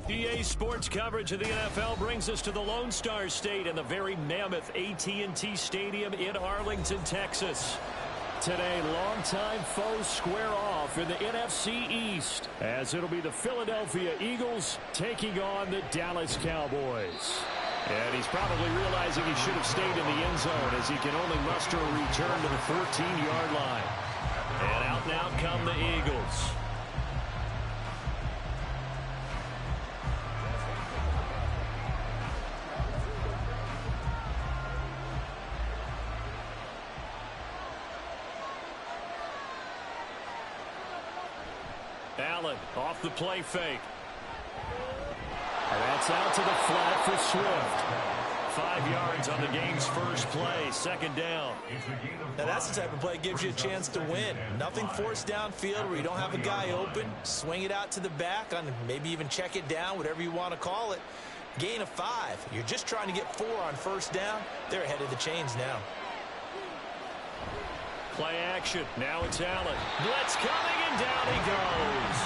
EA Sports coverage of the NFL brings us to the Lone Star State and the very mammoth AT&T Stadium in Arlington, Texas. Today, longtime foes square off in the NFC East, as it'll be the Philadelphia Eagles taking on the Dallas Cowboys. And he's probably realizing he should have stayed in the end zone as he can only muster a return to the 14-yard line. And out now come the Eagles. Allen off the play fake. And that's out to the flat for Swift. 5 yards on the game's first play, second down. Now that's the type of play that gives you a chance to win. Nothing forced downfield where you don't have a guy open. Swing it out to the back, on maybe even check it down, whatever you want to call it. Gain of 5. You're just trying to get 4 on first down. They're ahead of the chains now. Play action. Now it's Allen. Blitz coming, and down he goes.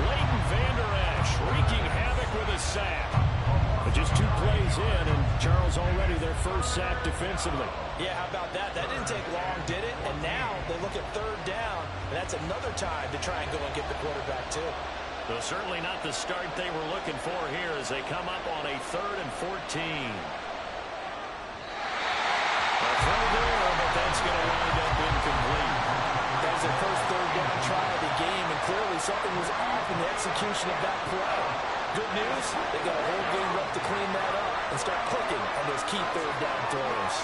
Leighton Vander Esch wreaking havoc with a sack. But just 2 plays in, and Charles already their first sack defensively. Yeah, how about that? That didn't take long, did it? And now they look at third down, and that's another time to try and go and get the quarterback, too. Well, certainly not the start they were looking for here as they come up on a 3rd and 14. A throw there, but that's going to wind up incomplete. That was their first third down try of the game, and clearly something was off in the execution of that play. Good news, they got a whole game left to clean that up and start clicking on those key third down throws.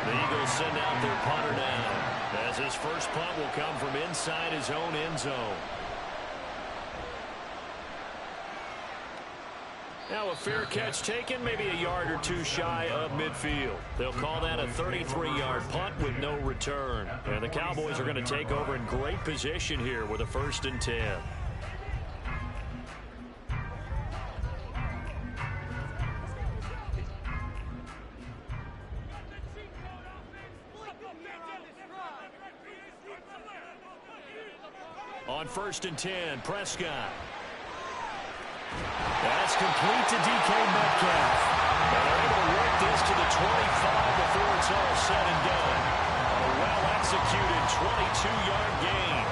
The Eagles send out their punter down, as his first punt will come from inside his own end zone. Now a fair catch taken, maybe a yard or 2 shy of midfield. They'll call that a 33-yard punt with no return. And the Cowboys are going to take over in great position here with a 1st and 10. On 1st and 10, Prescott. That's complete to DK Metcalf. And they're able to work this to the 25 before it's all said and done. A well-executed 22-yard gain.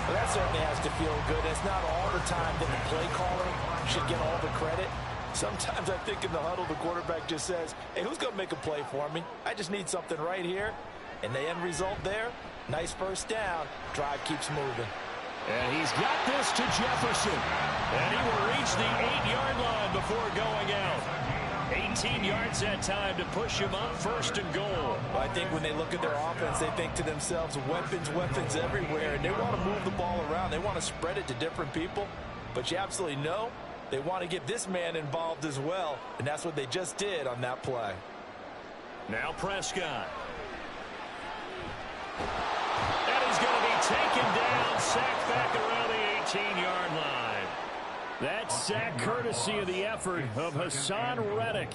Well, that certainly has to feel good. It's not all the time that the play caller should get all the credit. Sometimes I think in the huddle the quarterback just says, hey, who's going to make a play for me? I just need something right here. And the end result there, nice first down. Drive keeps moving. And he's got this to Jefferson. And he will reach the 8-yard line before going out. 18 yards that time to push him up, 1st and goal. Well, I think when they look at their offense, they think to themselves, weapons, weapons everywhere. And they want to move the ball around. They want to spread it to different people. But you absolutely know they want to get this man involved as well. And that's what they just did on that play. Now Prescott. And he's going to be taken down, sacked back around the 18-yard line. That sack courtesy of the effort of Hassan Reddick.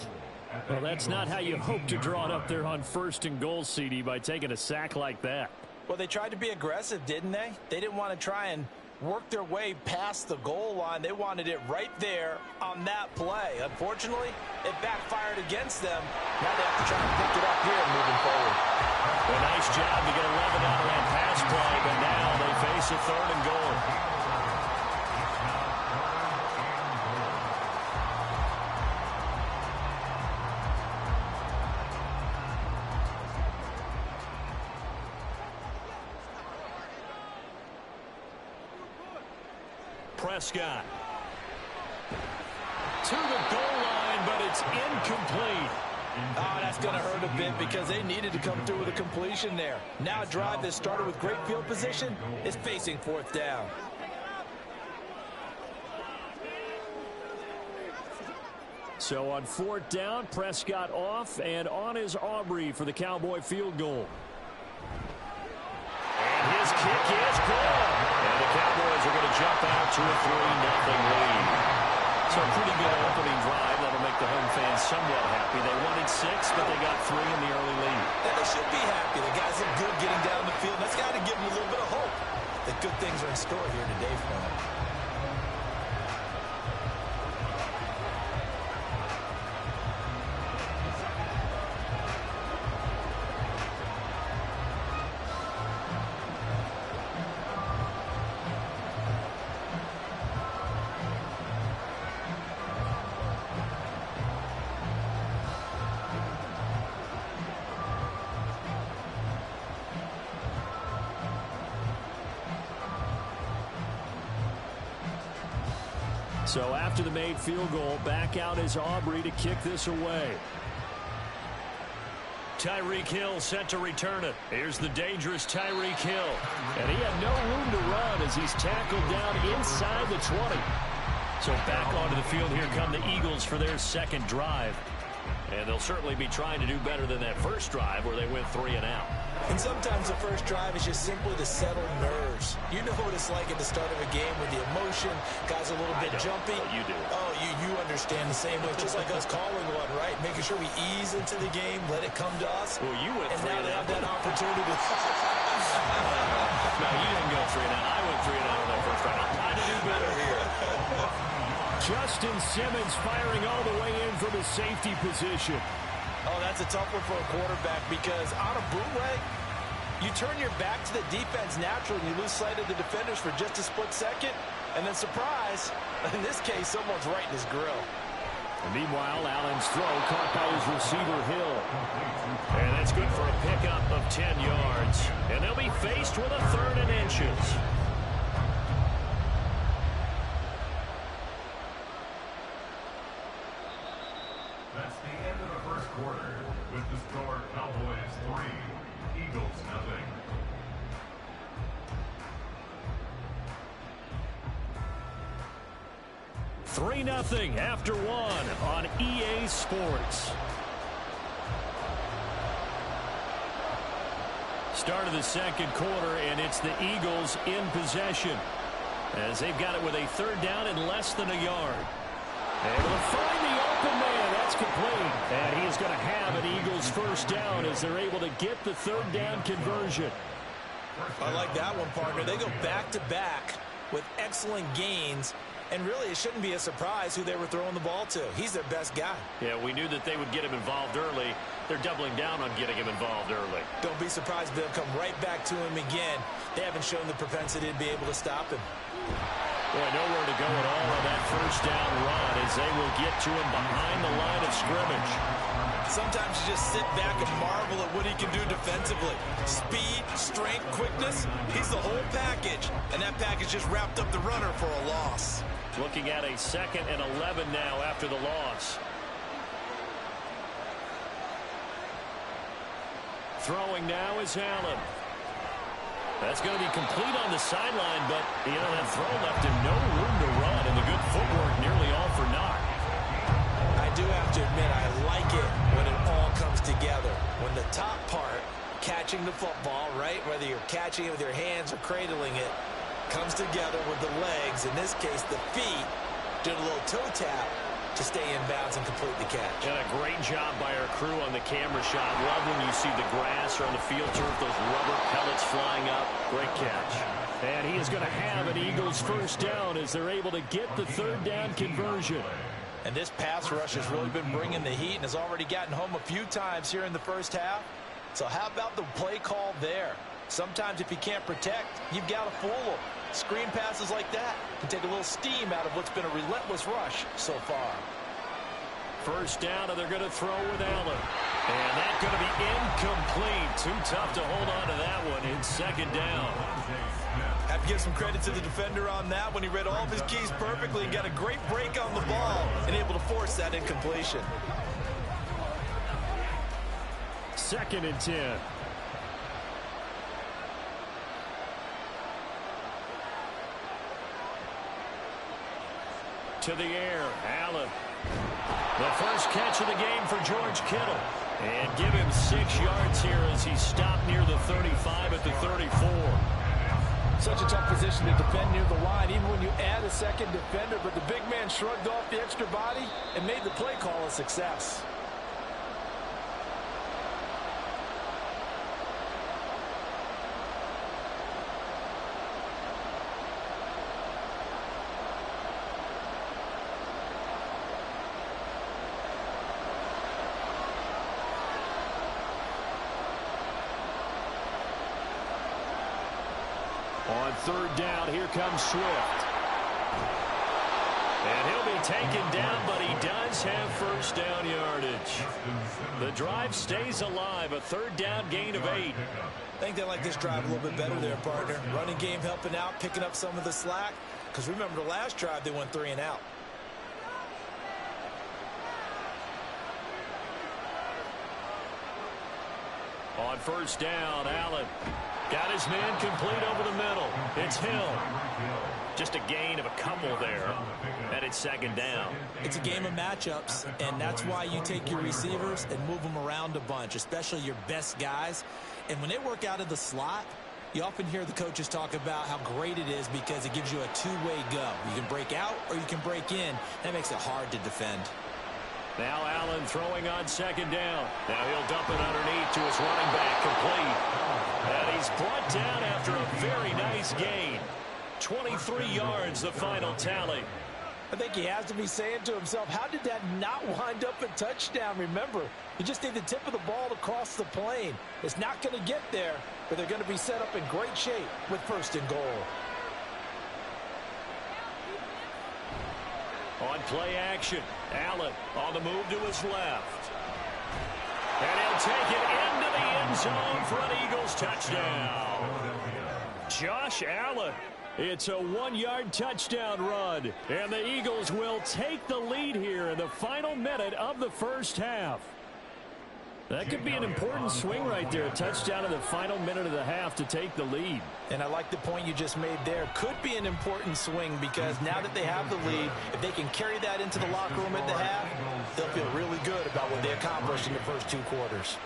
Well, that's not how you hope to draw it up there on 1st and goal, CD, by taking a sack like that. Well, they tried to be aggressive, didn't they? They didn't want to try and work their way past the goal line. They wanted it right there on that play. Unfortunately, it backfired against them. Now they have to try and pick it up here moving forward. A nice job to get 11 out of that pass play, but now they face a 3rd and goal. Prescott to the goal line, but it's incomplete. Oh, that's going to hurt a bit because they needed to come through with a completion there. Now a drive that started with great field position is facing 4th down. So on 4th down, Prescott off, and on is Aubrey for the Cowboy field goal. And his kick is good. And the Cowboys are going to jump out to a 3-0 lead. So a pretty good opening drive. That'll make the home fans somewhat happy. They wanted 6, but they got 3 in the early lead. And they should be happy. The guys look good getting down the field. That's got to give them a little bit of hope that good things are in store here today for them. So after the made field goal, back out is Aubrey to kick this away. Tyreek Hill set to return it. Here's the dangerous Tyreek Hill. And he had no room to run as he's tackled down inside the 20. So back onto the field, here come the Eagles for their second drive. And they'll certainly be trying to do better than that first drive where they went 3 and out. And sometimes the first drive is just simply to settle nerves. You know what it's like at the start of a game with the emotion, guys a little bit jumpy. Oh, you do. Oh, you understand the same way. Just like us calling one, right? Making sure we ease into the game, let it come to us. Well, you went 3 and out. And now they have that opportunity to... No, you didn't go 3 and out. I went 3 and out on that first drive. I'm trying to do better here. Justin Simmons firing all the way in from his safety position. Oh, that's a tough one for a quarterback because on a bootleg, you turn your back to the defense naturally and you lose sight of the defenders for just a split second. And then surprise, in this case, someone's right in his grill. And meanwhile, Allen's throw caught by his receiver, Hill. And that's good for a pickup of 10 yards. And they'll be faced with a 3rd and inches. That's the end of the first quarter with the score Cowboys 3, Eagles 0. 3-0 after 1 on EA Sports. Start of the second quarter, and it's the Eagles in possession as they've got it with a 3rd down and less than a yard. Able to find the open man. That's complete. And he is going to have an Eagles first down as they're able to get the 3rd down conversion. I like that one, partner. They go back-to-back with excellent gains. And really, it shouldn't be a surprise who they were throwing the ball to. He's their best guy. Yeah, we knew that they would get him involved early. They're doubling down on getting him involved early. Don't be surprised if they'll come right back to him again. They haven't shown the propensity to be able to stop him. Boy, nowhere to go at all on that first down run as they will get to him behind the line of scrimmage. Sometimes you just sit back and marvel at what he can do defensively. Speed, strength, quickness, he's the whole package. And that package just wrapped up the runner for a loss. Looking at a 2nd and 11 now after the loss. Throwing now is Allen. That's going to be complete on the sideline, but, you know, that throw left him no room to run, and the good footwork nearly all for naught. I do have to admit, I like it when it all comes together. When the top part, catching the football, right, whether you're catching it with your hands or cradling it, comes together with the legs, in this case the feet, doing a little toe tap to stay in bounds and complete the catch. And a great job by our crew on the camera shot. Love when you see the grass or on the field turf, those rubber pellets flying up. Great catch. And he is going to have an Eagles first down as they're able to get the 3rd down conversion. And this pass rush has really been bringing the heat and has already gotten home a few times here in the first half. So how about the play call there? Sometimes if you can't protect, you've got to fool them. Screen passes like that can take a little steam out of what's been a relentless rush so far. First down, and they're going to throw with Allen. And that's going to be incomplete. Too tough to hold on to that one in 2nd down. Have to give some credit to the defender on that when he read all of his keys perfectly and got a great break on the ball and able to force that incompletion. 2nd and 10. To the air, Allen. The first catch of the game for George Kittle. And give him 6 yards here as he stopped near the 35 at the 34. Such a tough position to defend near the line, even when you add a second defender, but the big man shrugged off the extra body and made the play call a success. On 3rd down, here comes Swift. And he'll be taken down, but he does have first down yardage. The drive stays alive, a 3rd down gain of 8. I think they like this drive a little bit better there, partner. Running game helping out, picking up some of the slack. Because remember the last drive, they went 3 and out. On first down, Allen got his man complete over the middle. It's Hill. Just a gain of a couple there, and it's second down. It's a game of matchups, and that's why you take your receivers and move them around a bunch, especially your best guys. And when they work out of the slot, you often hear the coaches talk about how great it is because it gives you a two-way go. You can break out or you can break in. That makes it hard to defend. Now Allen throwing on second down. Now he'll dump it underneath to his running back, complete. And he's brought down after a very nice gain. 23 yards, the final tally. I think he has to be saying to himself, how did that not wind up a touchdown? Remember, you just need the tip of the ball to cross the plane. It's not going to get there, but they're going to be set up in great shape with first and goal. On play action, Allen on the move to his left. And he'll take it into the end zone for an Eagles touchdown. Josh Allen. It's a 1-yard touchdown run, and the Eagles will take the lead here in the final minute of the first half. That could be an important swing right there, a touchdown in the final minute of the half to take the lead. And I like the point you just made there. Could be an important swing because now that they have the lead, if they can carry that into the locker room at the half, they'll feel really good about what they accomplished in the first 2 quarters.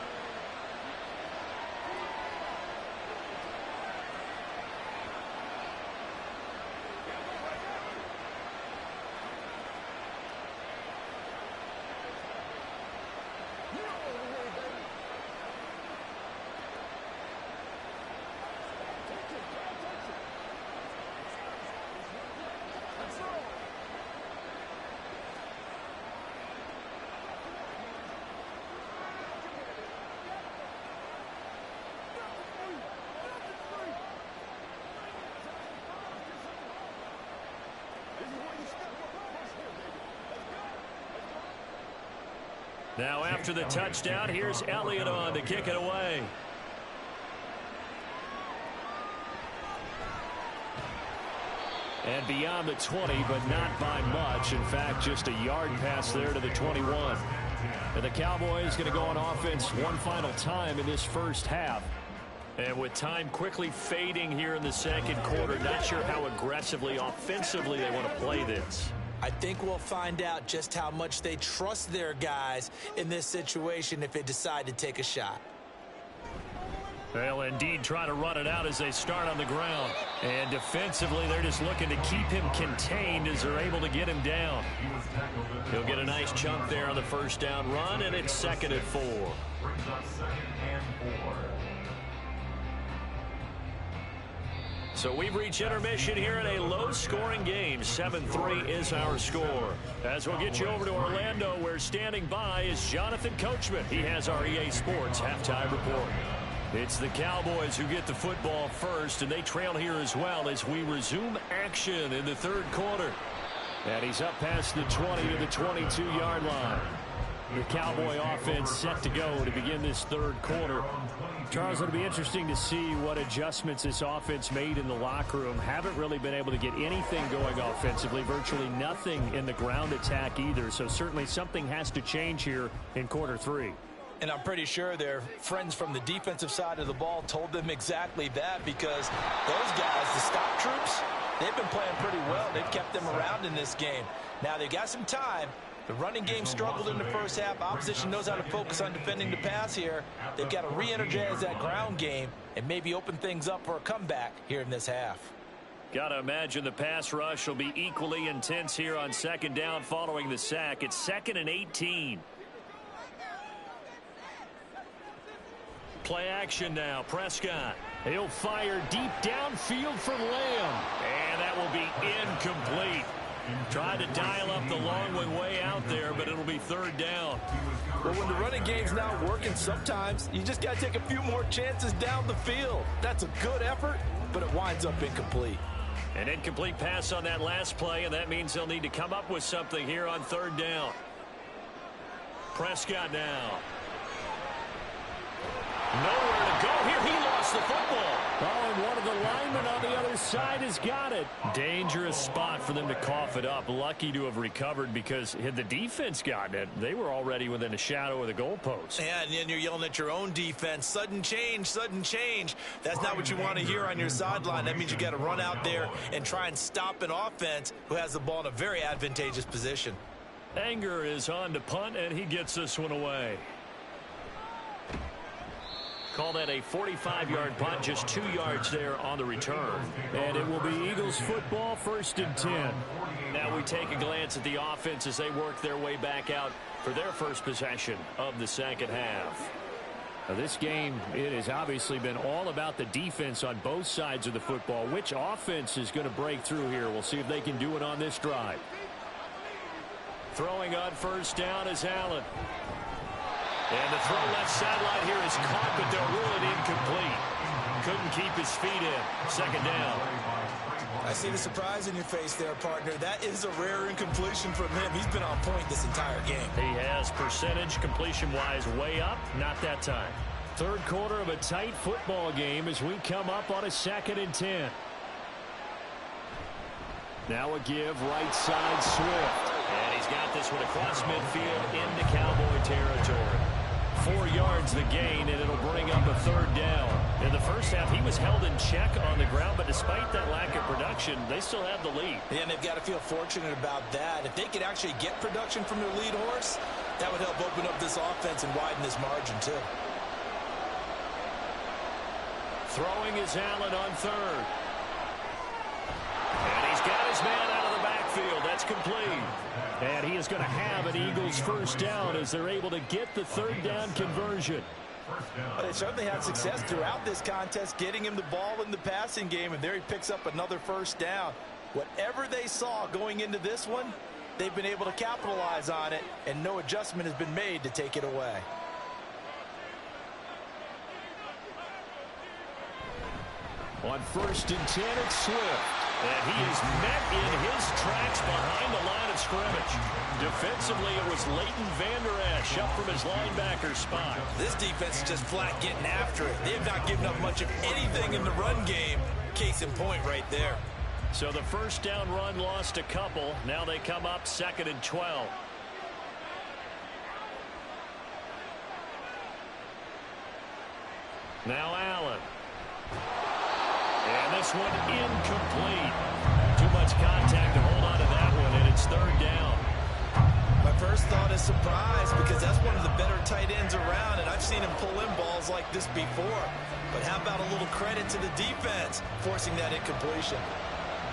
Now after the touchdown, here's Elliott on to kick it away. And beyond the 20, but not by much. In fact, just a yard pass there to the 21. And the Cowboys going to go on offense one final time in this first half. And with time quickly fading here in the second quarter, not sure how aggressively, offensively they want to play this. I think we'll find out just how much they trust their guys in this situation if they decide to take a shot. They'll indeed try to run it out as they start on the ground. And defensively, they're just looking to keep him contained as they're able to get him down. He'll get a nice chunk there on the first down run, and it's 2nd and 4. Brings up 2nd and 4. So we've reached intermission here in a low-scoring game. 7-3 is our score. As we'll get you over to Orlando, where standing by is Jonathan Coachman. He has our EA Sports halftime report. It's the Cowboys who get the football first, and they trail here as well as we resume action in the third quarter. And he's up past the 20 to the 22-yard line. The Cowboy offense set to go to begin this third quarter. Charles, it'll be interesting to see what adjustments this offense made in the locker room. Haven't really been able to get anything going offensively, virtually nothing in the ground attack either. So certainly something has to change here in quarter 3. And I'm pretty sure their friends from the defensive side of the ball told them exactly that, because those guys, the stop troops, they've been playing pretty well. They've kept them around in this game. Now they've got some time. The running game struggled in the first half. Opposition knows how to focus on defending the pass here. They've got to re-energize that ground game and maybe open things up for a comeback here in this half. Got to imagine the pass rush will be equally intense here on second down following the sack. It's 2nd and 18. Play action now. Prescott. He'll fire deep downfield for Lamb. And that will be incomplete. Tried to dial up the long one way out there, but it'll be third down. Well, when the running game's not working, sometimes you just got to take a few more chances down the field. That's a good effort, but it winds up incomplete. An incomplete pass on that last play, and that means they'll need to come up with something here on third down. Prescott now. Nowhere to go here. He lost the football. Oh, and one of the linemen on the other side has got it. Dangerous spot for them to cough it up. Lucky to have recovered, because had the defense gotten it, they were already within a shadow of the goalpost. Yeah, and then you're yelling at your own defense. Sudden change, sudden change. That's not what you want to hear on your sideline. That means you got to run out there and try and stop an offense who has the ball in a very advantageous position. Anger is on to punt, and he gets this one away. Call that a 45-yard punt, just 2 yards there on the return. And it will be Eagles football, 1st and 10. Now we take a glance at the offense as they work their way back out for their first possession of the second half. Now this game, it has obviously been all about the defense on both sides of the football. Which offense is going to break through here? We'll see if they can do it on this drive. Throwing on first down is Allen. And the throw left sideline here is caught, but they'll rule it incomplete. Couldn't keep his feet in. Second down. I see the surprise in your face there, partner. That is a rare incompletion from him. He's been on point this entire game. He has percentage completion-wise way up. Not that time. Third quarter of a tight football game as we come up on a 2nd and 10. Now a give right side Swift. And he's got this one across midfield into Cowboy territory. 4 yards the gain, and it'll bring up a 3rd down. In the first half, he was held in check on the ground, but despite that lack of production, they still have the lead. Yeah, and they've got to feel fortunate about that. If they could actually get production from their lead horse, that would help open up this offense and widen this margin, too. Throwing is Allen on 3rd. And he's got his man out of the backfield. That's complete. And he is going to have an Eagles first down as they're able to get the 3rd down conversion. Well, they certainly had success throughout this contest, getting him the ball in the passing game, and there he picks up another first down. Whatever they saw going into this one, they've been able to capitalize on it, and no adjustment has been made to take it away. On 1st and 10, it's Swift. And he is met in his tracks behind the line of scrimmage. Defensively, it was Leighton Vander Esch up from his linebacker spot. This defense is just flat getting after it. They have not given up much of anything in the run game. Case in point right there. So the first down run lost a couple. Now they come up 2nd and 12. Now Allen. And this one incomplete. Too much contact to hold on to that one, and it's 3rd down. My first thought is surprise, because that's one of the better tight ends around, and I've seen him pull in balls like this before. But how about a little credit to the defense forcing that incompletion?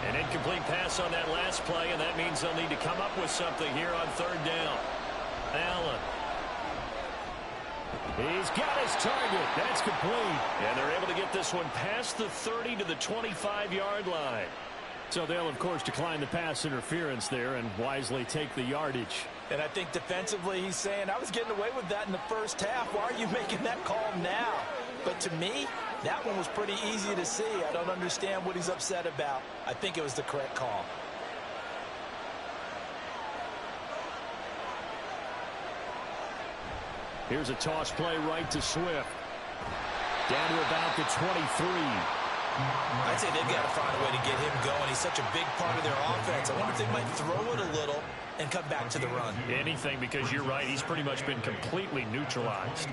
An incomplete pass on that last play, and that means they'll need to come up with something here on 3rd down. Allen. He's got his target. That's complete. And they're able to get this one past the 30 to the 25-yard line. So they'll, of course, decline the pass interference there and wisely take the yardage. And I think defensively he's saying, I was getting away with that in the first half. Why are you making that call now? But to me, that one was pretty easy to see. I don't understand what he's upset about. I think it was the correct call. Here's a toss play right to Swift. Down to about the 23. I'd say they've got to find a way to get him going. He's such a big part of their offense. I wonder if they might throw it a little and come back to the run. Anything, because you're right. He's pretty much been completely neutralized.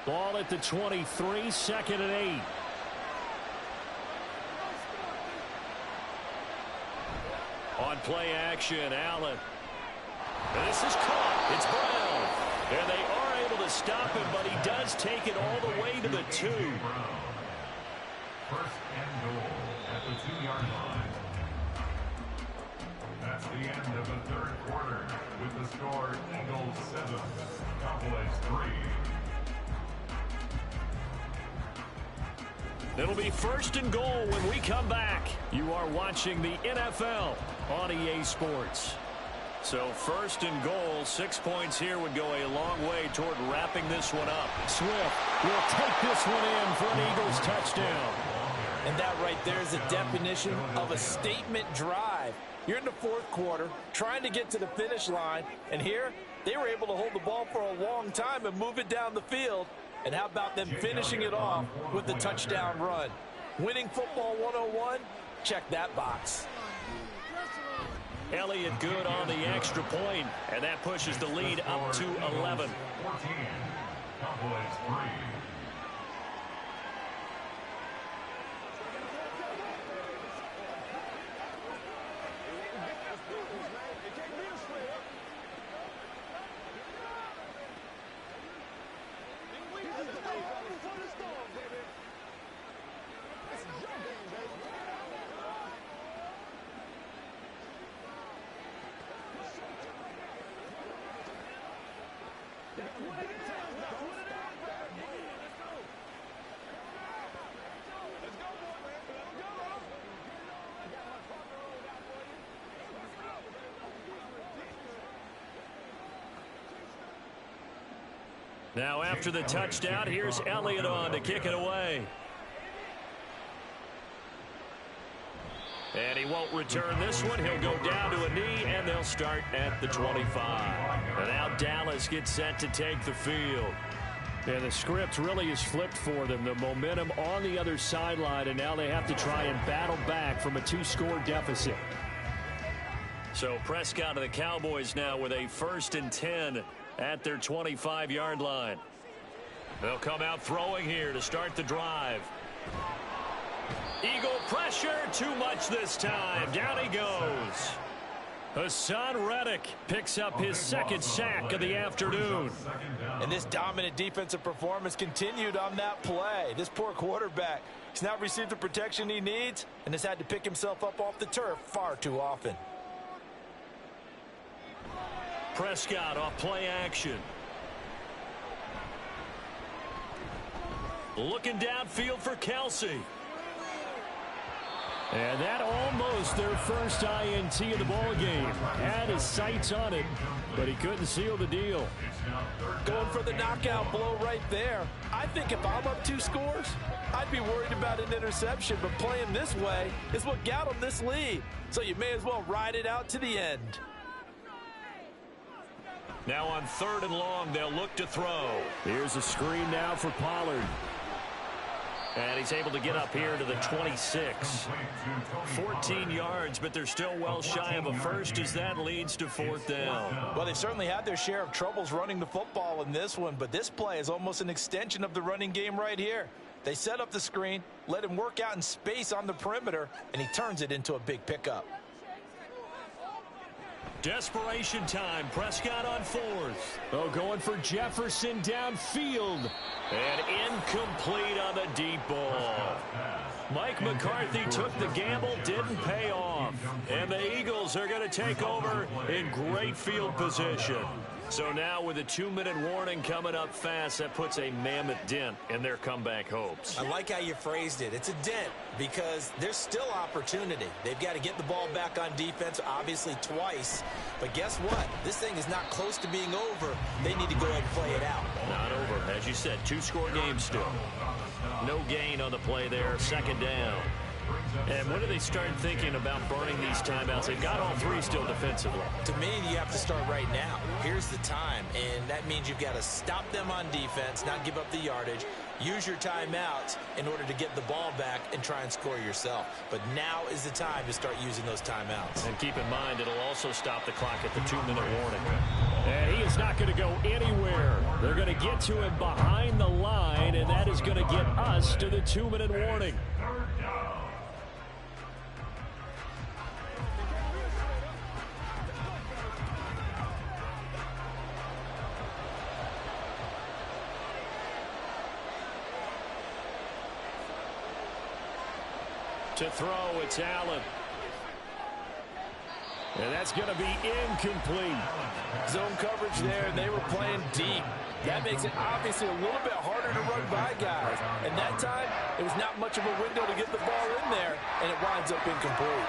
Ball at the 23, 2nd and 8. On play action, Allen. And this is caught. It's Brown. And they are able to stop him, but he does take it all the way to the 2. 1st and goal at the 2-yard line. That's the end of the 3rd quarter with the score Eagles 7, Cowboys 3. It'll be 1st and goal when we come back. You are watching the NFL on EA Sports. So 1st and goal, 6 points here would go a long way toward wrapping this one up. Swift will take this one in for an Eagles touchdown. And that right there is the definition of a statement drive. You're in the fourth quarter, trying to get to the finish line, and here they were able to hold the ball for a long time and move it down the field. And how about them finishing it off with the touchdown run? Winning football 101, check that box. Elliott good on the extra point, and that pushes the lead up to 11. 14. Cowboys 3. Now after the touchdown, here's Elliott on to kick it away. And he won't return this one. He'll go down to a knee, and they'll start at the 25. And now Dallas gets set to take the field. And the script really is flipped for them. The momentum on the other sideline, and now they have to try and battle back from a 2-score deficit. So Prescott of the Cowboys now with a 1st and 10 at their 25-yard line. They'll come out throwing here to start the drive. Eagle pressure, too much this time. Down he goes. Hassan Reddick picks up his 2nd sack of the afternoon. And this dominant defensive performance continued on that play. This poor quarterback has not received the protection he needs and has had to pick himself up off the turf far too often. Prescott off play action. Looking downfield for Kelsey. And that almost their first INT of the ball game. Had his sights on it, but he couldn't seal the deal. Going for the knockout blow right there. I think if I'm up 2 scores, I'd be worried about an interception, but playing this way is what got him this lead. So you may as well ride it out to the end. Now on 3rd and long, they'll look to throw. Here's a screen now for Pollard. And he's able to get up here to the 26. 14 yards, but they're still well shy of a first as that leads to 4th down. Well, they've certainly had their share of troubles running the football in this one, but this play is almost an extension of the running game right here. They set up the screen, let him work out in space on the perimeter, and he turns it into a big pickup. Desperation time. Prescott on 4th. Oh, going for Jefferson downfield. And incomplete on the deep ball. Mike McCarthy took the gamble, didn't pay off. And the Eagles are going to take over in great field position. So now with a 2-minute warning coming up fast, that puts a mammoth dent in their comeback hopes. I like how you phrased it. It's a dent because there's still opportunity. They've got to get the ball back on defense, obviously twice. But guess what? This thing is not close to being over. They need to go ahead and play it out. Not over. As you said, 2-score game still. No gain on the play there. 2nd down. And when do they start thinking about burning these timeouts? They've got all 3 still defensively. To me, you have to start right now. Here's the time, and that means you've got to stop them on defense, not give up the yardage. Use your timeouts in order to get the ball back and try and score yourself. But now is the time to start using those timeouts. And keep in mind, it'll also stop the clock at the 2-minute warning. And he is not going to go anywhere. They're going to get to him behind the line, and that is going to get us to the 2-minute warning. To throw, it's Allen. And that's going to be incomplete. Zone coverage there, they were playing deep. That makes it obviously a little bit harder to run by guys. And that time, it was not much of a window to get the ball in there, and it winds up incomplete.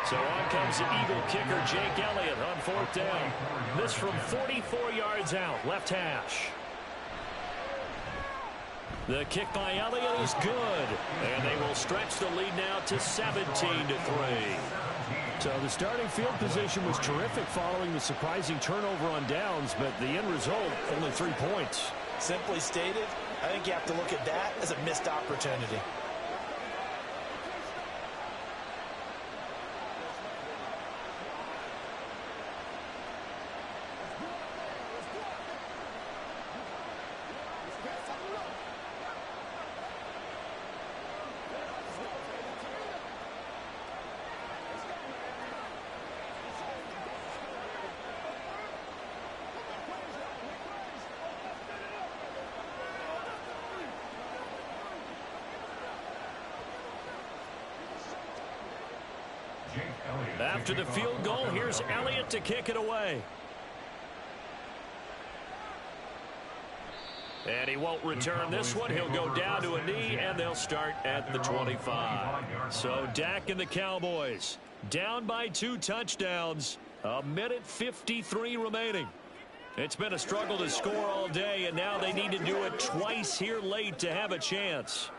So on comes the Eagle kicker, Jake Elliott, on 4th down. This from 44 yards out, left hash. The kick by Elliott is good. And they will stretch the lead now to 17-3. So the starting field position was terrific following the surprising turnover on downs, but the end result, only 3 points. Simply stated, I think you have to look at that as a missed opportunity. After the field goal, here's Elliott to kick it away. And he won't return this one. He'll go down to a knee, and they'll start at the 25. So Dak and the Cowboys down by 2 touchdowns. 1:53 remaining. It's been a struggle to score all day, and now they need to do it twice here late to have a chance.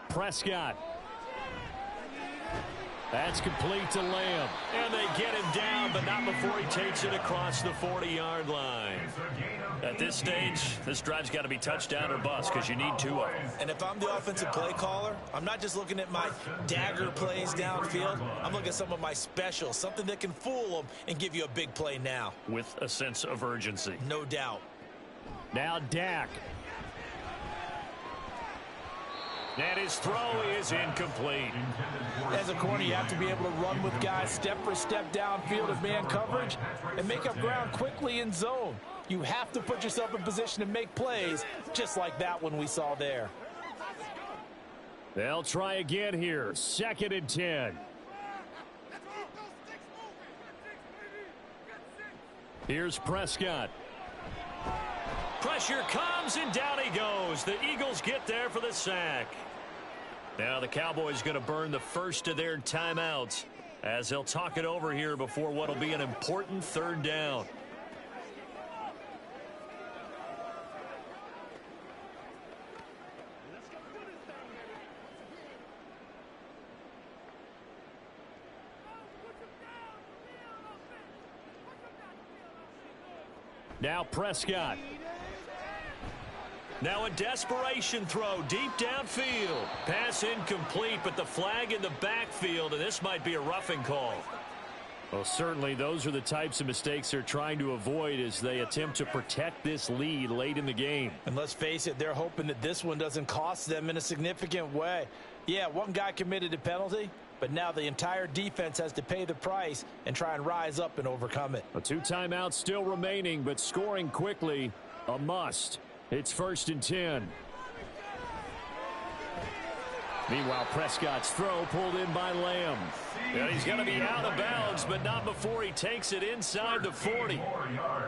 Prescott. That's complete to Lamb. And they get him down, but not before he takes it across the 40-yard line. At this stage, this drive's got to be touchdown or bust because you need 2 of them. And if I'm the offensive play caller, I'm not just looking at my dagger plays downfield. I'm looking at some of my specials, something that can fool them and give you a big play now. With a sense of urgency. No doubt. Now Dak. And his throw is incomplete. As a corner, you have to be able to run with guys step for step downfield of man coverage and make up ground quickly in zone. You have to put yourself in position to make plays, just like that one we saw there. They'll try again here. 2nd and 10. Here's Prescott. Pressure comes, and down he goes. The Eagles get there for the sack. Now the Cowboys going to burn the first of their timeouts as they'll talk it over here before what will be an important 3rd down. Now Prescott. Now a desperation throw deep downfield. Pass incomplete, but the flag in the backfield, and this might be a roughing call. Well, certainly those are the types of mistakes they're trying to avoid as they attempt to protect this lead late in the game. And let's face it, they're hoping that this one doesn't cost them in a significant way. Yeah, one guy committed a penalty, but now the entire defense has to pay the price and try and rise up and overcome it. 2 timeouts still remaining, but scoring quickly, a must. It's 1st and 10. Meanwhile, Prescott's throw pulled in by Lamb. And he's going to be out of bounds, but not before he takes it inside the 40.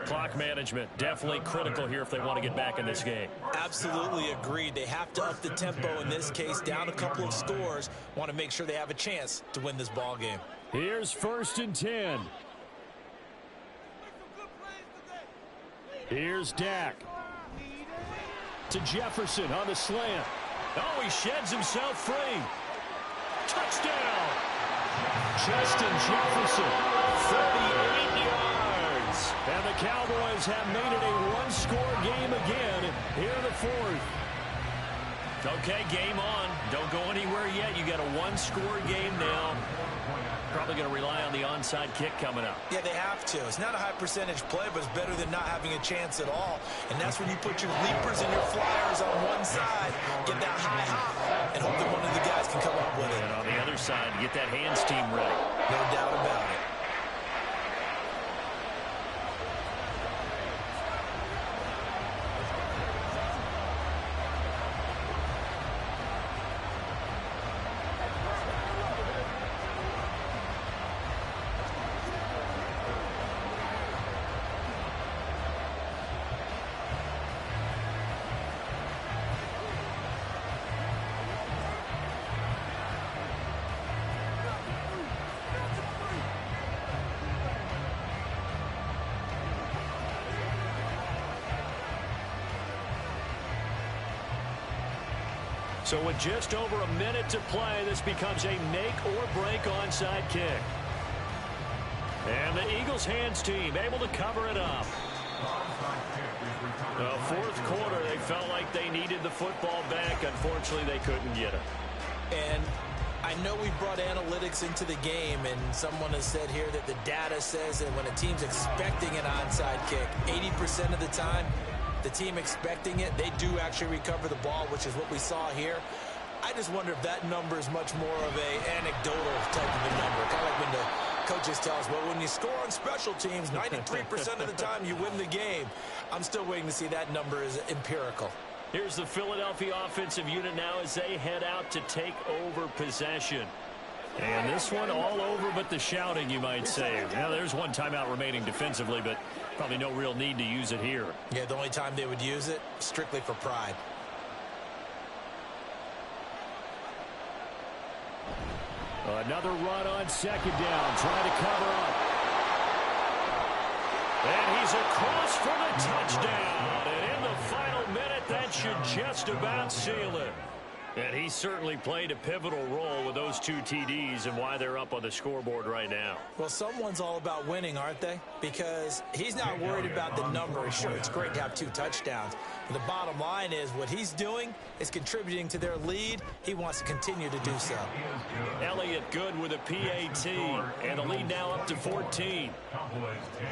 Clock management definitely critical here if they want to get back in this game. Absolutely agreed. They have to up the tempo in this case, down a couple of scores. Want to make sure they have a chance to win this ball game. Here's 1st and 10. Here's Dak. To Jefferson on the slant. Oh, he sheds himself free. Touchdown! Justin Jefferson, 38 yards. And the Cowboys have made it a 1-score game again here in the 4th. Okay, game on. Don't go anywhere yet. You got a 1-score game now. Probably going to rely on the onside kick coming up. Yeah, they have to. It's not a high percentage play, but it's better than not having a chance at all. And that's when you put your leapers and your flyers on one side, get that high hop, and hope that one of the guys can come up with it. And on the other side, get that hands team ready. No doubt about it. So with just over a minute to play, this becomes a make-or-break onside kick. And the Eagles hands team able to cover it up. The fourth quarter, they felt like they needed the football back. Unfortunately, they couldn't get it. And I know we brought analytics into the game, and someone has said here that the data says that when a team's expecting an onside kick, 80% of the time, the team expecting it, they do actually recover the ball, which is what we saw here. I just wonder if that number is much more of an anecdotal type of a number. Kind of like when the coaches tell us, well, when you score on special teams, 93% of the time you win the game. I'm still waiting to see that number is empirical. Here's the Philadelphia offensive unit now as they head out to take over possession. And this one all over but the shouting, you might say. Now, there's one timeout remaining defensively, but probably no real need to use it here. Yeah, the only time they would use it, strictly for pride. Another run on second down, trying to cover up. And he's across for the touchdown. And in the final minute, that should just about seal it. And he certainly played a pivotal role with those two TDs and why they're up on the scoreboard right now. Well, someone's all about winning, aren't they? Because he's not worried about the number. Sure, it's great to have 2 touchdowns. But the bottom line is what he's doing is contributing to their lead. He wants to continue to do so. Elliott good with a PAT. And the lead now up to 14. Cowboys 10.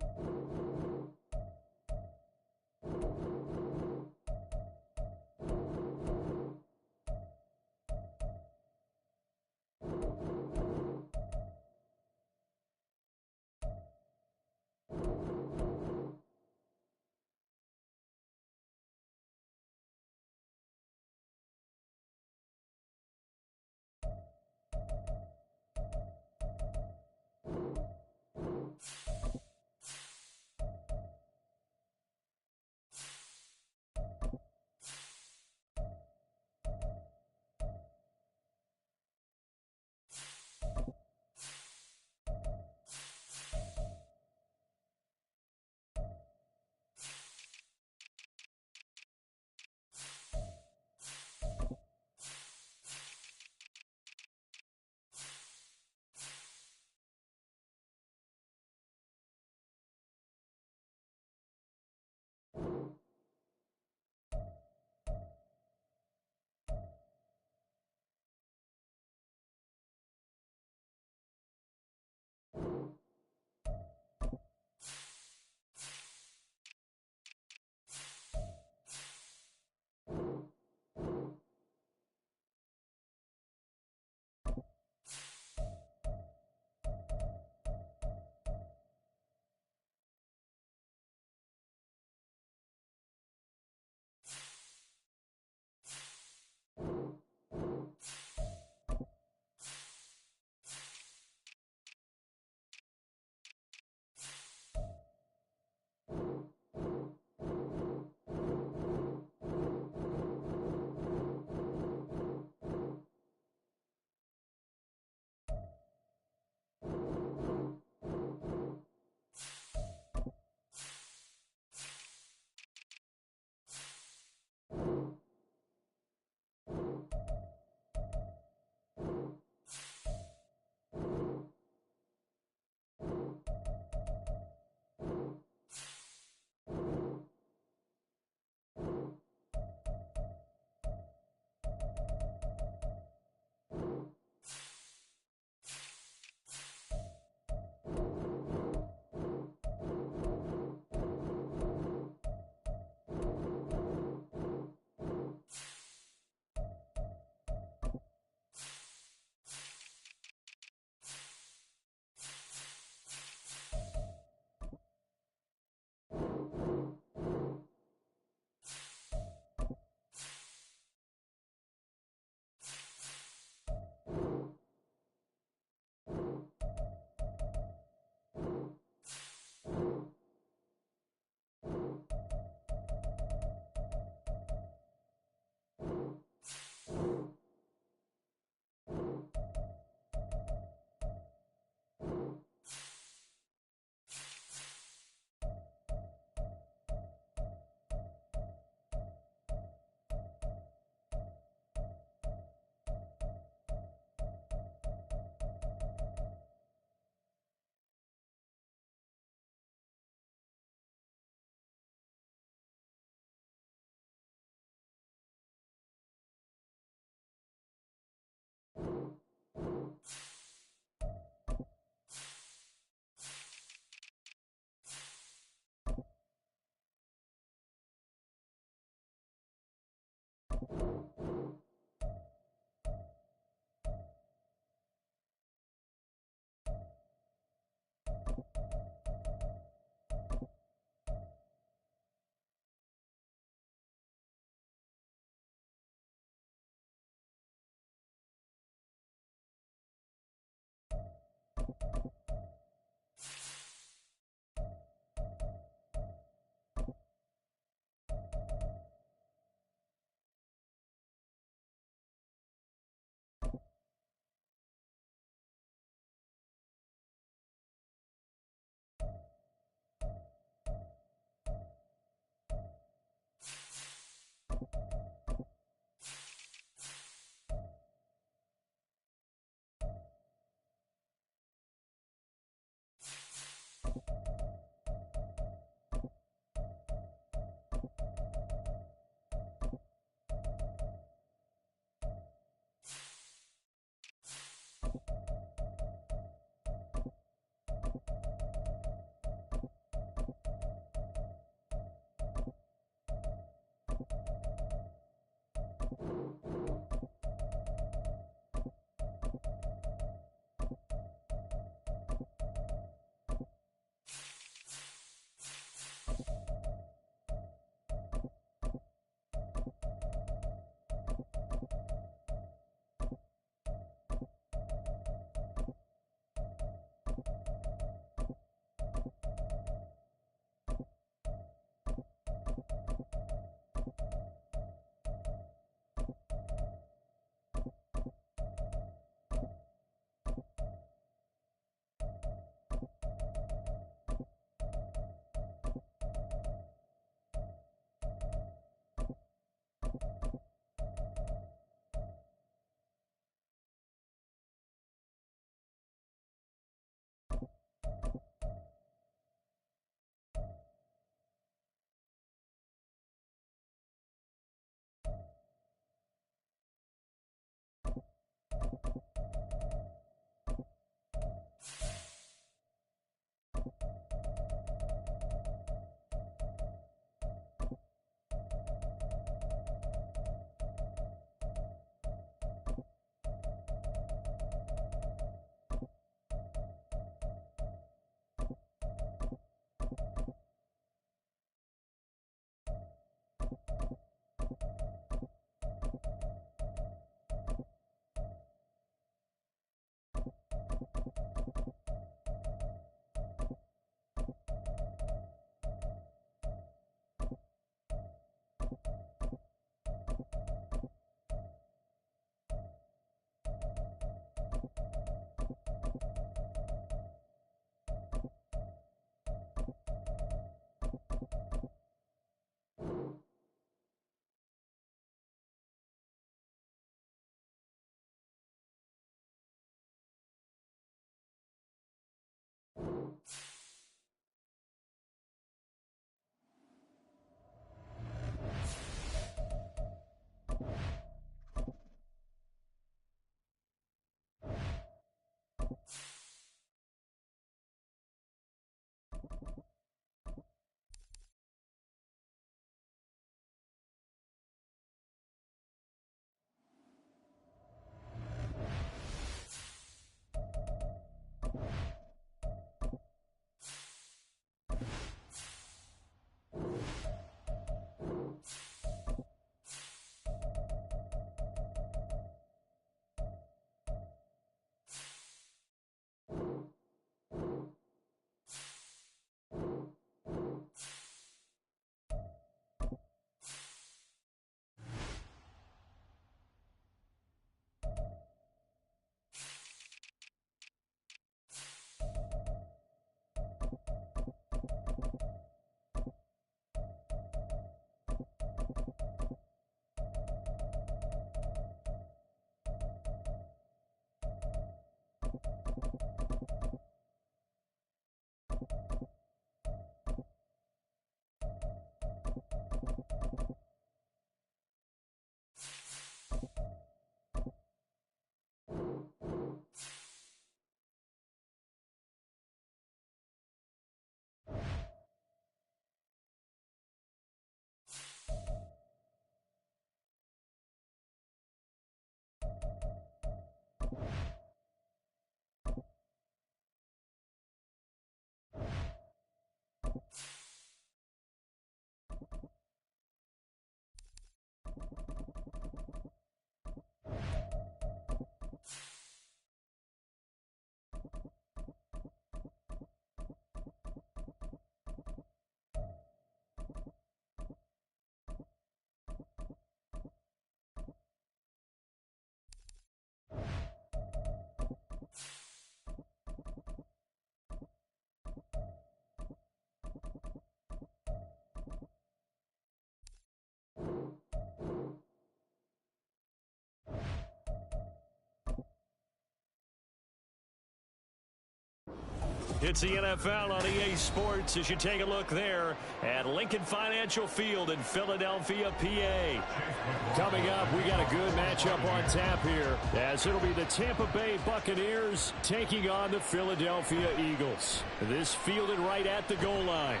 It's the NFL on EA Sports as you take a look there at Lincoln Financial Field in Philadelphia, PA. Coming up, we got a good matchup on tap here as it'll be the Tampa Bay Buccaneers taking on the Philadelphia Eagles. This fielded right at the goal line.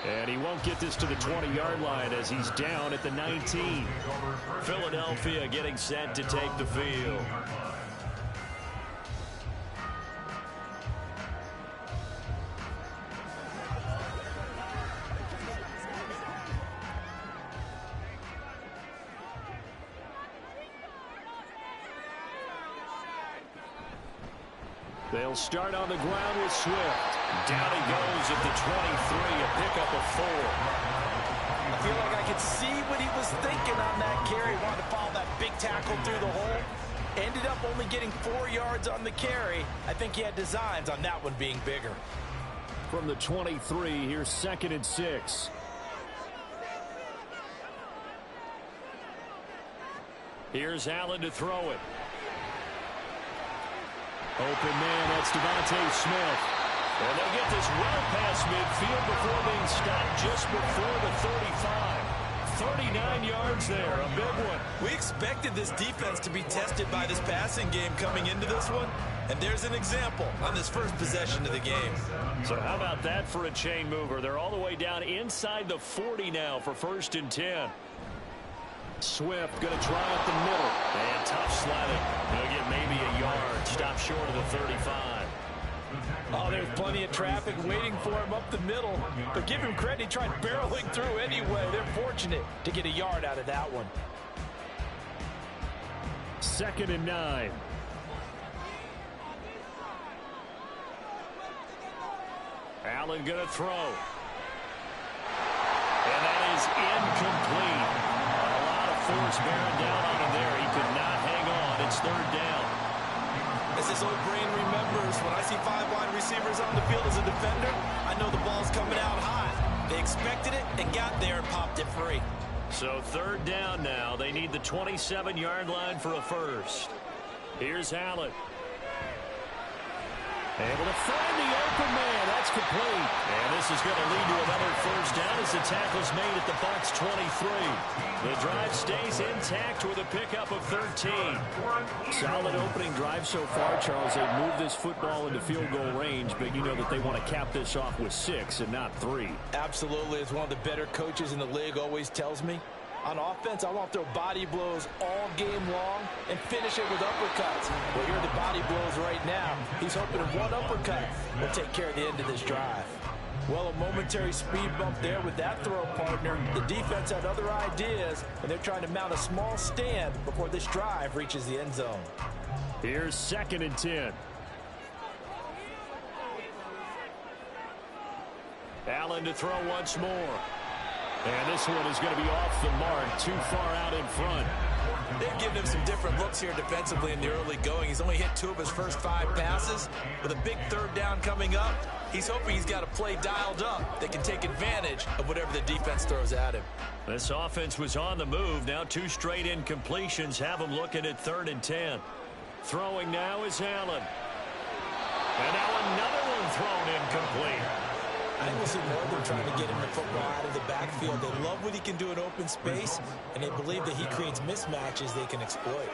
And he won't get this to the 20-yard line as he's down at the 19. Philadelphia getting set to take the field. They'll start on the ground with Swift. Down he goes at the 23, a pickup of 4. I feel like I could see what he was thinking on that carry. Wanted to follow that big tackle through the hole. Ended up only getting 4 yards on the carry. I think he had designs on that one being bigger. From the 23, here's 2nd and 6. Here's Allen to throw it. Open man, that's Devontae Smith. And they'll get this well past midfield before being stopped just before the 35. 39 yards there, a big one. We expected this defense to be tested by this passing game coming into this one. And there's an example on this first possession of the game. So how about that for a chain mover? They're all the way down inside the 40 now for 1st and 10. Swift going to try up the middle. And tough sledding. He'll get maybe a yard. Stop short of the 35. Oh, there's plenty of traffic waiting for him up the middle. But give him credit, he tried barreling through anyway. They're fortunate to get a yard out of that one. 2nd and 9. Allen going to throw. And that is incomplete. Force bearing down on him there. He could not hang on. It's 3rd down. As his old brain remembers, when I see 5 wide receivers on the field as a defender, I know the ball's coming out high. They expected it and got there and popped it free. So 3rd down now. They need the 27-yard line for a first. Here's Allen. Able to find the open man. That's complete. And this is going to lead to another first down as the tackle's made at the Bucs 23. The drive stays intact with a pickup of 13. Solid opening drive so far, Charles. They've moved this football into field goal range, but you know that they want to cap this off with 6 and not 3. Absolutely. As one of the better coaches in the league always tells me, on offense, I want to throw body blows all game long and finish it with uppercuts. Well, here are the body blows right now. He's hoping one uppercut will take care of the end of this drive. Well, a momentary speed bump there with that throw partner. The defense had other ideas, and they're trying to mount a small stand before this drive reaches the end zone. Here's 2nd and 10. Allen to throw once more. And this one is going to be off the mark, too far out in front. They've given him some different looks here defensively in the early going. He's only hit 2 of his first 5 passes. With a big 3rd down coming up, he's hoping he's got a play dialed up that can take advantage of whatever the defense throws at him. This offense was on the move. Now 2 straight incompletions have him looking at 3rd and 10. Throwing now is Allen. And now another one thrown incomplete. I think we'll see more of them trying to get him the football out of the backfield. They love what he can do in open space, and they believe that he creates mismatches they can exploit.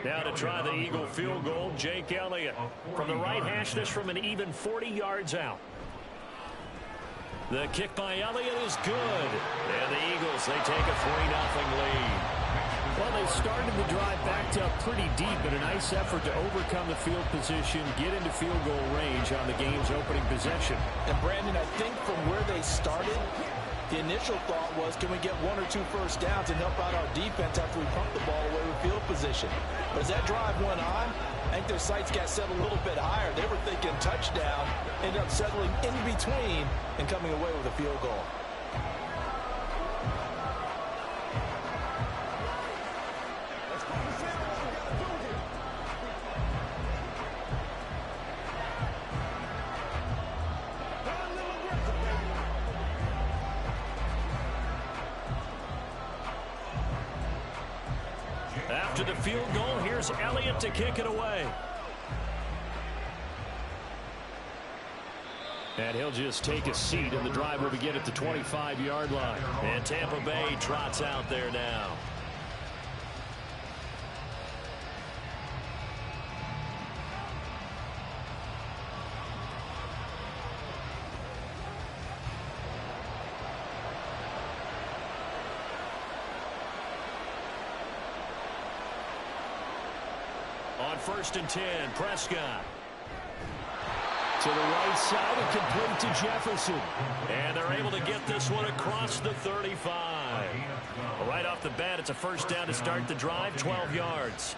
Now to try the Eagle field goal, Jake Elliott. From the right hash, this from an even 40 yards out. The kick by Elliott is good. And the Eagles, they take a 3-0 lead. Well, they started the drive backed up pretty deep, but a nice effort to overcome the field position, get into field goal range on the game's opening possession. And, Brandon, I think from where they started, the initial thought was, can we get 1 or 2 first downs and help out our defense after we pump the ball away with field position? But as that drive went on, I think their sights got set a little bit higher. They were thinking touchdown, ended up settling in between and coming away with a field goal. After the field goal, here's Elliott to kick it away. And he'll just take a seat, and the drive will begin at the 25-yard line. And Tampa Bay trots out there now. On 1st and 10, Prescott. To the right side and complete to Jefferson. And they're able to get this one across the 35. Right off the bat, it's a first down to start the drive, 12 yards.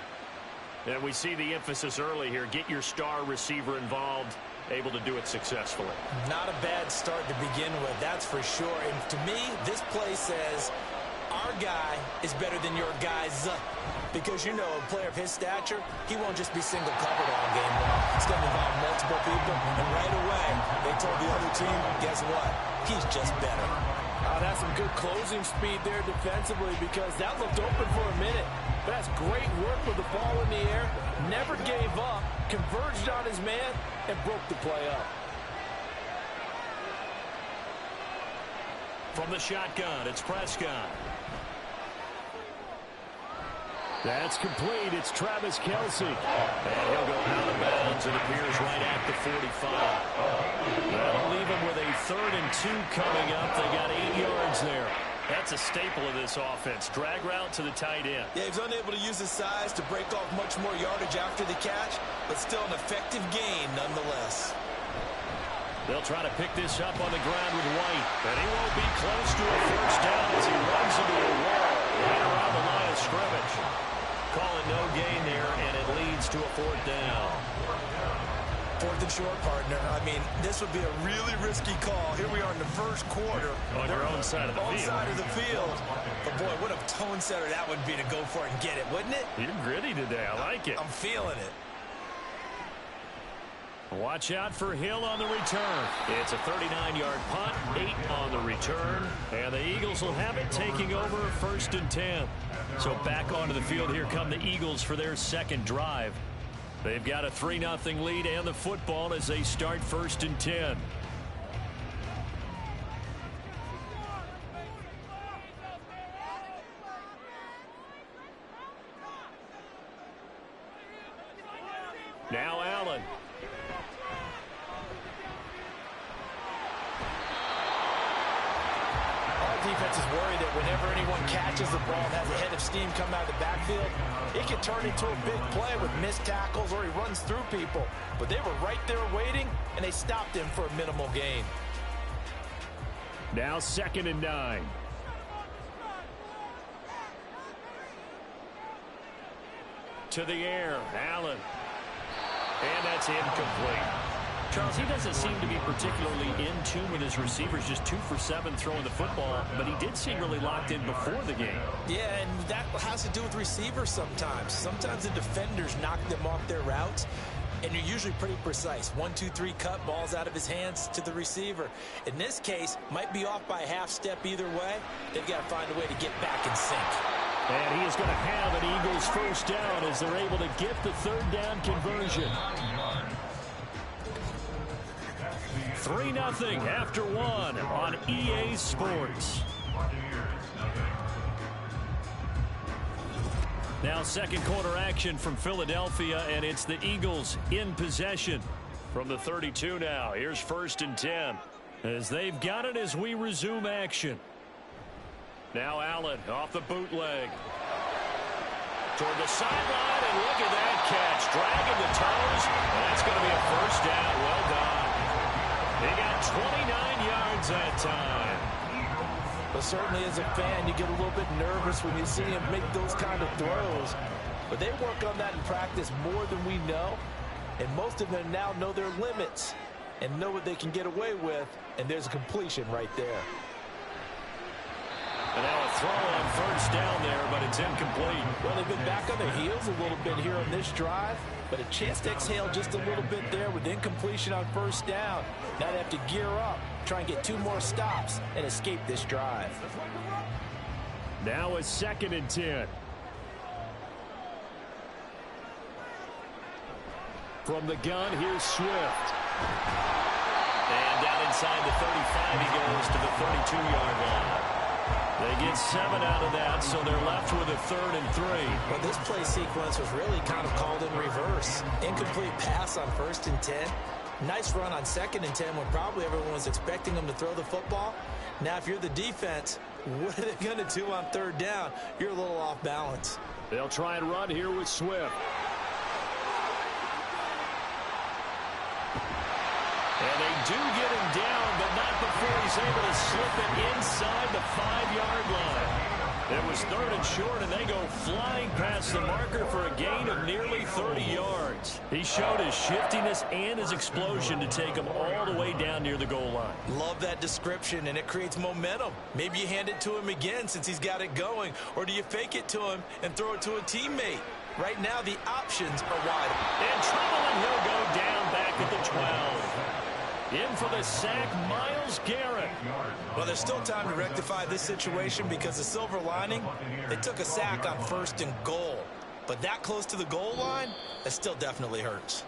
And we see the emphasis early here. Get your star receiver involved, able to do it successfully. Not a bad start to begin with, that's for sure. And to me, this play says our guy is better than your guys. Because, you know, a player of his stature, he won't just be single covered all game long. It's going to involve multiple people, and right away, they told the other team, guess what? He's just better. That's some good closing speed there defensively, because that looked open for a minute. But that's great work with the ball in the air. Never gave up, converged on his man, and broke the play up. From the shotgun, it's Prescott. That's complete. It's Travis Kelce. And he'll go out of bounds. It appears right at the 45. That'll leave him with a 3rd and 2 coming up. They got 8 yards there. That's a staple of this offense. Drag route to the tight end. Yeah, he's unable to use his size to break off much more yardage after the catch, but still an effective gain nonetheless. They'll try to pick this up on the ground with White. And he won't be close to a first down as he runs into a wall right around the line of scrimmage. Calling no gain there, and it leads to a 4th down. 4th and short, partner. I mean, this would be a really risky call. Here we are in the first quarter. On your own side of the field. On side of the field. But, boy, what a tone setter that would be to go for it and get it, wouldn't it? You're gritty today. I like it. I'm feeling it. Watch out for Hill on the return. It's a 39-yard punt, 8 on the return, and the Eagles will have it taking over 1st and 10. So back onto the field, here come the Eagles for their second drive. They've got a 3-0 lead and the football as they start 1st and 10. Now Allen. Defense is worried that whenever anyone catches the ball and has a head of steam come out of the backfield, it can turn into a big play with missed tackles or he runs through people. But they were right there waiting, and they stopped him for a minimal gain. Now 2nd and 9. To the air, Allen. And that's incomplete. Charles, he doesn't seem to be particularly in tune with his receivers, just 2 for 7 throwing the football, but he did seem really locked in before the game. Yeah, and that has to do with receivers sometimes. Sometimes the defenders knock them off their routes, and you're usually pretty precise. 1, 2, 3 cut, balls out of his hands to the receiver. In this case, might be off by a half step either way. They've got to find a way to get back in sync. And he is going to have an Eagles first down as they're able to get the 3rd down conversion. 3-0 after 1 on EA Sports. Now 2nd quarter action from Philadelphia, and it's the Eagles in possession from the 32 now. Here's 1st and 10 as they've got it as we resume action. Now Allen off the bootleg. Toward the sideline, and look at that catch. Dragging the toes, and that's going to be a first down. Well done. He got 29 yards that time. But certainly as a fan, you get a little bit nervous when you see him make those kind of throws. But they work on that in practice more than we know. And most of them now know their limits and know what they can get away with. And there's a completion right there. And now a throw on first down there, but it's incomplete. Well, they've been back on their heels a little bit here on this drive, but a chance to exhale just a little bit there with incompletion on first down. Now they have to gear up, try and get 2 more stops, and escape this drive. Now a 2nd and 10. From the gun, here's Swift. And down inside the 35, he goes to the 32-yard line. They get 7 out of that, so they're left with a 3rd and 3. Well, this play sequence was really kind of called in reverse. Incomplete pass on 1st and 10. Nice run on 2nd and 10 when probably everyone was expecting them to throw the football. Now, if you're the defense, what are they going to do on 3rd down? You're a little off balance. They'll try and run here with Swift. And they do get him down, but not before he's able to slip it inside the 5-yard line. It was 3rd and short, and they go flying past the marker for a gain of nearly 30 yards. He showed his shiftiness and his explosion to take him all the way down near the goal line. Love that description, and it creates momentum. Maybe you hand it to him again since he's got it going, or do you fake it to him and throw it to a teammate? Right now, the options are wide. In trouble, and he'll go down back at the 12. In for the sack, Myles Garrett. Well, there's still time to rectify this situation because the silver lining, they took a sack on 1st and goal. But that close to the goal line, that still definitely hurts.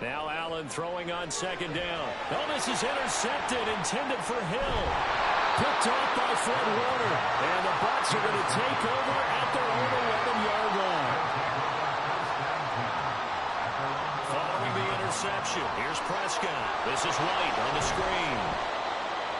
Now Allen throwing on 2nd down. Oh, this is intercepted, intended for Hill. Picked off by Fred Warner. And the Bucs are going to take over at their own 11-yard line. Following the interception, here's Prescott. This is White on the screen.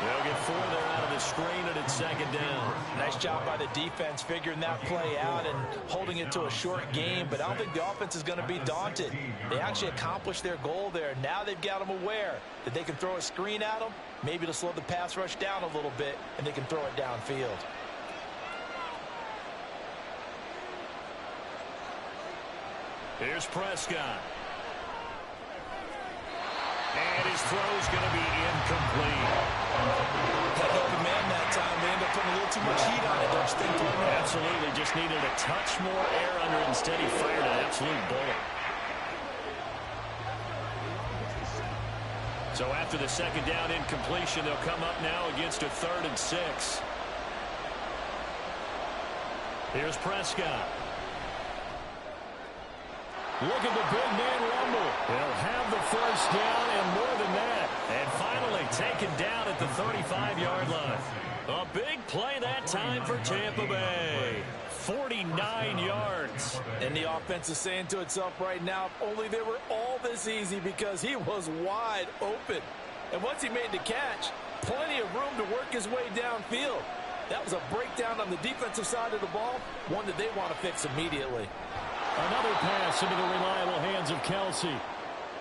They'll get 4 there out of the screen, and it's 2nd down. Nice job by the defense figuring that play out and holding it to a short game, but I don't think the offense is going to be daunted. They actually accomplished their goal there. Now they've got them aware that they can throw a screen at them, maybe to slow the pass rush down a little bit, and they can throw it downfield. Here's Prescott. And his throw's going to be incomplete. Had an open man that time. They end up putting a little too much heat on it, don't you think? Absolutely. Just needed a touch more air under it. Instead, he fired an absolute bullet. So after the second down incompletion, they'll come up now against a 3rd and 6. Here's Prescott. Look at the big man rumble. He'll have the first down and more than that. And finally taken down at the 35-yard line. A big play that time for Tampa Bay. 49 yards. And the offense is saying to itself right now, if only they were all this easy, because he was wide open. And once he made the catch, plenty of room to work his way downfield. That was a breakdown on the defensive side of the ball, one that they want to fix immediately. Another pass into the reliable hands of Kelce.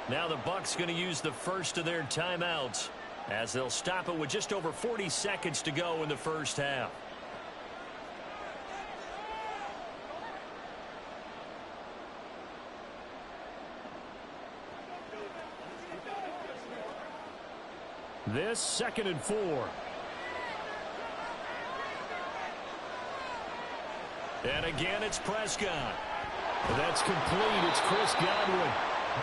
Now the Bucs going to use the first of their timeouts as they'll stop it with just over 40 seconds to go in the first half. This 2nd and 4. And again, it's Prescott. That's complete. It's Chris Godwin.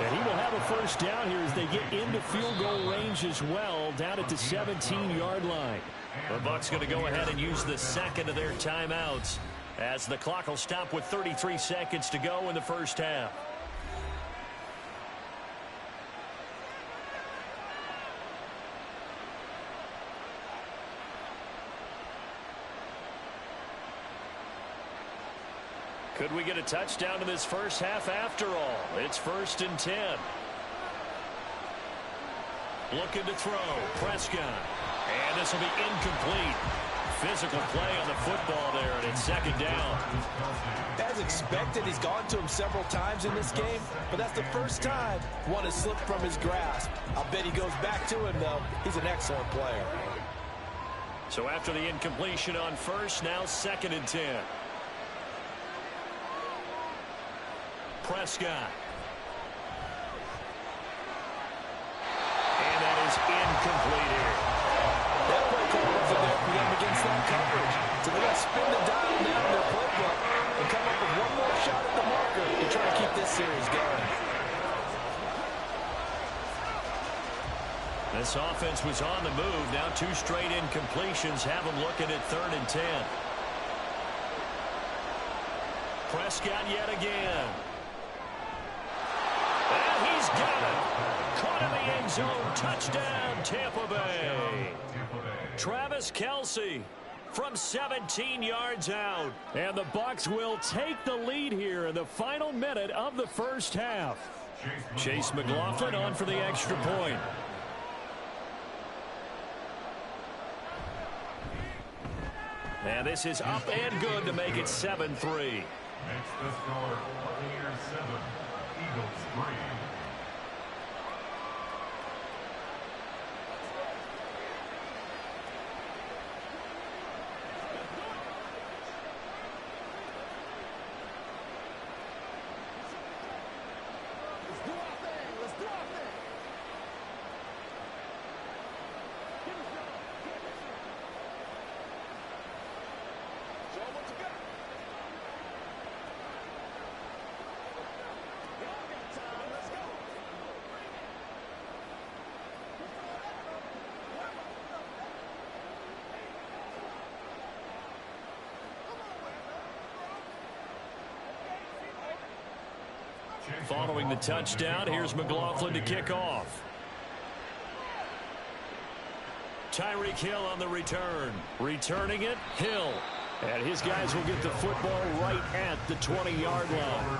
And he will have a first down here as they get into field goal range as well, down at the 17-yard line. The Bucs going to go ahead and use the second of their timeouts as the clock will stop with 33 seconds to go in the first half. Could we get a touchdown in this first half after all? It's 1st and 10. Looking to throw. Prescott. And this will be incomplete. Physical play on the football there, and it's 2nd down. As expected, he's gone to him several times in this game, but that's the first time one has slipped from his grasp. I'll bet he goes back to him, though. He's an excellent player. So after the incompletion on first, now 2nd and 10. Prescott. And that is incomplete here. That play call wasn't there for them against that coverage. So they got to spin the dial down their playbook and come up with one more shot at the marker to try to keep this series going. This offense was on the move. Now 2 straight incompletions have them looking at 3rd and 10. Prescott yet again. And he's got it. Caught in the end zone. Touchdown, Tampa Bay. Travis Kelce from 17 yards out. And the Bucs will take the lead here in the final minute of the first half. Chase McLaughlin on for the extra point. And this is up and good to make it 7-3. Next the score, Buccaneers 7, Eagles 3. Following the touchdown, here's McLaughlin to kick off. Tyreek Hill on the return. Returning it, Hill. And his guys will get the football right at the 20-yard line.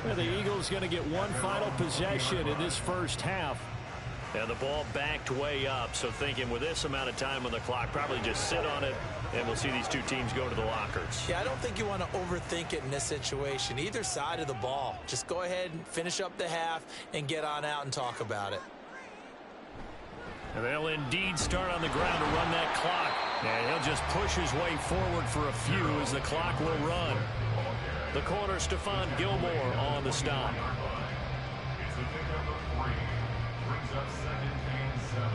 And the Eagles going to get one final possession in this first half. And the ball backed way up, so thinking with this amount of time on the clock, probably just sit on it, and we'll see these two teams go to the lockers. Yeah, I don't think you want to overthink it in this situation. Either side of the ball. Just go ahead and finish up the half and get on out and talk about it. And they'll indeed start on the ground to run that clock. And he'll just push his way forward for a few as the clock will run. The corner, Stephon Gilmore on the stop. It's a pickup of 3. Brings up second and 7.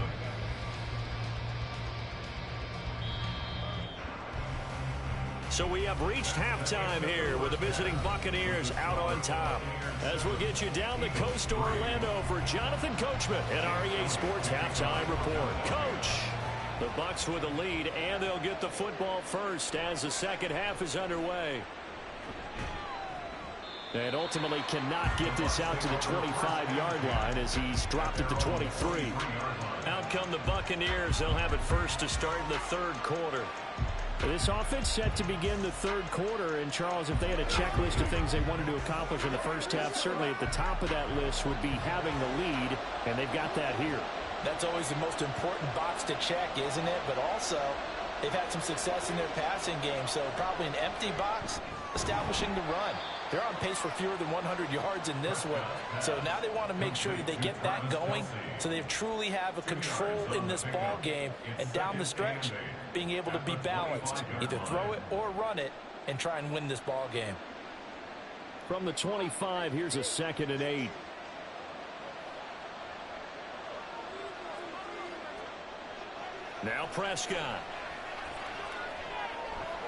So we have reached halftime here with the visiting Buccaneers out on top. As we'll get you down the coast to Orlando for Jonathan Coachman at our EA Sports Halftime Report. Coach, the Bucs with the lead, and they'll get the football first as the second half is underway. And ultimately cannot get this out to the 25-yard line as he's dropped at the 23. Out come the Buccaneers. They'll have it first to start in the third quarter. This offense set to begin the third quarter. And, Charles, if they had a checklist of things they wanted to accomplish in the first half, certainly at the top of that list would be having the lead, and they've got that here. That's always the most important box to check, isn't it? But also, they've had some success in their passing game, so probably an empty box establishing the run. They're on pace for fewer than 100 yards in this one. So now they want to make sure that they get that going so they truly have a control in this ball game. And down the stretch, being able to be balanced. Either throw it or run it and try and win this ball game. From the 25, here's a 2nd and 8. Now Prescott.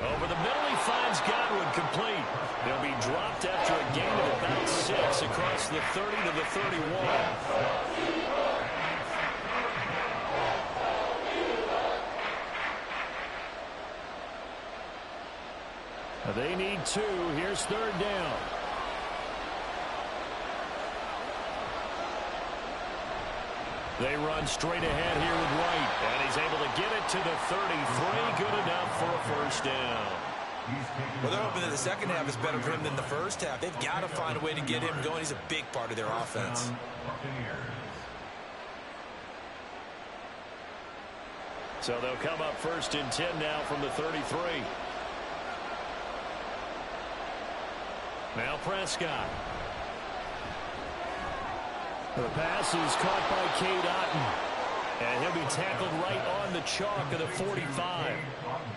Over the middle, he finds Godwin complete. They'll be dropped after a gain of about 6 across the 30 to the 31. They need 2. Here's 3rd down. They run straight ahead here with White. And he's able to get it to the 33. Good enough for a first down. Well, they're hoping that the second half is better for him than the first half. They've got to find a way to get him going. He's a big part of their offense. So they'll come up 1st and 10 now from the 33. Now Prescott. The pass is caught by Cade Otton. And he'll be tackled right on the chalk of the 45.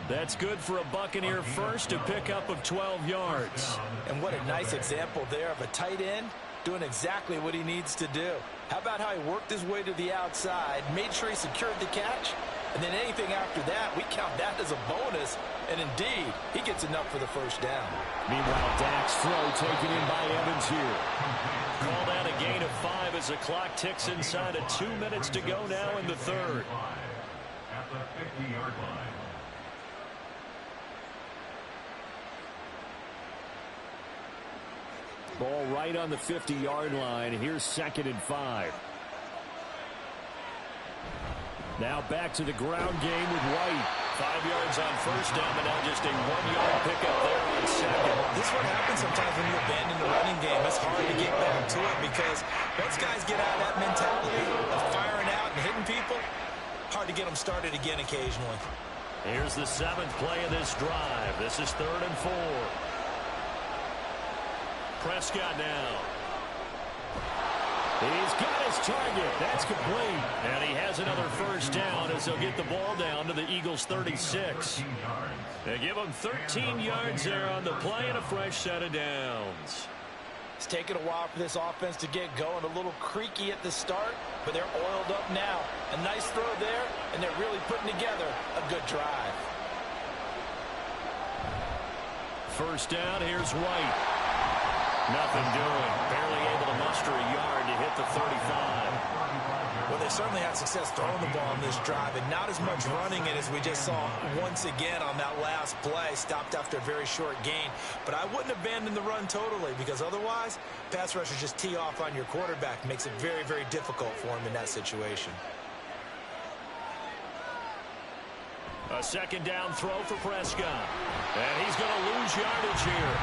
That's good for a Buccaneer first, a pickup of 12 yards. And what a nice example there of a tight end doing exactly what he needs to do. How about how he worked his way to the outside, made sure he secured the catch, and then anything after that, we count that as a bonus. And indeed, he gets enough for the first down. Meanwhile, Dak's throw taken in by Evans here. Called out a gain of 5 as the clock ticks inside of 2 minutes to go now in the third. At the 50-yard line. Ball right on the 50-yard line. Here's 2nd and 5. Now back to the ground game with White. 5 yards on first down, but now just a 1-yard pickup there on second. This is what happens sometimes when you abandon the running game. It's hard to get back to it because once guys get out of that mentality of firing out and hitting people, hard to get them started again occasionally. Here's the 7th play of this drive. This is 3rd and 4. Prescott now. He's got his target. That's complete. And he has another first down as they'll get the ball down to the Eagles' 36. They give him 13 yards there on the play and a fresh set of downs. It's taken a while for this offense to get going. A little creaky at the start, but they're oiled up now. A nice throw there, and they're really putting together a good drive. First down, here's White. Nothing doing. Barely able to muster a yard to hit the 35. Well, they certainly had success throwing the ball on this drive and not as much running it as we just saw once again on that last play. Stopped after a very short gain. But I wouldn't abandon the run totally because otherwise, pass rushers just tee off on your quarterback. Makes it very, very difficult for him in that situation. A 2nd down throw for Prescott. And he's going to lose yardage here.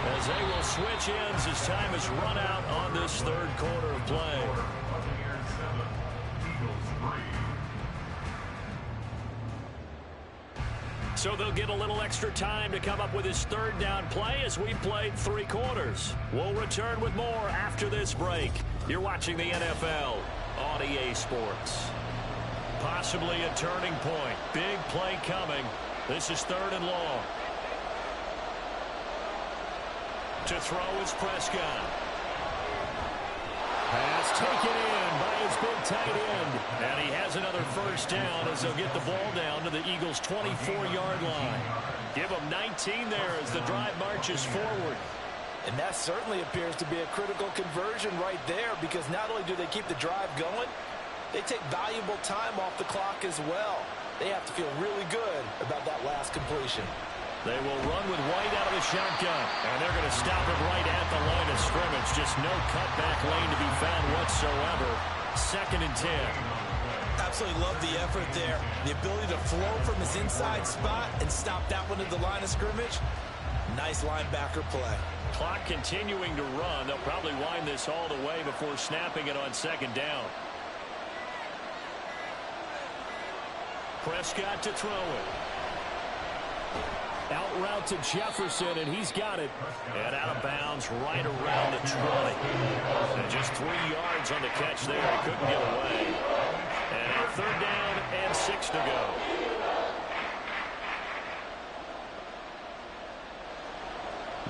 As they will switch ends as time is run out on this third quarter of play. Buccaneers 7, Eagles 3. So they'll get a little extra time to come up with his 3rd down play as we played 3 quarters. We'll return with more after this break. You're watching the NFL on EA Sports. Possibly a turning point. Big play coming. This is 3rd and long. To throw is Prescott. Pass taken in by his big tight end. And he has another first down as they'll get the ball down to the Eagles' 24-yard line. Give them 19 there as the drive marches forward. And that certainly appears to be a critical conversion right there, because not only do they keep the drive going, they take valuable time off the clock as well. They have to feel really good about that last completion. They will run with White out of the shotgun, and they're going to stop it right at the line of scrimmage. Just no cutback lane to be found whatsoever. 2nd and 10. Absolutely love the effort there. The ability to flow from his inside spot and stop that one at the line of scrimmage. Nice linebacker play. Clock continuing to run. They'll probably wind this all the way before snapping it on 2nd down. Prescott to throw it. Out route to Jefferson, and he's got it. And out of bounds right around the 20. And just 3 yards on the catch there. He couldn't get away. And a 3rd down and 6 to go.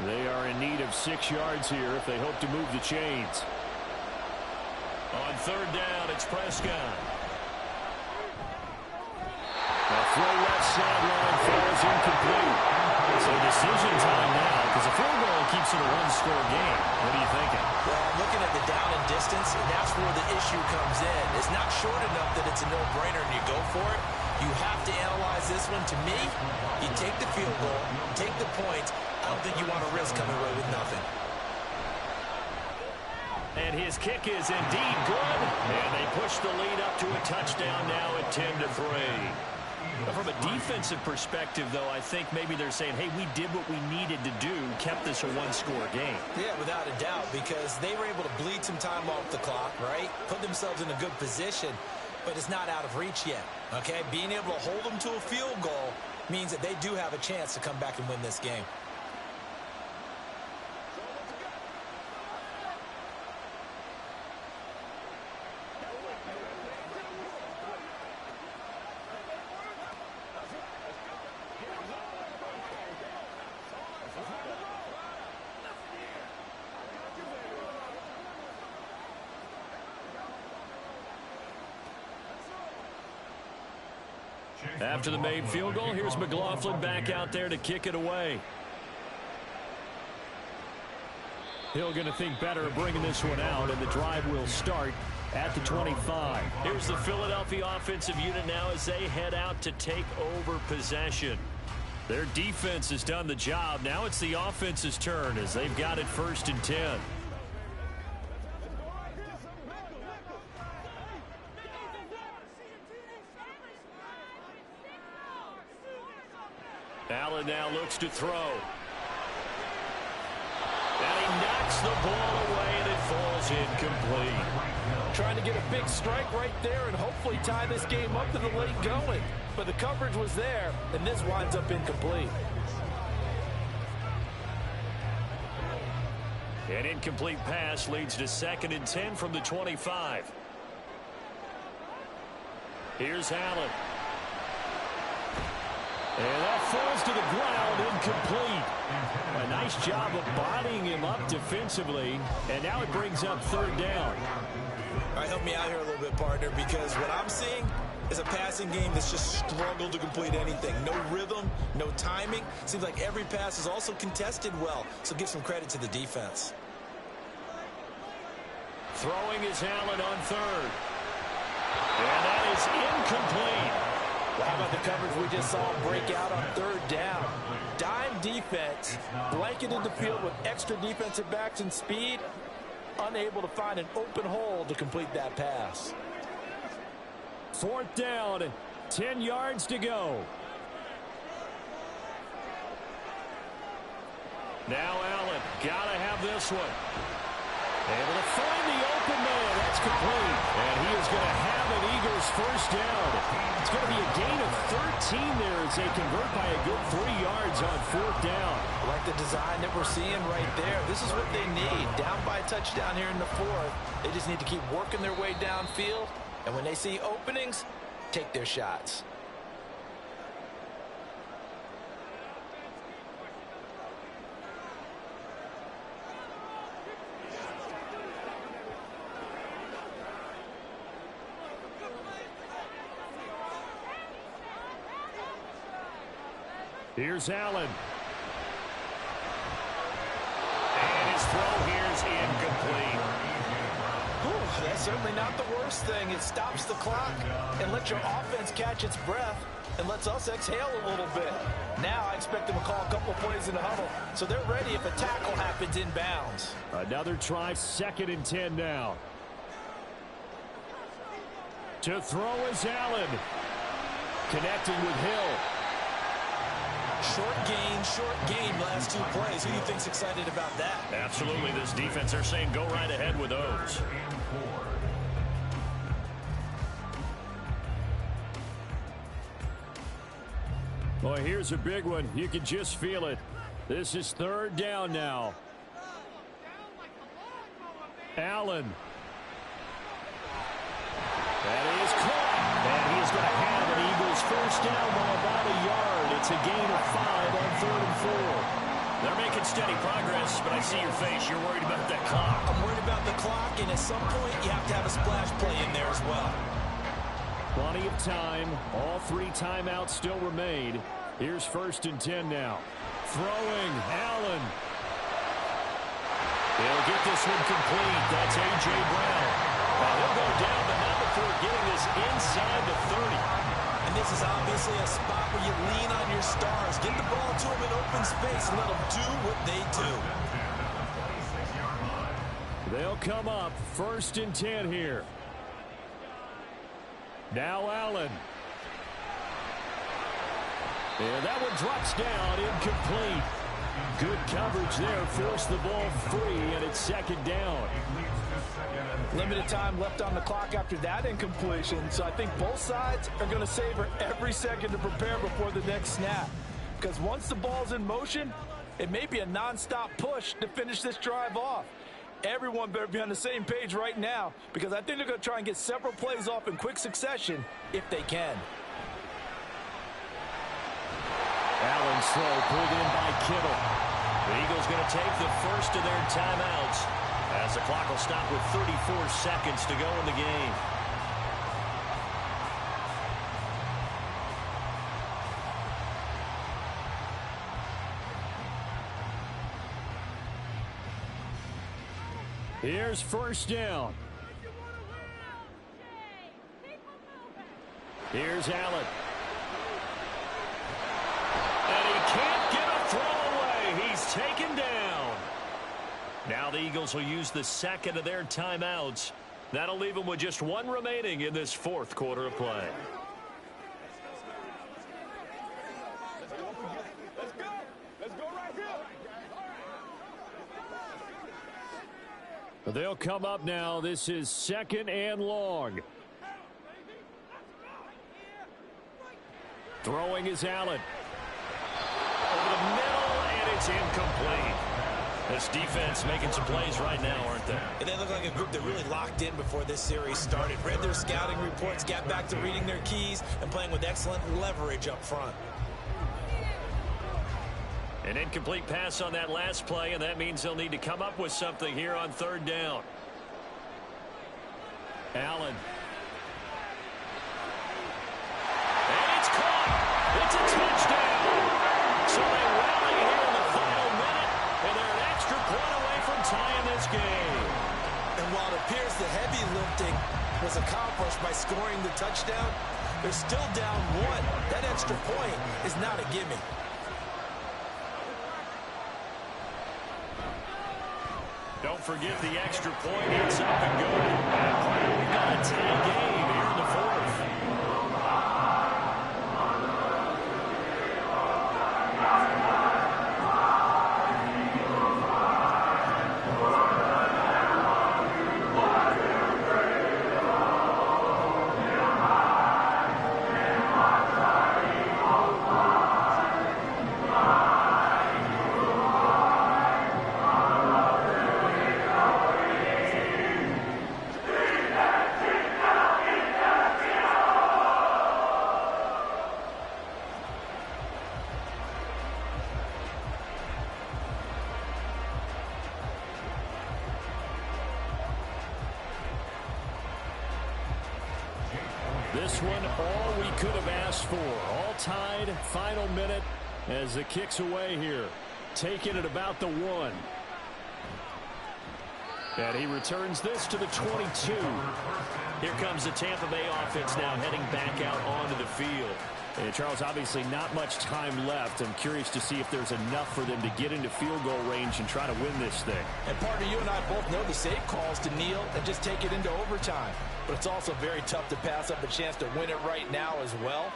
They are in need of 6 yards here if they hope to move the chains. On 3rd down, it's Prescott. A throw left sideline falls incomplete. So decision time now, because a field goal keeps it a 1-score game. What are you thinking? Well, I'm looking at the down and distance, and that's where the issue comes in. It's not short enough that it's a no-brainer and you go for it. You have to analyze this one. To me, you take the field goal, take the points. I don't think you want to risk coming away with nothing. And his kick is indeed good. And they push the lead up to a touchdown now at 10-3. From a defensive perspective, though, I think maybe they're saying, hey, we did what we needed to do, kept this a 1-score game. Yeah, without a doubt, because they were able to bleed some time off the clock, right? Put themselves in a good position, but it's not out of reach yet, okay? Being able to hold them to a field goal means that they do have a chance to come back and win this game. After the made field goal, here's McLaughlin back out there to kick it away. Hill going to think better of bringing this one out, and the drive will start at the 25. Here's the Philadelphia offensive unit now as they head out to take over possession. Their defense has done the job. Now it's the offense's turn as they've got it 1st and 10. Allen now looks to throw. And he knocks the ball away, and it falls incomplete. Trying to get a big strike right there and hopefully tie this game up to the late going. But the coverage was there, and this winds up incomplete. An incomplete pass leads to 2nd and 10 from the 25. Here's Allen. And that falls to the ground, incomplete. A nice job of bodying him up defensively, and now it brings up 3rd down. All right, help me out here a little bit, partner, because what I'm seeing is a passing game that's just struggled to complete anything. No rhythm, no timing. Seems like every pass is also contested well, so give some credit to the defense. Throwing is Allen on 3rd. And that is incomplete. Well, how about the coverage we just saw break out on 3rd down? Dime defense, blanketed the field with extra defensive backs and speed, unable to find an open hole to complete that pass. 4th down, 10 yards to go. Now Allen, gotta have this one. Able to find the open man. That's complete. And he is going to have an Eagles 1st down. It's going to be a gain of 13 there as they convert by a good 3 yards on 4th down. I like the design that we're seeing right there. This is what they need. Down by a touchdown here in the 4th. They just need to keep working their way downfield. And when they see openings, take their shots. Here's Allen. And his throw here's incomplete. Whew, that's certainly not the worst thing. It stops the clock and lets your offense catch its breath and lets us exhale a little bit. Now I expect them to call a couple of plays in the huddle, so they're ready if a tackle happens inbounds. Another try, 2nd and 10 now. To throw is Allen. Connecting with Hill. Short game, last 2 plays. Who do you think's excited about that? Absolutely. This defense are saying go right ahead with those. Boy, here's a big one. You can just feel it. This is 3rd down now. Allen. That is caught. And he is going to have an Eagles first down by about a yard. It's a gain of 5 on 3rd and 4. They're making steady progress, but I see your face. You're worried about that clock. I'm worried about the clock, and at some point you have to have a splash play in there as well. Plenty of time. All 3 timeouts still remain. Here's 1st and 10 now. Throwing, Allen. They'll get this one complete. That's A.J. Brown. Now he'll go down, but not before getting this inside the 30. And this is obviously a spot where you lean on your stars. Get the ball to them in open space and let them do what they do. They'll come up 1st and 10 here. Now Allen. And that one drops down, incomplete. Good coverage there, forced the ball free, and it's 2nd down. Limited time left on the clock after that incompletion, so I think both sides are going to savor every second to prepare before the next snap. Because once the ball's in motion, it may be a nonstop push to finish this drive off. Everyone better be on the same page right now, because I think they're going to try and get several plays off in quick succession if they can. Allen's throw pulled in by Kittle. The Eagles going to take the first of their timeouts as the clock will stop with 34 seconds to go in the game. Here's 1st down. Here's Allen. And he can't get a throw away. He's taken down. Now the Eagles will use the 2nd of their timeouts. That'll leave them with just 1 remaining in this 4th quarter of play. They'll come up now. This is 2nd and long. Throwing is Allen. Over the middle, and it's incomplete. This defense making some plays right now, aren't they? And they look like a group that really locked in before this series started. Read their scouting reports, got back to reading their keys, and playing with excellent leverage up front. An incomplete pass on that last play, and that means they'll need to come up with something here on 3rd down. Allen. And it's caught. It's a touchdown. So they rally here in the final minute, and they're an extra point away from tying this game. And while it appears the heavy lifting was accomplished by scoring the touchdown, they're still down 1. That extra point is not a gimme. Don't forget the extra point. It's up and good. And we've got a tie game here in the 4th. This one, all we could have asked for. All tied, final minute. as the kick's away here. Taking it about the 1. And he returns this to the 22. Here comes the Tampa Bay offense now heading back out onto the field. And Charles, obviously not much time left. I'm curious to see if there's enough for them to get into field goal range and try to win this thing. And partner, you and I both know the safe calls to kneel and just take it into overtime. But it's also very tough to pass up a chance to win it right now as well.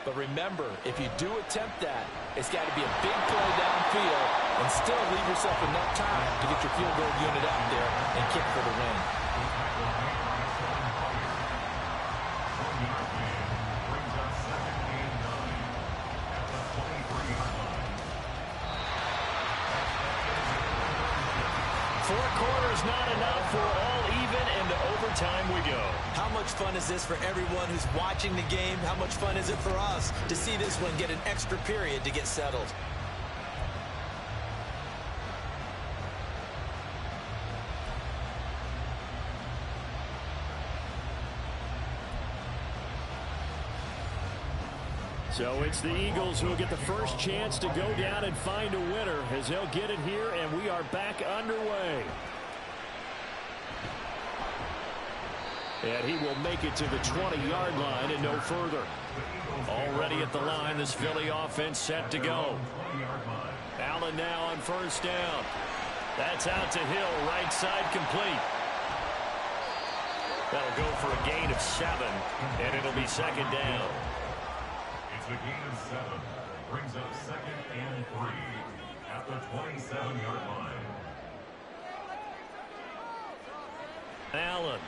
But remember, if you do attempt that, it's got to be a big play downfield and still leave yourself enough time to get your field goal unit out there and kick for the win. Four quarters not enough. We're all even, and to overtime we go. How much fun is this for everyone who's watching the game? How much fun is it for us to see this one get an extra period to get settled? So it's the Eagles who will get the first chance to go down and find a winner as they'll get it here, and we are back underway. And he will make it to the 20-yard line and no further. Already at the line, this Philly offense set to go. Allen now on first down. That's out to Hill, right side complete. That'll go for a gain of 7, and it'll be second down. It's a gain of 7. Brings up 2nd and 3 at the 27-yard line. Allen.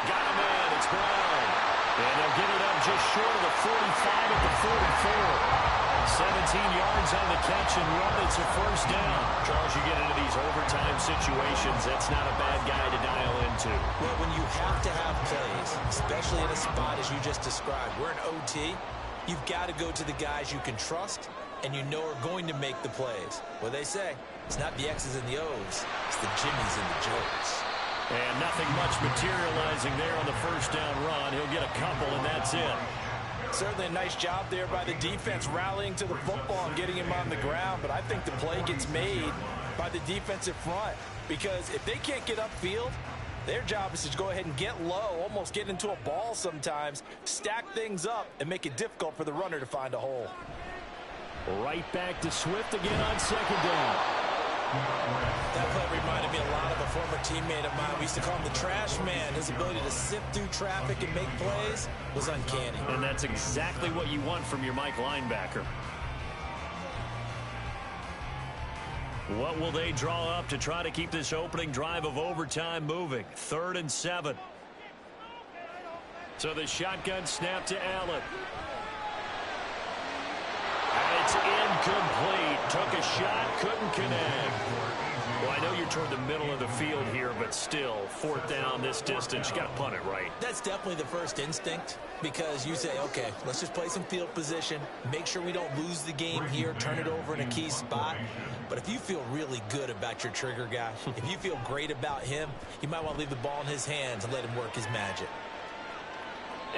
Got him in. It's Brown. And they'll get it up just short of the 45 at the 44. 17 yards on the catch and run. It's a first down. Charles, you get into these overtime situations, that's not a bad guy to dial into. Well, when you have to have plays, especially in a spot as you just described, we're in OT, you've got to go to the guys you can trust and you know are going to make the plays. What they say, it's not the X's and the O's, it's the Jimmies and the Joes. And nothing much materializing there on the first down run. He'll get a couple, and that's it. Certainly a nice job there by the defense rallying to the football and getting him on the ground, but I think the play gets made by the defensive front because if they can't get upfield, their job is to go ahead and get low, almost get into a ball sometimes, stack things up, and make it difficult for the runner to find a hole. Right back to Swift again on second down. That play reminded me a lot of a former teammate of mine. We used to call him the trash man. His ability to sift through traffic and make plays was uncanny. And that's exactly what you want from your Mike linebacker. What will they draw up to try to keep this opening drive of overtime moving? 3rd and 7. So the shotgun snap to Allen. And it's incomplete. Took a shot, couldn't connect. Well, I know you're toward the middle of the field here, but still, 4th down this distance, you got to punt it right. That's definitely the first instinct because you say, okay, let's just play some field position, make sure we don't lose the game here, turn it over in a key spot. But if you feel really good about your trigger guy, if you feel great about him, you might want to leave the ball in his hands and let him work his magic.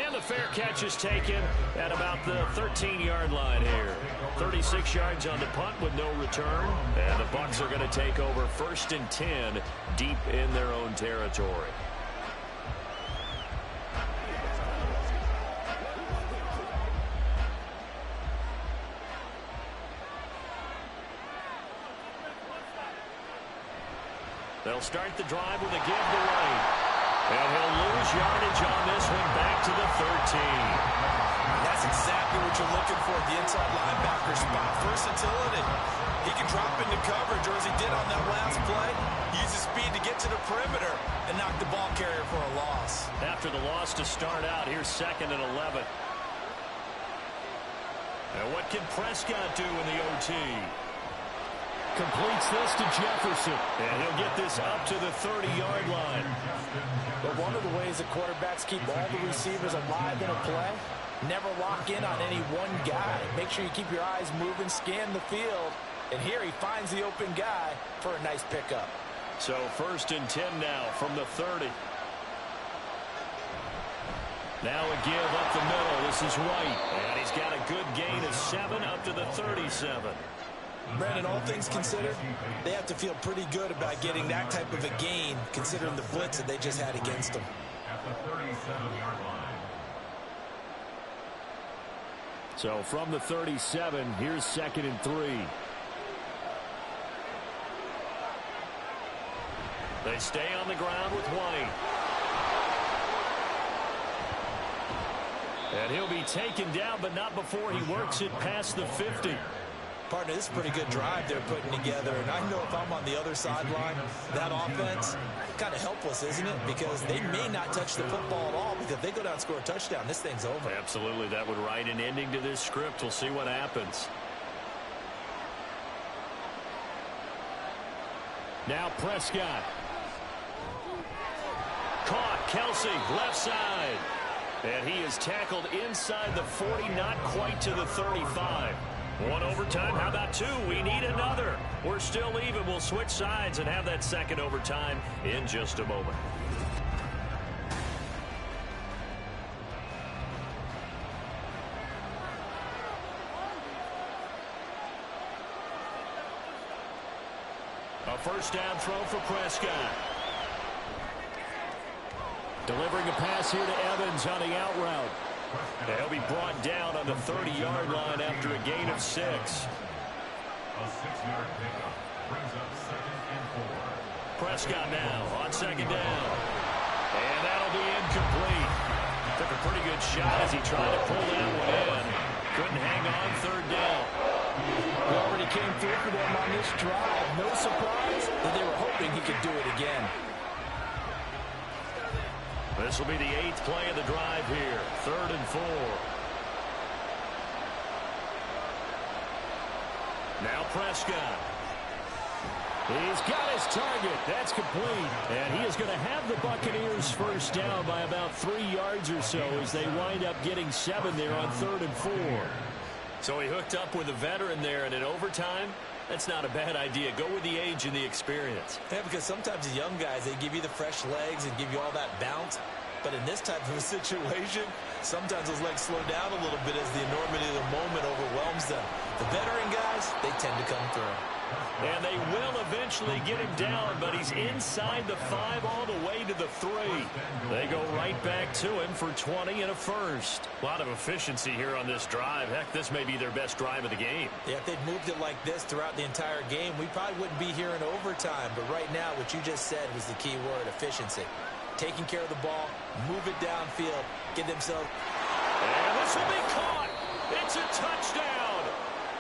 And the fair catch is taken at about the 13-yard line here. 36 yards on the punt with no return. And the Bucs are going to take over 1st and 10 deep in their own territory. They'll start the drive with a give to right. And he'll lose yardage on this one back to the 13. That's exactly what you're looking for at the inside linebacker spot. Versatility. He can drop into coverage, or as he did on that last play, use his speed to get to the perimeter and knock the ball carrier for a loss. After the loss to start out, here's 2nd and 11. And what can Prescott do in the OT? Completes this to Jefferson. And he'll get this up to the 30-yard line. But one of the ways that quarterbacks keep all the receivers alive in a play, never lock in on any one guy. Make sure you keep your eyes moving, scan the field. And here he finds the open guy for a nice pickup. So 1st and 10 now from the 30. Now a give up the middle. This is White. And he's got a good gain of 27 up to the 37. Brandon, all things considered, they have to feel pretty good about getting that type of a gain, considering the blitz that they just had against them. At the 37-yard line. So from the 37, here's 2nd and 3. They stay on the ground with White. And he'll be taken down, but not before he works it past the 50. Partner, this is a pretty good drive they're putting together. And I know if I'm on the other sideline, that offense, kind of helpless, isn't it? Because they may not touch the football at all, because if they go down and score a touchdown, this thing's over. Absolutely. That would write an ending to this script. We'll see what happens. Now Prescott. Caught. Kelsey, left side. And he is tackled inside the 40, not quite to the 35. One overtime. How about two? We need another. We're still even. We'll switch sides and have that second overtime in just a moment. A first down throw for Prescott. Delivering a pass here to Evans on the out route. He'll be brought down on the 30-yard line after a gain of 6. A 6-yard pickup brings up 2nd and 4. Prescott now on 2nd down. And that'll be incomplete. Took a pretty good shot as he tried to pull that one in. Couldn't hang on 3rd down. He already came through for them on this drive. No surprise that they were hoping he could do it again. This will be the 8th play of the drive here. 3rd and 4. Now Prescott. He's got his target. That's complete. And he is going to have the Buccaneers first down by about 3 yards or so as they wind up getting 7 there on 3rd and 4. So he hooked up with a veteran there, and in overtime, that's not a bad idea. Go with the age and the experience. Yeah, because sometimes the young guys, they give you the fresh legs and give you all that bounce. But in this type of a situation, sometimes those legs slow down a little bit as the enormity of the moment overwhelms them. The veteran guys, they tend to come through. And they will eventually get him down, but he's inside the 5 all the way to the 3. They go right back to him for 20 and a first. A lot of efficiency here on this drive. Heck, this may be their best drive of the game. Yeah, if they'd moved it like this throughout the entire game, we probably wouldn't be here in overtime. But right now, what you just said was the key word, efficiency. Taking care of the ball, move it downfield, get themselves. And this will be caught. It's a touchdown.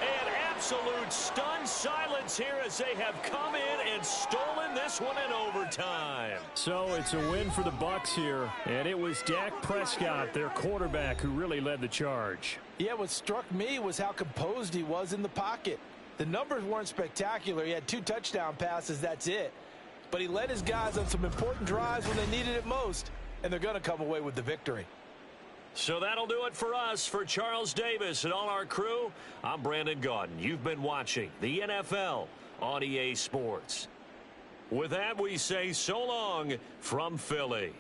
And absolute stunned silence here as they have come in and stolen this one in overtime. So it's a win for the Bucs here, and it was Dak Prescott, their quarterback, who really led the charge. Yeah, what struck me was how composed he was in the pocket. The numbers weren't spectacular. He had 2 touchdown passes, that's it. But he led his guys on some important drives when they needed it most, and they're going to come away with the victory. So that'll do it for us. For Charles Davis and all our crew, I'm Brandon Gaudin. You've been watching the NFL on EA Sports. With that, we say so long from Philly.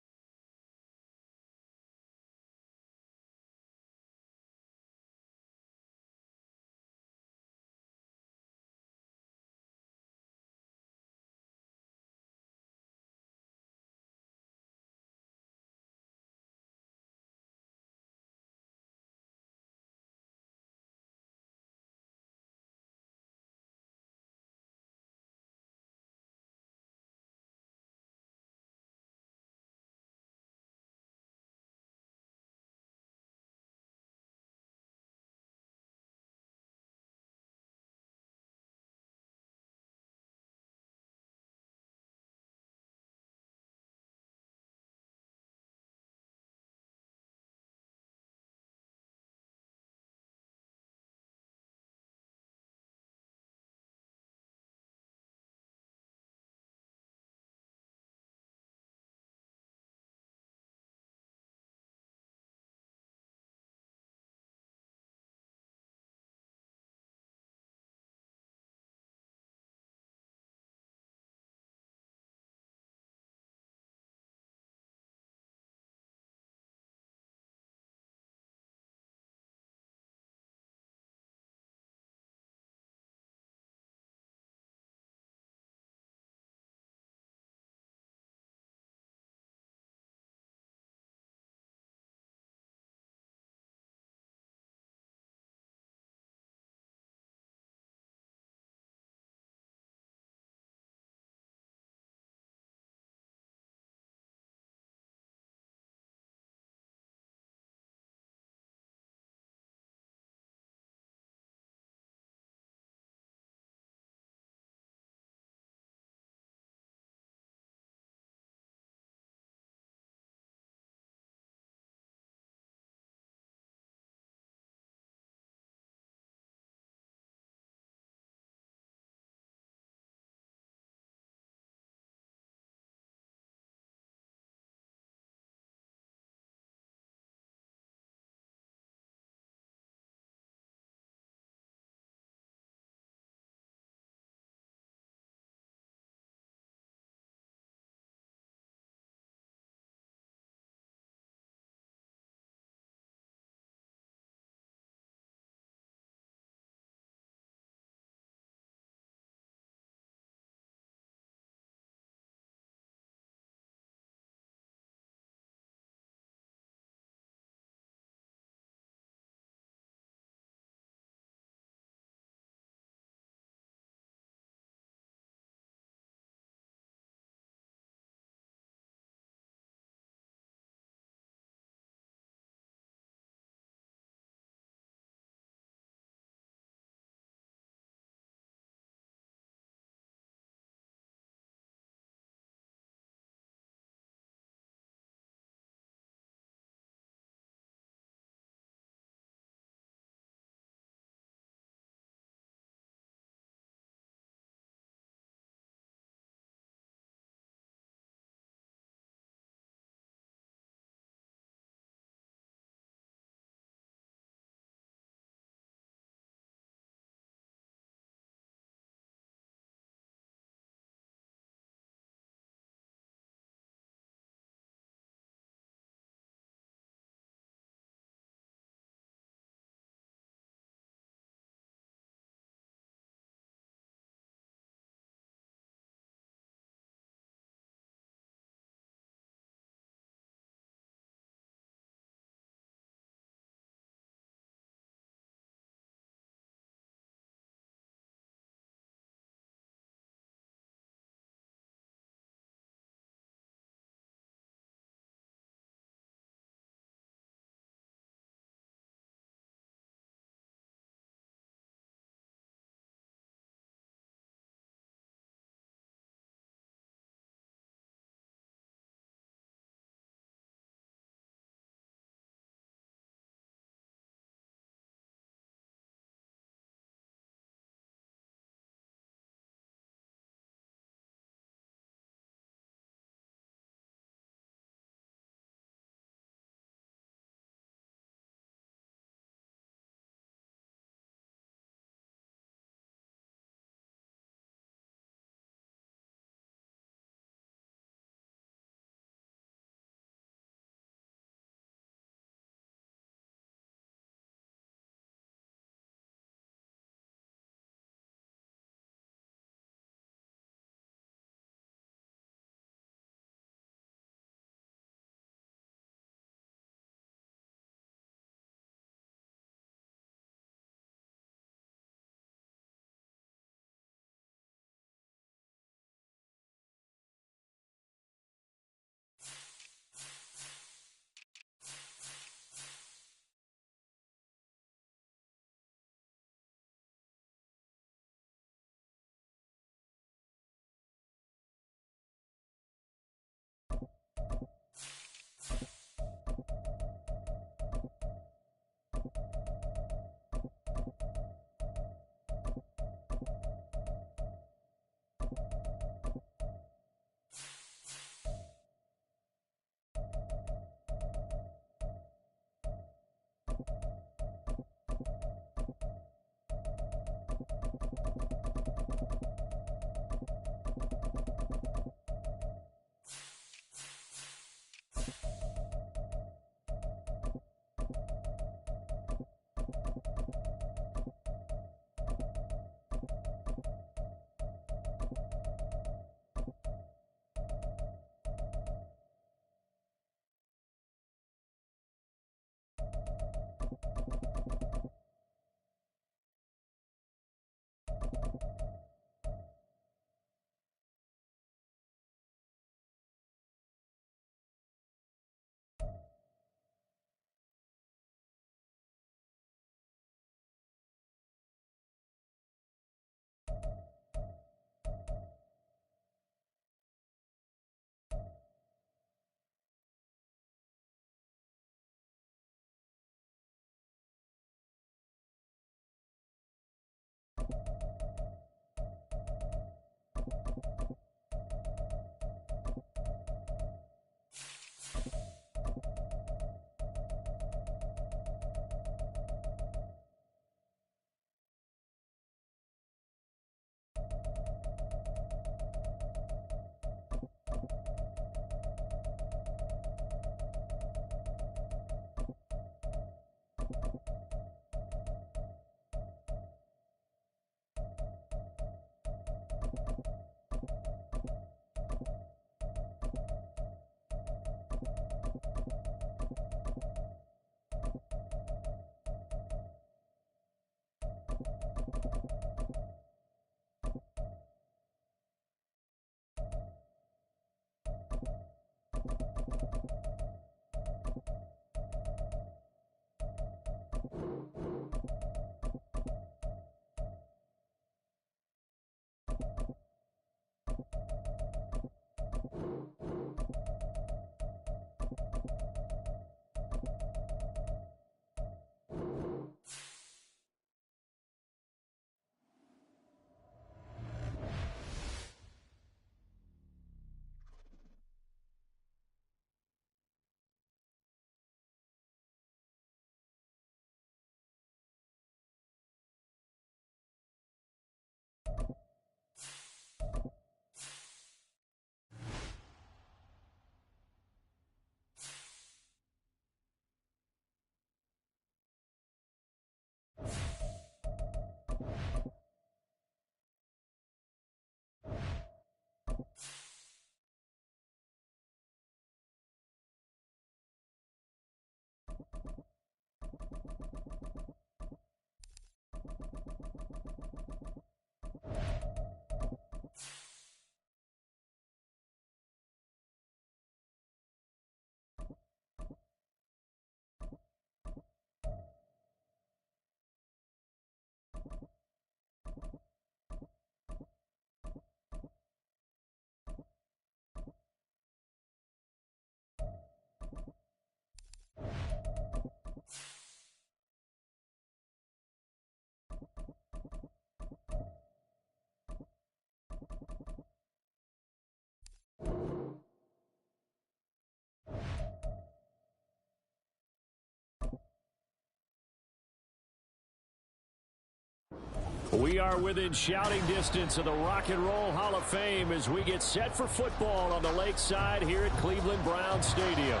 We are within shouting distance of the Rock and Roll Hall of Fame as we get set for football on the lakeside here at Cleveland Browns Stadium.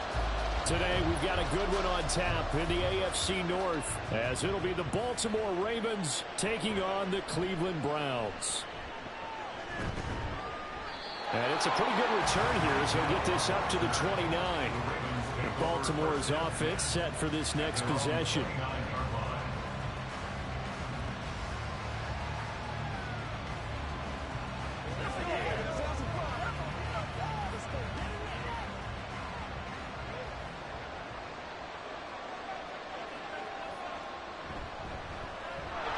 Today we've got a good one on tap in the AFC North as it'll be the Baltimore Ravens taking on the Cleveland Browns. And it's a pretty good return here as he'll get this up to the 29. Baltimore's offense set for this next possession.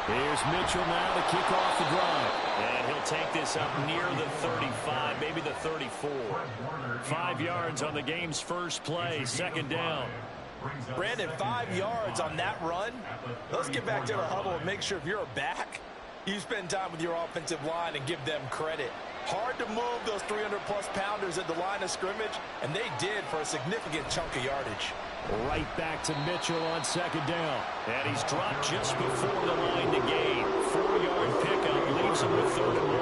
Here's Mitchell now to kick off the drive. And he'll take this up near the 35, maybe the 34. 5 yards on the game's first play, second down. Brandon, 5 yards on that run. Let's get back to the huddle and make sure if you're a back, you spend time with your offensive line and give them credit. Hard to move those 300-plus pounders at the line of scrimmage, and they did for a significant chunk of yardage. Right back to Mitchell on second down. And he's dropped just before the line to gain. 4-yard pickup leaves him with 3rd and 1.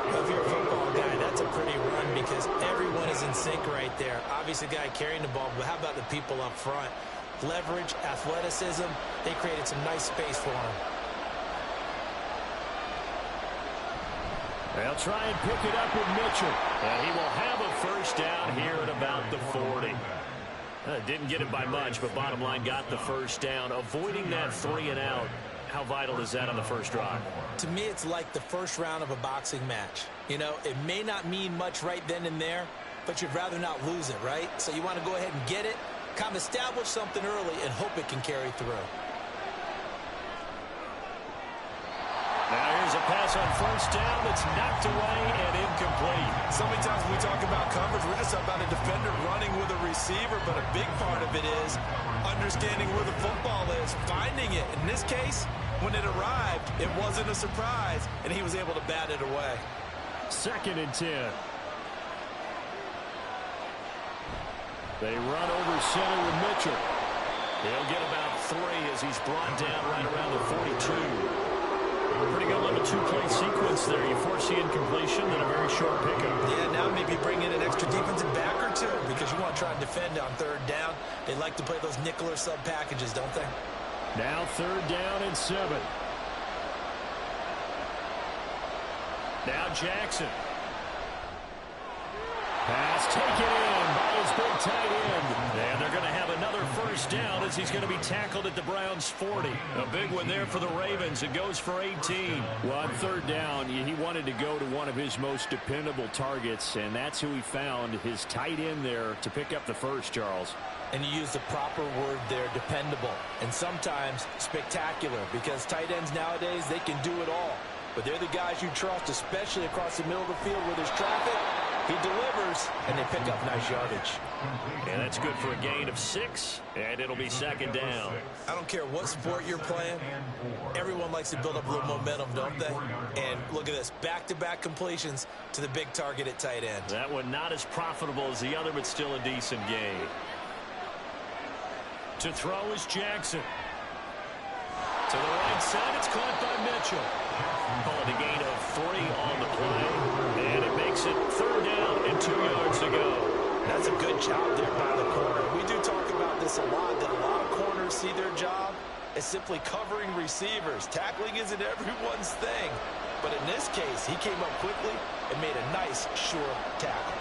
Well, if you're a football guy, that's a pretty run because everyone is in sync right there. Obviously, the guy carrying the ball, but how about the people up front? Leverage, athleticism, they created some nice space for him. They'll try and pick it up with Mitchell. And he will have a first down here at about the 40. Didn't get it by much, but bottom line got the first down. Avoiding that 3 and out, how vital is that on the first drive? To me, it's like the first round of a boxing match. You know, it may not mean much right then and there, but you'd rather not lose it, right? So you want to go ahead and get it, kind of establish something early, and hope it can carry through. Now here's a pass on first down that's knocked away and incomplete. So many times when we talk about coverage, we're just about a defender running with a receiver, but a big part of it is understanding where the football is, finding it. In this case, when it arrived, it wasn't a surprise, and he was able to bat it away. 2nd and 10. They run over center with Mitchell. He'll get about 3 as he's brought down right around the 42. Pretty good little 2-play sequence there. You force the incompletion, then a very short pickup. Yeah, now maybe bring in an extra defensive back or two because you want to try and defend on 3rd down. They like to play those nickel or sub packages, don't they? Now 3rd down and 7. Now Jackson. Pass taken in by his big tight end. And they're going to have another 1st first down as he's going to be tackled at the Browns' 40. A big one there for the Ravens. It goes for 18. Well, on third down, he wanted to go to one of his most dependable targets, and that's who he found, his tight end there, to pick up the first, Charles. And you use the proper word there, dependable, and sometimes spectacular, because tight ends nowadays, they can do it all. But they're the guys you trust, especially across the middle of the field where there's traffic. He delivers, and they pick up nice yardage. And that's good for a gain of 6, and it'll be second down. I don't care what sport you're playing. Everyone likes to build up a little momentum, don't they? And look at this, back-to-back completions to the big target at tight end. That one not as profitable as the other, but still a decent gain. To throw is Jackson. To the right side, it's caught by Mitchell. Call it a gain of 3 on the play. And it makes it third down and 2 yards to go. That's a good job there by the corner. We do talk about this a lot, that a lot of corners see their job as simply covering receivers. Tackling isn't everyone's thing. But in this case, he came up quickly and made a nice, sure tackle.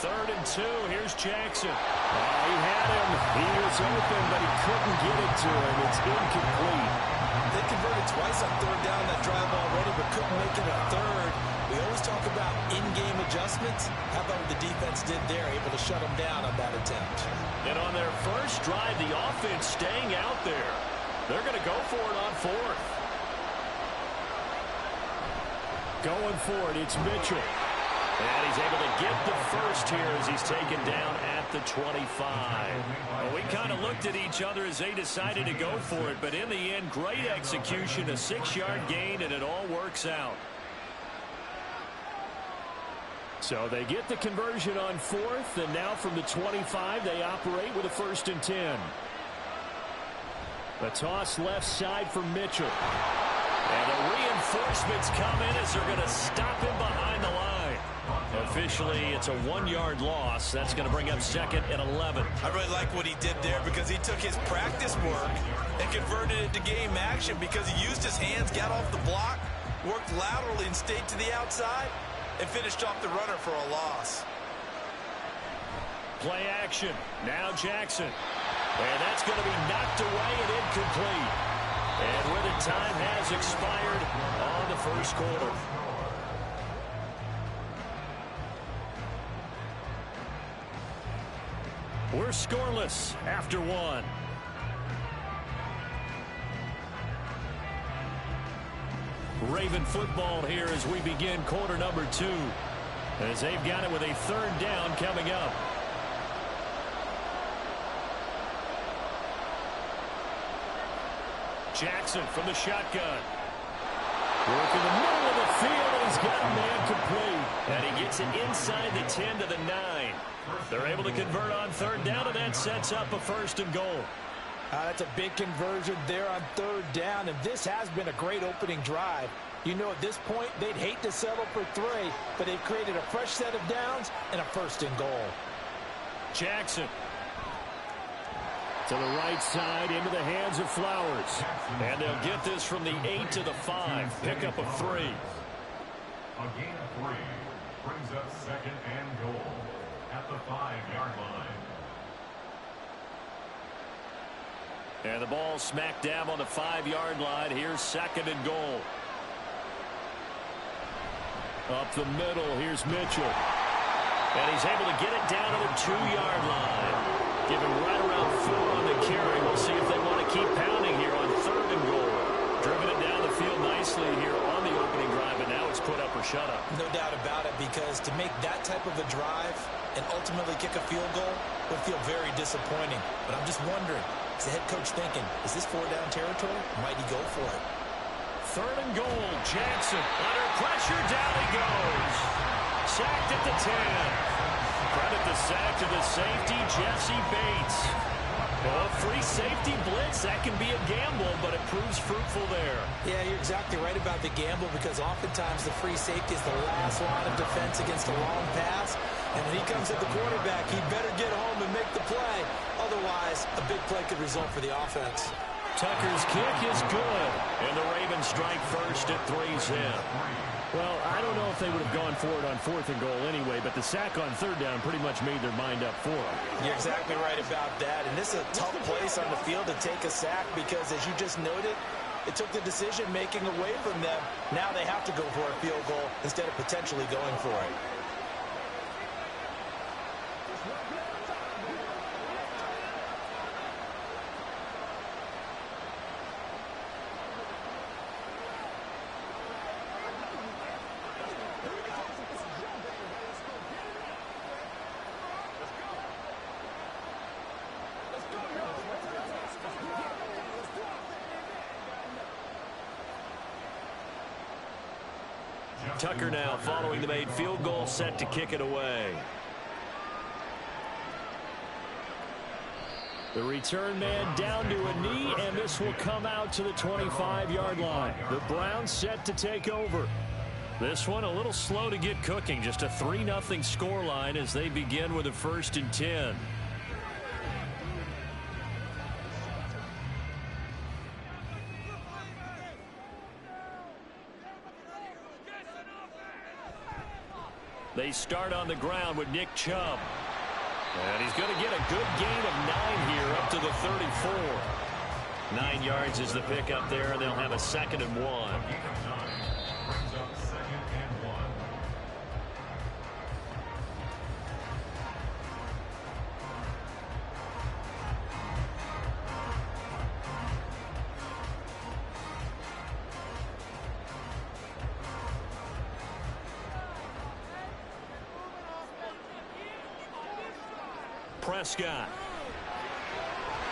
Third and 2, here's Jackson. He had him. He was open, but he couldn't get it to him. It's incomplete. They converted twice on third down that drive already, but couldn't make it a third. We always talk about in-game adjustments. How about what the defense did there, able to shut them down on that attempt? And on their first drive, the offense staying out there. They're going to go for it on 4th. Going for it, it's Mitchell. And he's able to get the first here as he's taken down at the 25. Well, we kind of looked at each other as they decided to go for it, but in the end, great execution, a 6-yard gain, and it all works out. So they get the conversion on 4th, and now from the 25, they operate with a 1st and 10. The toss left side for Mitchell. And the reinforcements come in as they're going to stop him behind the line. Officially, it's a 1-yard loss. That's going to bring up 2nd and 11. I really like what he did there because he took his practice work and converted it to game action because he used his hands, got off the block, worked laterally and stayed to the outside, and finished off the runner for a loss. Play action. Now Jackson. And that's going to be knocked away and incomplete. And with it, time has expired on the first quarter. We're scoreless after 1. Raven football here as we begin quarter number 2. As they've got it with a third down coming up. Jackson from the shotgun. Working the middle of the field, and he's got a man complete. And he gets it inside the 10 to the 9. They're able to convert on third down, and that sets up a 1st and goal. That's a big conversion there on third down, and this has been a great opening drive. You know, at this point, they'd hate to settle for 3, but they've created a fresh set of downs and a 1st and goal. Jackson. To the right side, into the hands of Flowers. And they'll get this from the 8 to the 5. Pickup of 3. A gain of 3 brings up 2nd and goal at the 5-yard line. And the ball smack dab on the 5-yard line. Here's 2nd and goal. Up the middle, here's Mitchell. And he's able to get it down to the 2-yard line. Give him right around 4 on the carry. We'll see if they want to keep pounding here on 3rd and goal. Driven it down the field nicely here on the opening drive, and now it's put up or shut up. No doubt about it, because to make that type of a drive and ultimately kick a field goal would feel very disappointing. But I'm just wondering, is the head coach thinking, is this 4-down territory? Might he go for it? 3rd and goal. Jackson under pressure. Down he goes. Sacked at the 10. Credit the sack to the safety, Jesse Bates. Well, free safety blitz, that can be a gamble, but it proves fruitful there. Yeah, you're exactly right about the gamble, because oftentimes the free safety is the last line of defense against a long pass. And when he comes at the quarterback, he better get home and make the play. Otherwise, a big play could result for the offense. Tucker's kick is good. And the Ravens strike first at 3-zip. Well, I don't know if they would have gone for it on 4th and goal anyway, but the sack on 3rd down pretty much made their mind up for them. You're exactly right about that. And this is a tough place on the field to take a sack because, as you just noted, it took the decision-making away from them. Now they have to go for a field goal instead of potentially going for it. Tucker now following the made field goal, set to kick it away. The return man down to a knee, and this will come out to the 25-yard line. The Browns set to take over. This one a little slow to get cooking. Just a 3-0 scoreline as they begin with a 1st and 10. They start on the ground with Nick Chubb. And he's going to get a good gain of 9 here up to the 34. 9 yards is the pickup there, and they'll have a 2nd and 1. Prescott.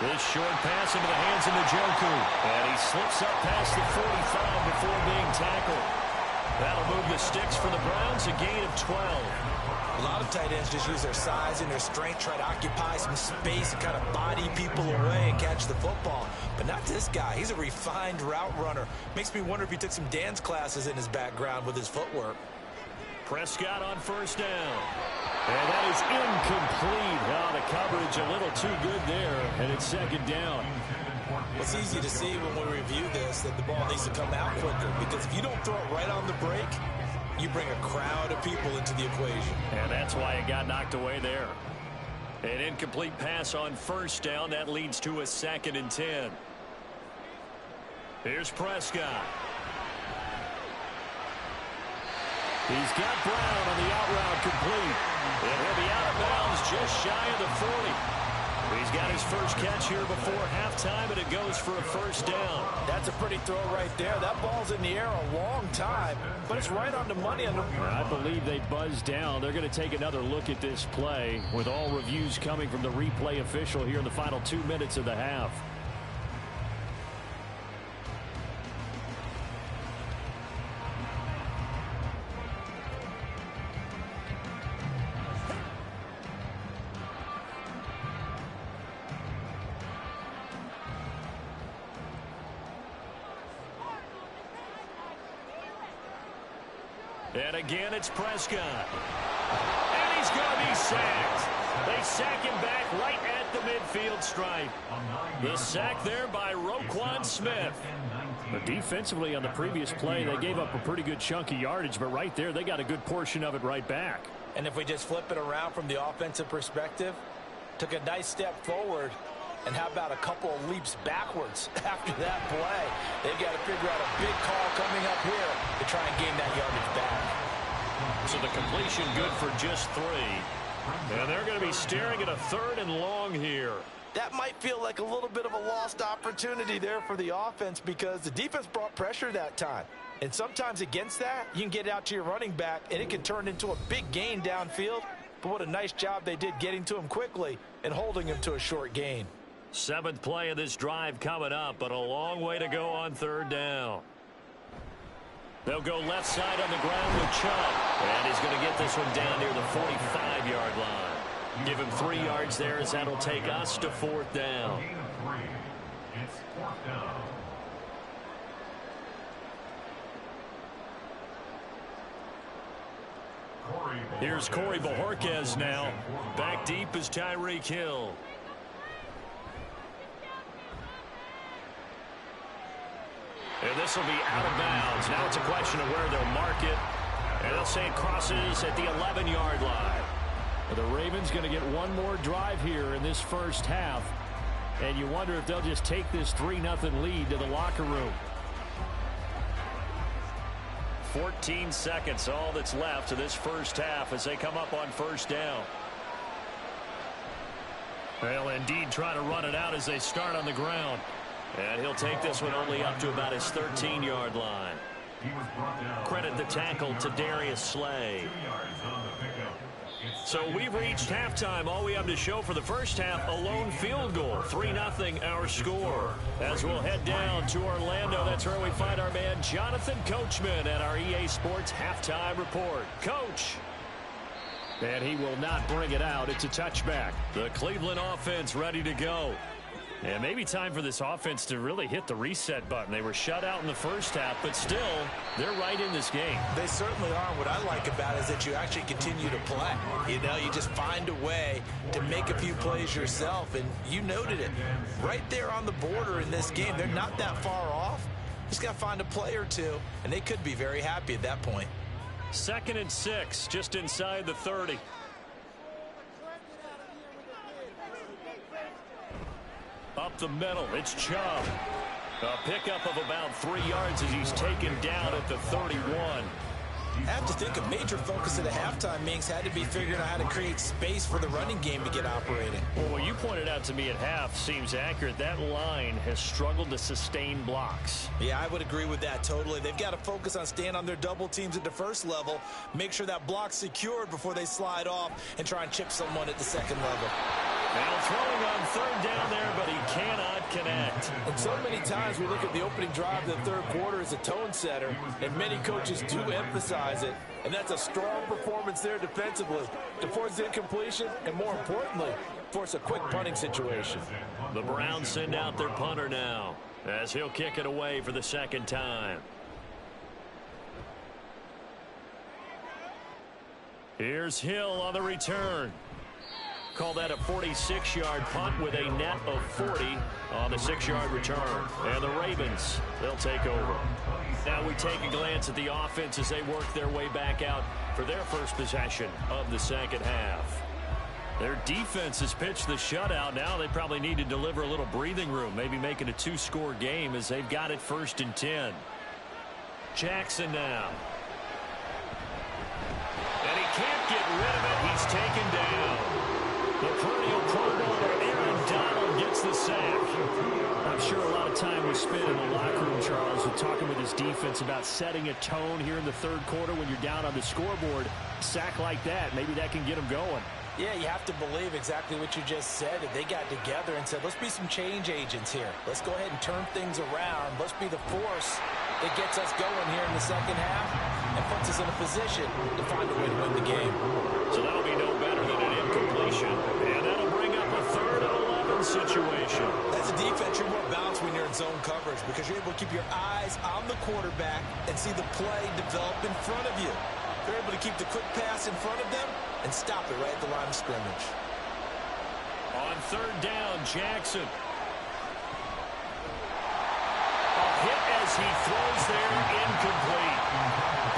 This short pass into the hands of Njoku. And he slips up past the 45 before being tackled. That'll move the sticks for the Browns, a gain of 12. A lot of tight ends just use their size and their strength, try to occupy some space and kind of body people away and catch the football. But not this guy. He's a refined route runner. Makes me wonder if he took some dance classes in his background with his footwork. Prescott on 1st down. And that is incomplete. Oh, the coverage a little too good there, and it's 2nd down. It's easy to see when we review this that the ball needs to come out quicker, because if you don't throw it right on the break, you bring a crowd of people into the equation. And that's why it got knocked away there. An incomplete pass on 1st down. That leads to a 2nd and 10. Here's Prescott. He's got Brown on the out route complete. And he'll be out of bounds just shy of the 40. He's got his first catch here before halftime, and it goes for a 1st down. That's a pretty throw right there. That ball's in the air a long time, but it's right on the money. I believe they buzzed down. They're going to take another look at this play, with all reviews coming from the replay official here in the final 2 minutes of the half. And again, it's Prescott. And he's going to be sacked. They sack him back right at the midfield stripe. The sack there by Roquan Smith. But defensively on the previous play, they gave up a pretty good chunk of yardage, but right there, they got a good portion of it right back. And if we just flip it around from the offensive perspective, took a nice step forward, and how about a couple of leaps backwards after that play? They've got to figure out a big call coming up here to try and gain that yardage back. So the completion good for just 3. And they're going to be staring at a 3rd and long here. That might feel like a little bit of a lost opportunity there for the offense, because the defense brought pressure that time. And sometimes against that, you can get out to your running back, and it can turn into a big gain downfield. But what a nice job they did getting to him quickly and holding him to a short gain. 7th play of this drive coming up, but a long way to go on 3rd down. They'll go left side on the ground with Chubb. And he's going to get this one down near the 45-yard line. Give him 3 yards there, as that'll take us to 4th down. It's 4th down. Here's Corey Bojorquez now. Back deep is Tyreek Hill. And this will be out of bounds. Now it's a question of where they'll mark it. And they'll say it crosses at the 11-yard line. The Ravens going to get one more drive here in this first half. And you wonder if they'll just take this 3-0 lead to the locker room. 14 seconds, all that's left of this first half as they come up on first down. Well, indeed, try to run it out as they start on the ground. And he'll take this one only up to about his 13-yard line. Credit the tackle to Darius Slay. So we've reached halftime. All we have to show for the first half, a lone field goal. 3-0 our score. As we'll head down to Orlando, that's where we find our man Jonathan Coachman at our EA Sports Halftime Report. Coach. And he will not bring it out. It's a touchback. The Cleveland offense ready to go. And maybe time for this offense to really hit the reset button. They were shut out in the first half, but still, they're right in this game. They certainly are. What I like about it is that you actually continue to play. You know, you just find a way to make a few plays yourself, and you noted it. Right there on the border in this game, they're not that far off. Just got to find a play or two, and they could be very happy at that point. 2nd and 6, just inside the 30. Up the middle, it's Chubb. A pickup of about 3 yards as he's taken down at the 31. I have to think a major focus of the halftime, Minks, had to be figuring out how to create space for the running game to get operating. Well, what you pointed out to me at half seems accurate. That line has struggled to sustain blocks. Yeah, I would agree with that totally. They've got to focus on staying on their double teams at the first level, make sure that block's secured before they slide off and try and chip someone at the second level. Now throwing on 3rd down there, but he cannot connect. And so many times we look at the opening drive of the third quarter as a tone setter, and many coaches do emphasize it. And that's a strong performance there defensively to force the incompletion and, more importantly, force a quick punting situation. The Browns send out their punter now as he'll kick it away for the 2nd time. Here's Hill on the return. Call that a 46-yard punt with a net of 40 on the 6-yard return. And the Ravens, they'll take over. Now we take a glance at the offense as they work their way back out for their first possession of the second half. Their defense has pitched the shutout. Now they probably need to deliver a little breathing room, maybe make it a 2-score game as they've got it 1st and 10. Jackson now. And he can't get rid of it. He's taken down. The perennial Pro Bowler Aaron Donald gets the sack. I'm sure a lot of time was spent in the locker room, Charles, with talking with his defense about setting a tone here in the third quarter when you're down on the scoreboard. A sack like that, maybe that can get them going. Yeah, you have to believe exactly what you just said. They got together and said, let's be some change agents here. Let's go ahead and turn things around. Let's be the force that gets us going here in the second half and puts us in a position to find a way to win the game. So that'll be no better than an incompletion. And that'll bring up a 3rd and 11 situation. As a defense, you're more balanced when you're in zone coverage because you're able to keep your eyes on the quarterback and see the play develop in front of you. They're able to keep the quick pass in front of them and stop it right at the line of scrimmage. On 3rd down, Jackson. A hit as he throws there, incomplete.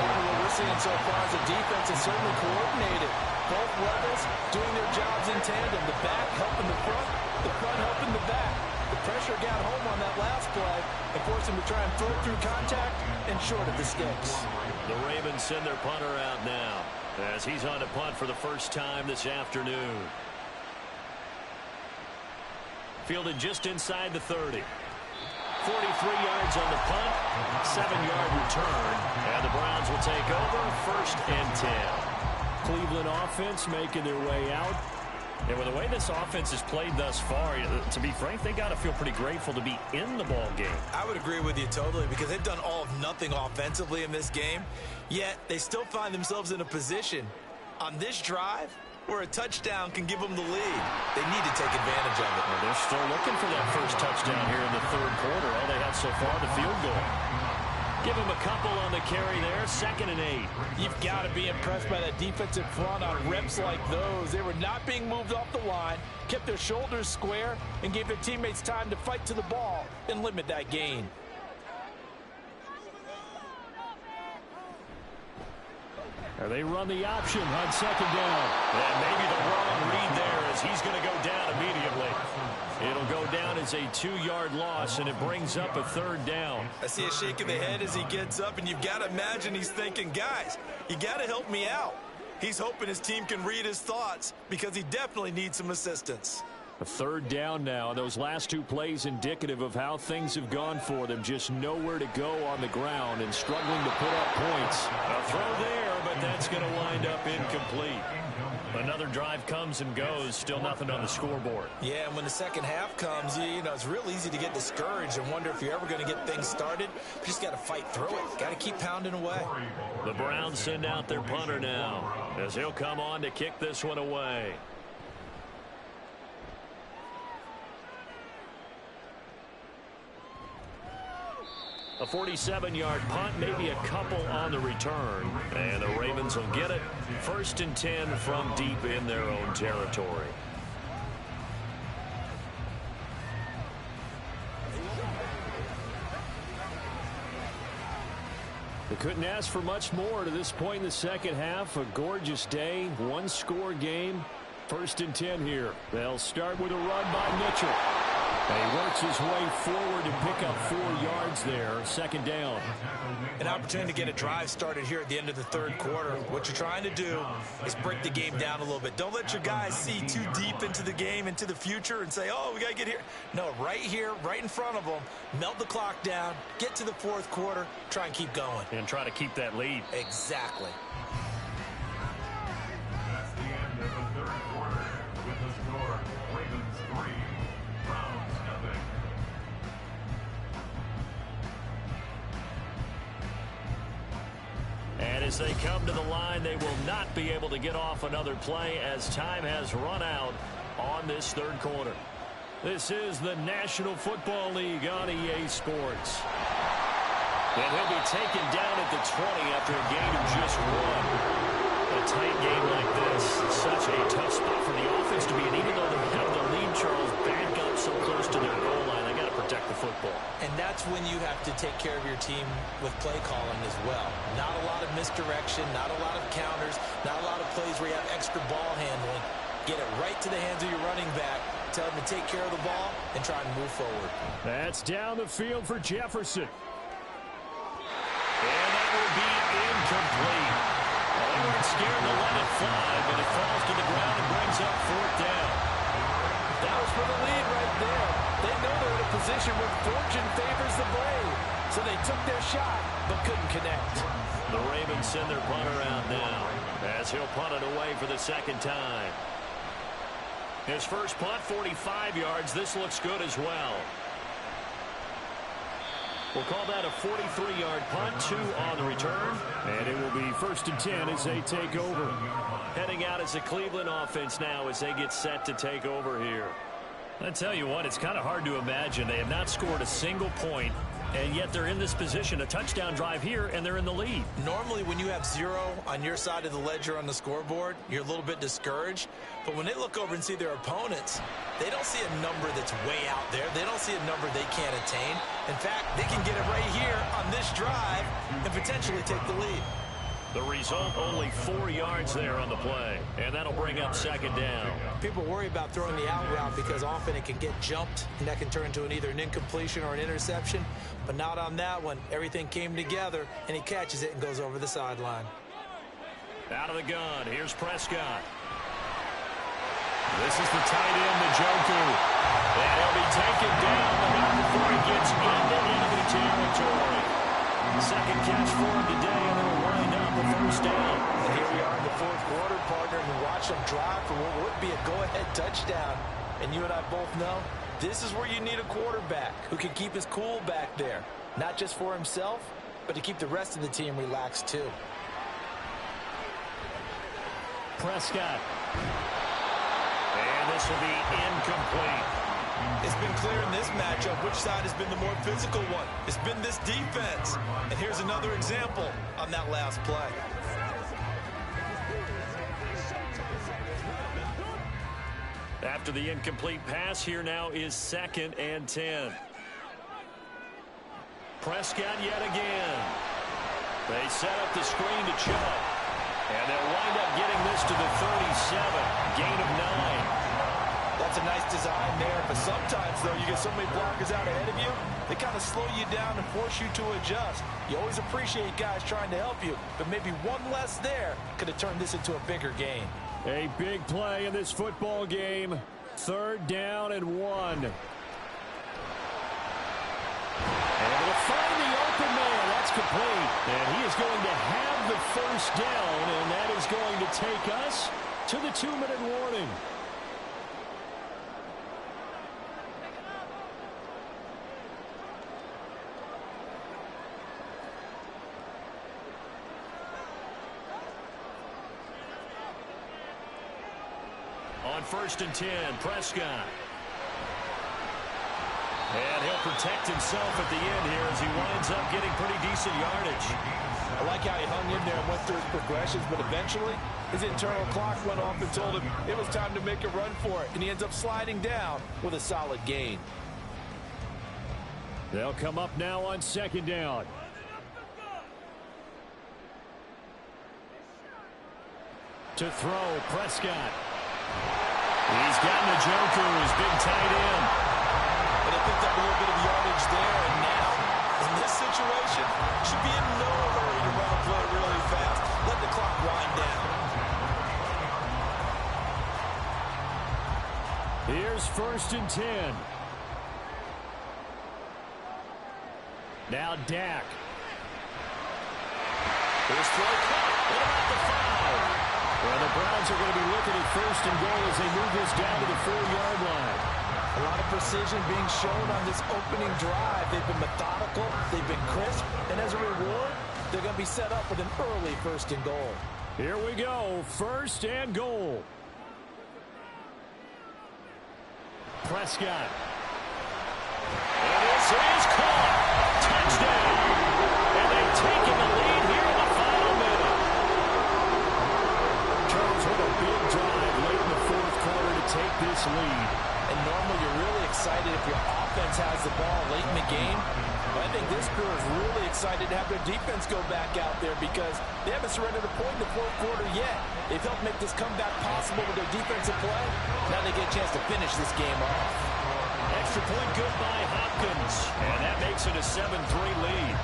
Part of what we're seeing so far is the defense is certainly coordinated. Both levels doing their jobs in tandem. The back helping the front helping the back. The pressure got home on that last play and forced him to try and throw through contact and short of the sticks. The Ravens send their punter out now as he's on to punt for the first time this afternoon. Fielded just inside the 30. 43 yards on the punt, 7-yard return, and the Browns will take over 1st and 10. Cleveland offense making their way out. And with the way this offense has played thus far, to be frank, they got to feel pretty grateful to be in the ball game. I would agree with you totally because they've done all of nothing offensively in this game, yet they still find themselves in a position on this drive where a touchdown can give them the lead. They need to take advantage of it. Well, they're still looking for that first touchdown here in the third quarter. All they had so far, the field goal. Give him a couple on the carry there, 2nd and 8. You've got to be impressed by that defensive front on reps like those. They were not being moved off the line, kept their shoulders square, and gave their teammates time to fight to the ball and limit that gain. They run the option on second down. And maybe the wrong read there as he's going to go down immediately. It'll go down as a 2-yard loss, and it brings up a third down. I see a shake of the head as he gets up, and you've got to imagine he's thinking, guys, you got to help me out. He's hoping his team can read his thoughts because he definitely needs some assistance. A third down now. Those last 2 plays indicative of how things have gone for them. Just nowhere to go on the ground and struggling to put up points. A throw there, but that's going to wind up incomplete. Another drive comes and goes. Still nothing on the scoreboard. Yeah, and when the second half comes, you know, it's real easy to get discouraged and wonder if you're ever going to get things started. You just got to fight through it. Got to keep pounding away. The Browns send out their punter now as he'll come on to kick this one away. A 47-yard punt, maybe a couple on the return. And the Ravens will get it. 1st and 10 from deep in their own territory. They couldn't ask for much more to this point in the second half. A gorgeous day, 1-score game. 1st and 10 here. They'll start with a run by Mitchell. And he works his way forward to pick up 4 yards there. 2nd down. An opportunity to get a drive started here at the end of the 3rd quarter. What you're trying to do is break the game down a little bit. Don't let your guys see too deep into the game, into the future, and say, oh, we got to get here. No, right here, right in front of them, melt the clock down, get to the 4th quarter, try and keep going. And try to keep that lead. Exactly. That's the end of the 3rd quarter with the score Ravens 3, Browns nothing. And as they come to the line, they will not be able to get off another play as time has run out on this 3rd quarter. This is the National Football League on EA Sports. And he'll be taken down at the 20 after a gain of just 1. A tight game like this, such a tough spot for the offense to be in. Even though they have the lead, Charles, back up so close to their goal line, they got to protect the football. And that's when you have to take care of your team with play calling as well. Not a lot of misdirection, not a lot of counters, not a lot of plays where you have extra ball handling. Get it right to the hands of your running back. Tell him to take care of the ball and try and move forward. That's down the field for Jefferson. And that will be incomplete. They weren't scared to let it fly, but it falls to the ground and brings up 4th down. That was for the lead right there. They know they're in a position where fortune favors the brave. So they took their shot, but couldn't connect. The Ravens send their punter out now as he'll punt it away for the 2nd time. His first punt, 45 yards. This looks good as well. We'll call that a 43-yard punt, 2 on the return. And it will be 1st and 10 as they take over. Heading out as the Cleveland offense now as they get set to take over here. I tell you what, it's kind of hard to imagine. They have not scored a single point, and yet they're in this position, a touchdown drive here, and they're in the lead. Normally, when you have 0 on your side of the ledger on the scoreboard, you're a little bit discouraged. But when they look over and see their opponents, they don't see a number that's way out there. They don't see a number they can't attain. In fact, they can get it right here on this drive and potentially take the lead. The result, only 4 yards there on the play, and that'll bring up 2nd down. People worry about throwing the out route because often it can get jumped, and that can turn into either an incompletion or an interception. But not on that one. Everything came together, and he catches it and goes over the sideline. Out of the gun, here's Prescott. This is the tight end, Njoku. And he'll be taken down, but not before he gets into enemy territory. Second catch for him today, and it'll wind up a 1st down. And here we are in the 4th quarter, partner, and watch them drive for what would be a go-ahead touchdown. And you and I both know this is where you need a quarterback who can keep his cool back there. Not just for himself, but to keep the rest of the team relaxed too. Prescott. And this will be incomplete. It's been clear in this matchup which side has been the more physical one. It's been this defense. And here's another example on that last play. After the incomplete pass, here now is 2nd and 10. Prescott yet again. They set up the screen to Chubb. And they'll wind up getting this to the 37. Gain of 9. That's a nice design there, but sometimes, though, you get so many blockers out ahead of you, they kind of slow you down and force you to adjust. You always appreciate guys trying to help you, but maybe one less there could have turned this into a bigger game. A big play in this football game. 3rd down and 1. Able to find the open man. That's complete. And he is going to have the 1st down, and that is going to take us to the 2-minute warning. On 1st and 10, Prescott. And he'll protect himself at the end here as he winds up getting pretty decent yardage. I like how he hung in there and went through his progressions, but eventually his internal clock went off and told him it was time to make a run for it, and he ends up sliding down with a solid gain. They'll come up now on 2nd down. To throw, Prescott. He's gotten a joker, his big tight end. And they picked up a little bit of yardage there, and now, in this situation, should be in no hurry to run a play really fast. Let the clock wind down. Here's 1st and 10. Now Dak. Here's throw cut. What about the 5? Well, the Browns are going to be looking at 1st and goal as they move this down to the 4-yard line. A lot of precision being shown on this opening drive. They've been methodical, they've been crisp, and as a reward, they're going to be set up with an early 1st and goal. Here we go, 1st and goal. Prescott. And this is caught. Touchdown. And they've taken the lead here in the final minute. Charles, what a big drive late in the 4th quarter to take this lead. And normally you're really excited if your offense has the ball late in the game. But I think this crew is really excited to have their defense go back out there because they haven't surrendered a point in the 4th quarter yet. They've helped make this comeback possible with their defensive play. Now they get a chance to finish this game off. Extra point good by Hopkins. And that makes it a 7-3 lead.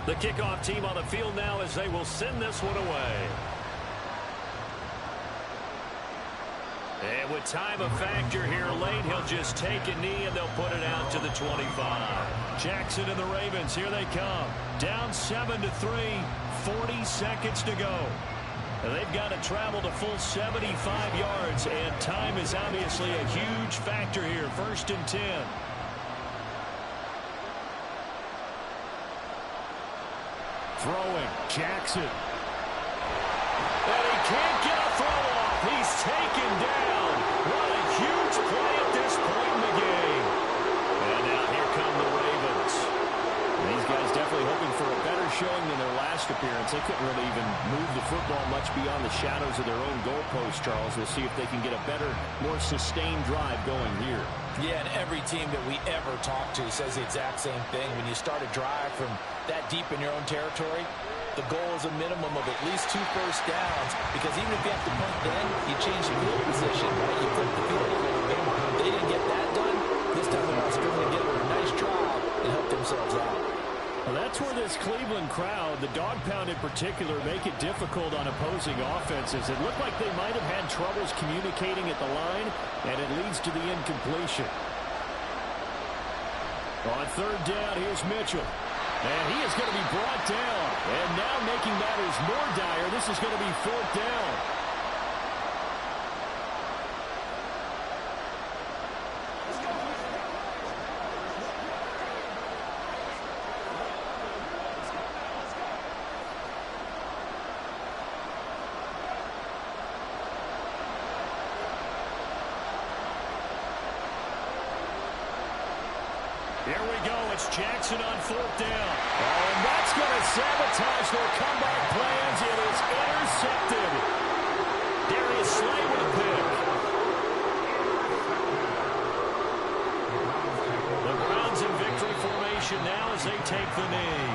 The kickoff team on the field now as they will send this one away. And with time a factor here late, he'll just take a knee and they'll put it out to the 25. Jackson and the Ravens, here they come. Down 7-3, 40 seconds to go. They've got to travel to full 75 yards, and time is obviously a huge factor here. 1st and 10. Throwing, Jackson. And he can't get a throw off. He's taken down. What a huge play at this point in the game. And now here come the Ravens. These guys definitely hoping for a better showing than their last appearance. They couldn't really even move the football much beyond the shadows of their own goalpost, Charles. We'll see if they can get a better, more sustained drive going here. Yeah, and every team that we ever talk to says the exact same thing. When you start a drive from that deep in your own territory, the goal is a minimum of at least 2 first downs, because even if you have to punt then, you change the field position, right? You flip the field a little bit. They didn't get that done. This time they're not stringing together a nice drive and help themselves out. Well, that's where this Cleveland crowd, the dog pound in particular, make it difficult on opposing offenses. It looked like they might have had troubles communicating at the line, and it leads to the incompletion. On 3rd down, here's Mitchell. And he is going to be brought down. And now making matters more dire, this is going to be 4th down. Here we go. It's Jackson on 4th down. Oh, and that's going to sabotage their comeback plans. It is intercepted. Darius Slay with a pick. The Browns in victory formation now as they take the knee.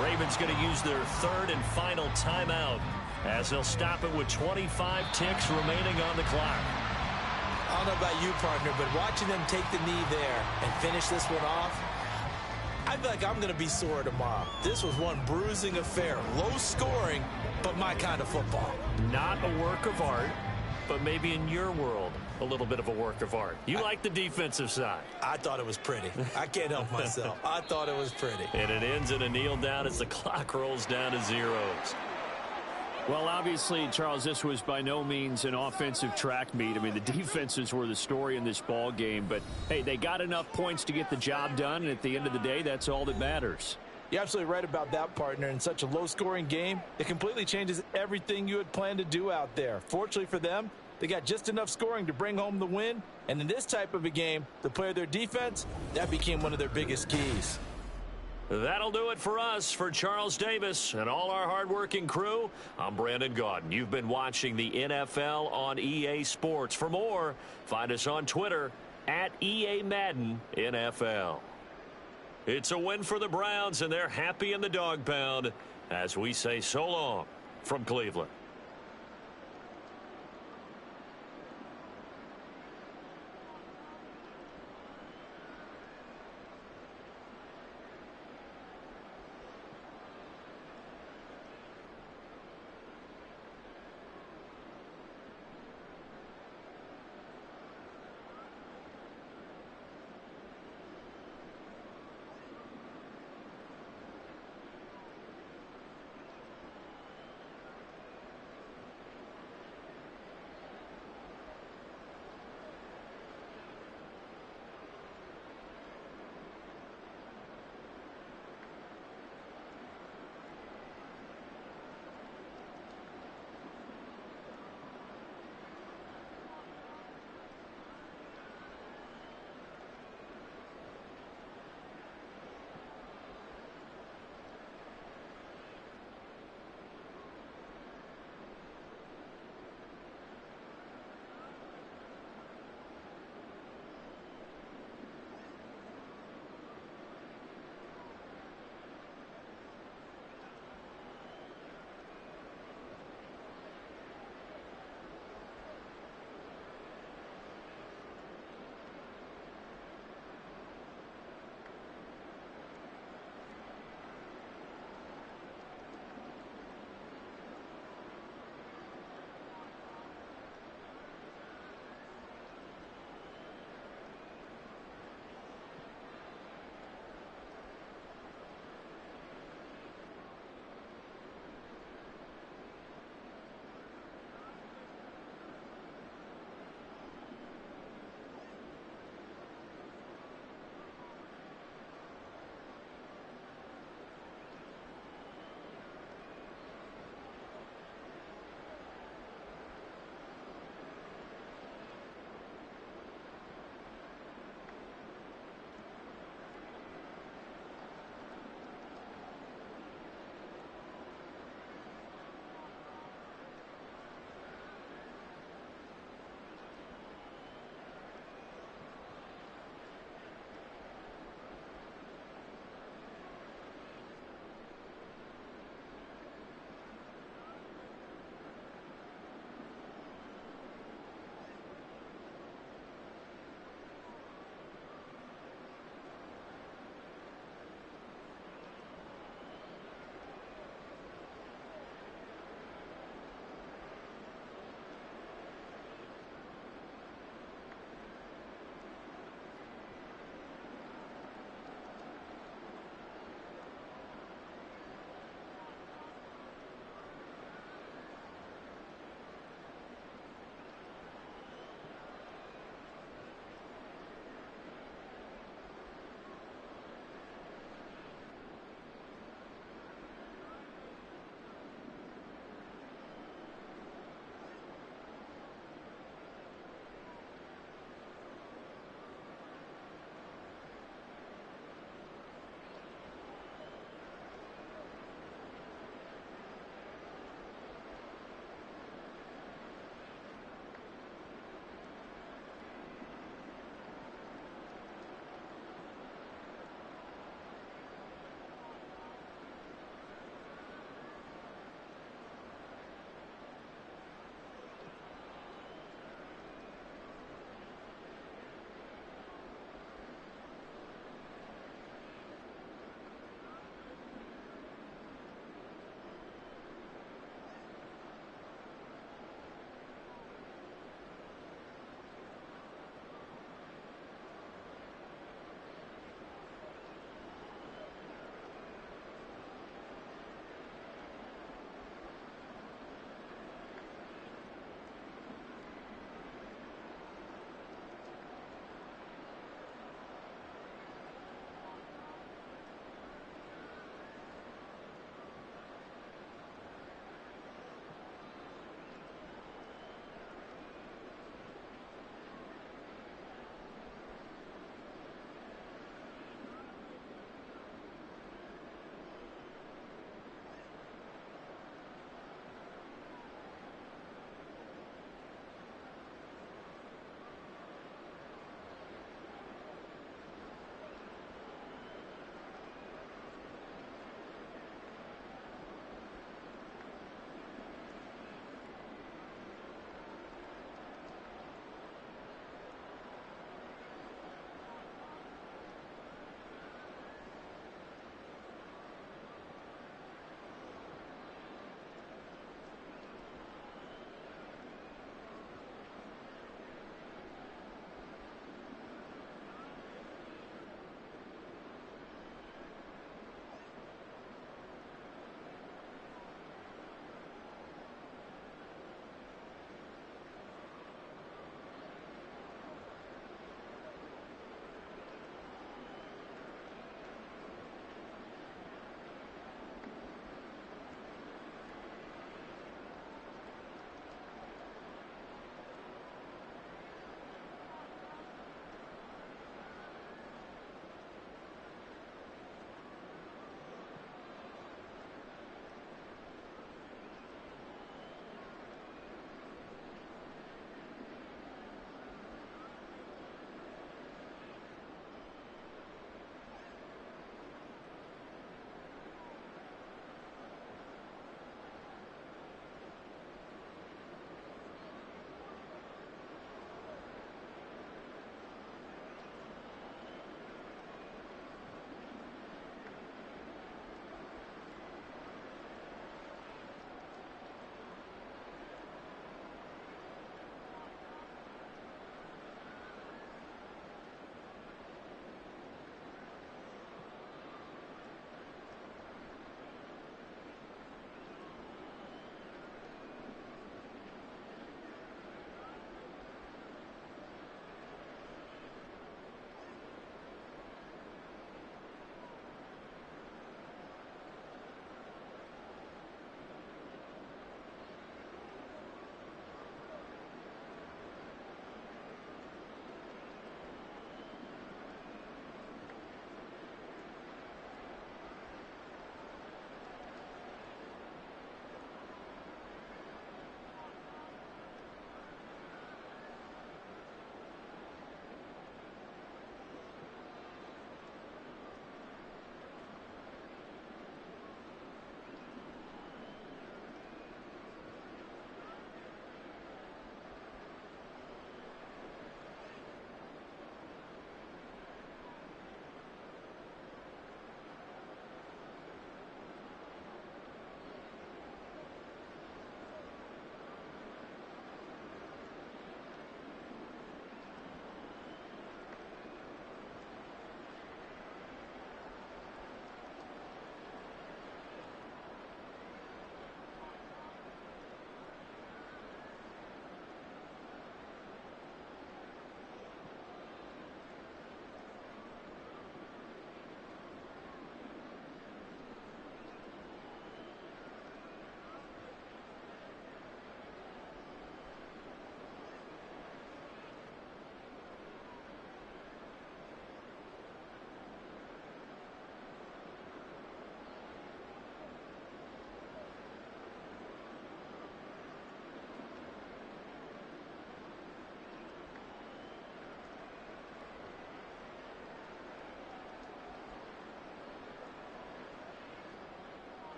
Ravens going to use their 3rd and final timeout as they'll stop it with 25 ticks remaining on the clock. I don't know about you, partner, but watching them take the knee there and finish this one off, I feel like I'm going to be sore tomorrow. This was one bruising affair. Low scoring, but my kind of football. Not a work of art, but maybe in your world, a little bit of a work of art. You like the defensive side. I thought it was pretty. I can't help myself. I thought it was pretty. And it ends in a kneel down as the clock rolls down to zeros. Well, obviously, Charles, this was by no means an offensive track meet. I mean, the defenses were the story in this ball game. But, hey, they got enough points to get the job done, and at the end of the day, that's all that matters. You're absolutely right about that, partner. In such a low-scoring game, it completely changes everything you had planned to do out there. Fortunately for them, they got just enough scoring to bring home the win. And in this type of a game, to play their defense, that became one of their biggest keys. That'll do it for us. For Charles Davis and all our hardworking crew, I'm Brandon Gaudin. You've been watching the NFL on EA Sports. For more, find us on Twitter at EA Madden NFL. It's a win for the Browns, and they're happy in the dog pound as we say so long from Cleveland.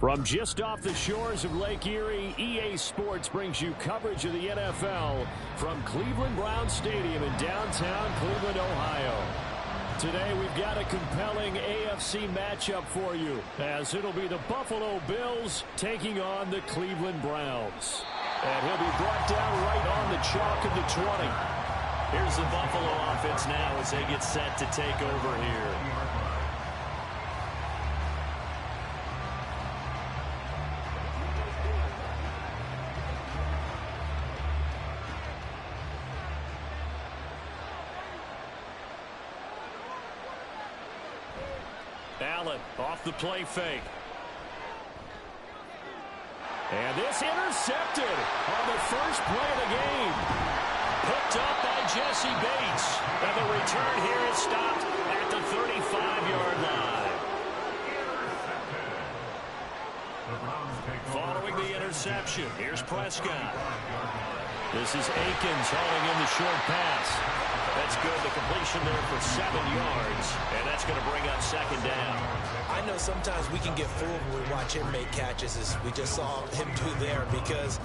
From just off the shores of Lake Erie, EA Sports brings you coverage of the NFL from Cleveland Browns Stadium in downtown Cleveland, Ohio. Today we've got a compelling AFC matchup for you, as it'll be the Buffalo Bills taking on the Cleveland Browns. And he'll be brought down right on the chalk of the 20. Here's the Buffalo offense now as they get set to take over here. Allen off the play fake. And this intercepted on the first play of the game. Picked up by Jesse Bates. And the return here is stopped at the 35-yard line. Following the interception, here's Prescott. This is Akins hauling in the short pass. That's good. The completion there for 7 yards, and that's going to bring up second down. I know sometimes we can get fooled when we watch him make catches, as we just saw him do there, because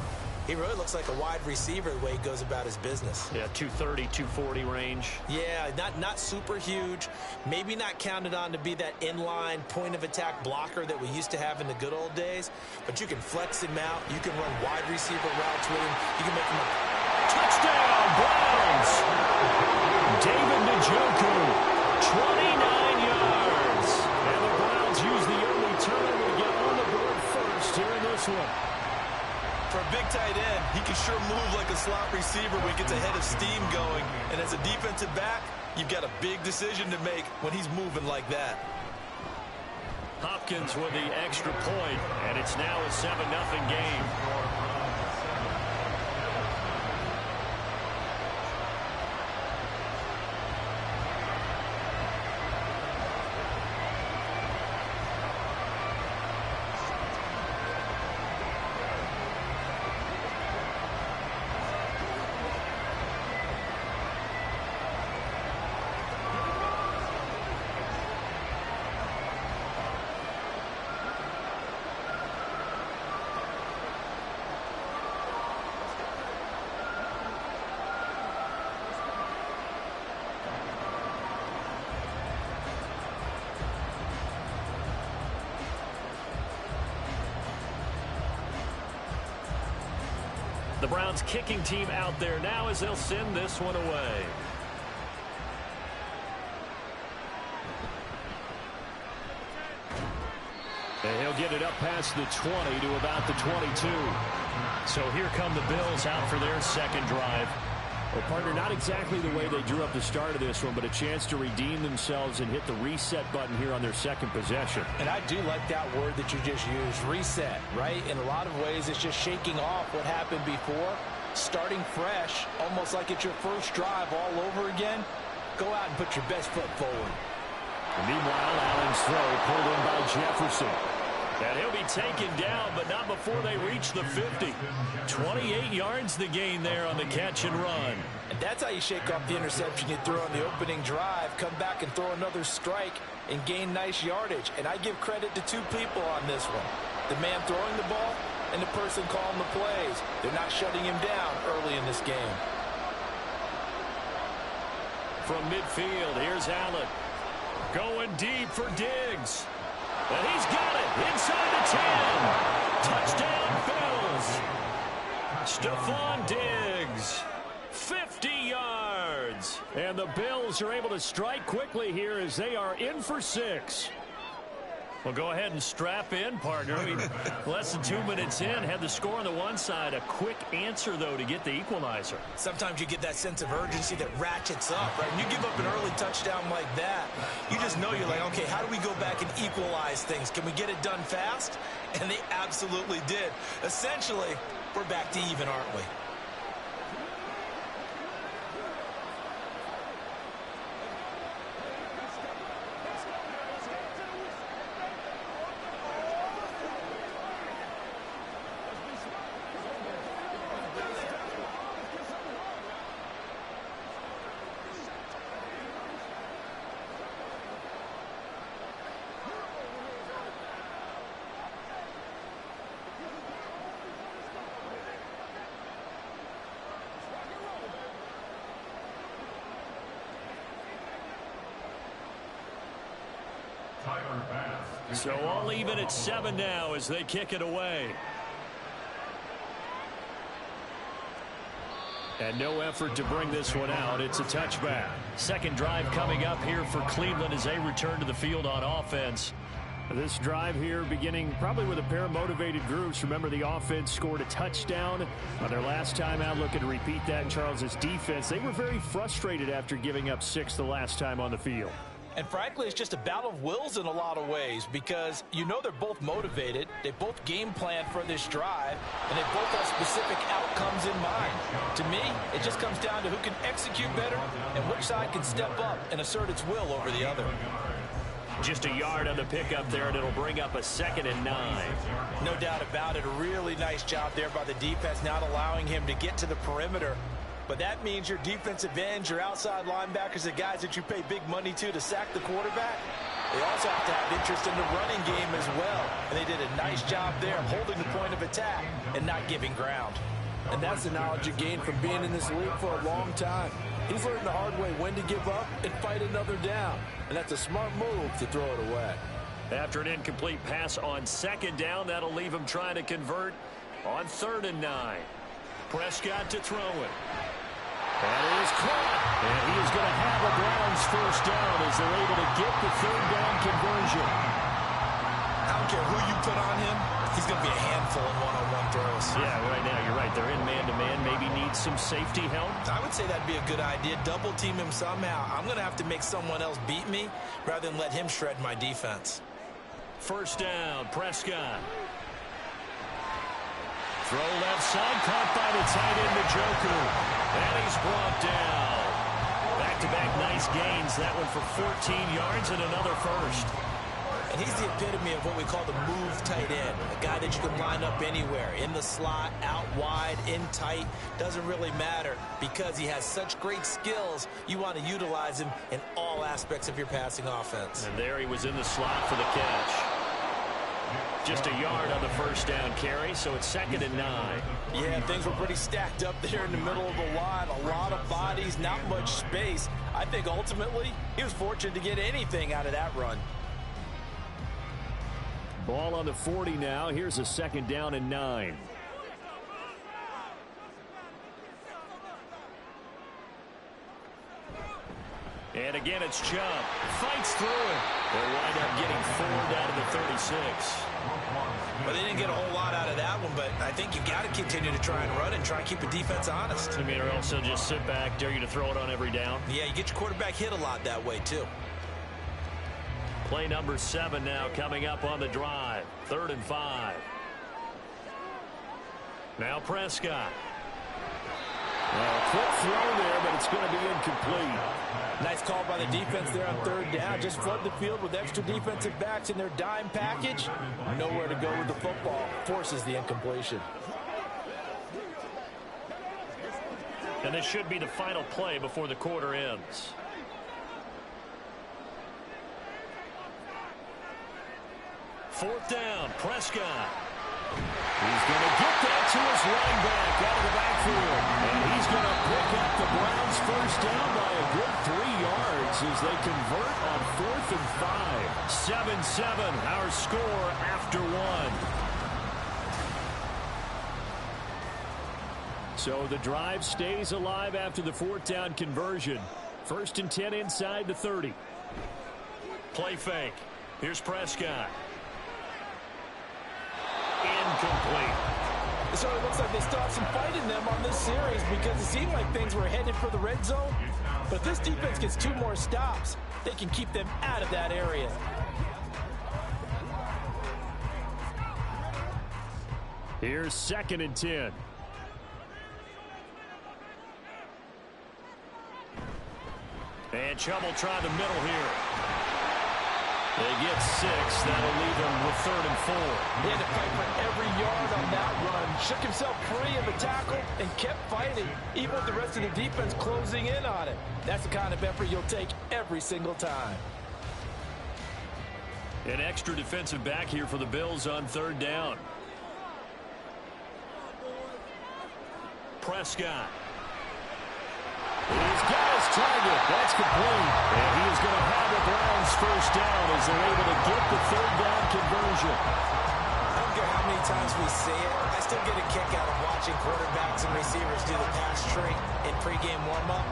he really looks like a wide receiver the way he goes about his business. Yeah, 230, 240 range. Yeah, not super huge. Maybe not counted on to be that inline point-of-attack blocker that we used to have in the good old days, but you can flex him out. You can run wide receiver routes with him. You can make him a Touchdown, Browns! David Njoku, 29 yards. And the Browns use the early turnover to get on the board first here in this one. For a big tight end, he can sure move like a slot receiver when he gets a head of steam going. And as a defensive back, you've got a big decision to make when he's moving like that. Hopkins with the extra point, and it's now a 7-0 game. The Browns kicking team out there now as they'll send this one away. And he'll get it up past the 20 to about the 22. So here come the Bills out for their second drive. Well, partner, not exactly the way they drew up the start of this one, but a chance to redeem themselves and hit the reset button here on their second possession. And I do like that word that you just used, reset, right? In a lot of ways, it's just shaking off what happened before, starting fresh, almost like it's your first drive all over again. Go out and put your best foot forward. And meanwhile, Allen's throw pulled in by Jefferson. And he'll be taken down, but not before they reach the 50. 28 yards the gain there on the catch and run. And that's how you shake off the interception you threw on the opening drive, come back and throw another strike and gain nice yardage. And I give credit to two people on this one. The man throwing the ball and the person calling the plays. They're not shutting him down early in this game. From midfield, here's Allen. Going deep for Diggs. And he's got it inside the 10. Touchdown, Bills. Stephon Diggs. 50 yards. And the Bills are able to strike quickly here as they are in for 6. Well, go ahead and strap in, partner. I mean, less than 2 minutes in, had the score on the one side. A quick answer, though, to get the equalizer. Sometimes you get that sense of urgency that ratchets up, right? When you give up an early touchdown like that, you just know you're like, okay, how do we go back and equalize things? Can we get it done fast? And they absolutely did. Essentially, we're back to even, aren't we? So all even at 7 now as they kick it away. And no effort to bring this one out. It's a touchback. Second drive coming up here for Cleveland as they return to the field on offense. This drive here beginning probably with a pair of motivated groups. Remember, the offense scored a touchdown on their last time out. Looking to repeat that in Charles' defense. They were very frustrated after giving up 6 the last time on the field. And frankly, it's just a battle of wills in a lot of ways because you know they're both motivated. They both game plan for this drive, and they both have specific outcomes in mind. To me, it just comes down to who can execute better and which side can step up and assert its will over the other. Just a yard on the pickup there, and it'll bring up a 2nd and 9. No doubt about it. A really nice job there by the defense, not allowing him to get to the perimeter. But that means your defensive ends, your outside linebackers, the guys that you pay big money to sack the quarterback, they also have to have interest in the running game as well. And they did a nice job there of holding the point of attack and not giving ground. And that's the knowledge you gain from being in this league for a long time. He's learned the hard way when to give up and fight another down. And that's a smart move to throw it away. After an incomplete pass on 2nd down, that'll leave him trying to convert on 3rd and 9. Prescott to throw it. That is caught. And he is going to have a Browns 1st down as they're able to get the 3rd down conversion. I don't care who you put on him. He's going to be a handful in one-on-one throws. Yeah, right now, you're right. They're in man-to-man. Maybe need some safety help. I would say that'd be a good idea. Double team him somehow. I'm going to have to make someone else beat me rather than let him shred my defense. 1st down, Prescott. Throw left side, caught by the tight end, Njoku. And he's brought down. Back-to-back nice gains. That one for 14 yards and another 1st. And he's the epitome of what we call the move tight end. A guy that you can line up anywhere. In the slot, out wide, in tight. Doesn't really matter because he has such great skills. You want to utilize him in all aspects of your passing offense. And there he was in the slot for the catch. Just a yard on the 1st down carry, so it's 2nd and 9. Yeah, things were pretty stacked up there in the middle of the line. A lot of bodies, not much space. I think ultimately he was fortunate to get anything out of that run. Ball on the 40 now. Here's a 2nd down and 9. And again, it's Chubb. Fights through it. They'll wind up getting 4 down to the 36. Well, they didn't get a whole lot out of that one, but I think you've got to continue to try and run and try and keep the defense honest. I mean, or else they'll just sit back, dare you to throw it on every down. Yeah, you get your quarterback hit a lot that way, too. Play number 7 now coming up on the drive. 3rd and 5. Now Prescott. Well, quick throw there, but it's going to be incomplete. Nice call by the defense there on 3rd down. Just flood the field with extra defensive backs in their dime package. Nowhere to go with the football. Forces the incompletion. And this should be the final play before the quarter ends. Fourth down, Prescott. He's going to get that to his running back out of the backfield. And he's going to pick up the Browns' 1st down by a good 3 yards as they convert on 4th and 5. 7-7, our score after 1. So the drive stays alive after the 4th down conversion. 1st and 10 inside the 30. Play fake. Here's Prescott. Incomplete. So it looks like they still have some fight in them on this series because it seemed like things were headed for the red zone. But if this defense gets 2 more stops, they can keep them out of that area. Here's 2nd and 10. And Chubb will try the middle here. They get 6. That'll leave them with 3rd and 4. He had to fight for every yard on that run. Shook himself free of the tackle and kept fighting, even with the rest of the defense closing in on it. That's the kind of effort you'll take every single time. An extra defensive back here for the Bills on 3rd down. Prescott. He's got his target. That's complete. And he is going to have the Browns' 1st down as they're able to get the 3rd down we see it. I still get a kick out of watching quarterbacks and receivers do the pass tree in pregame warm-up.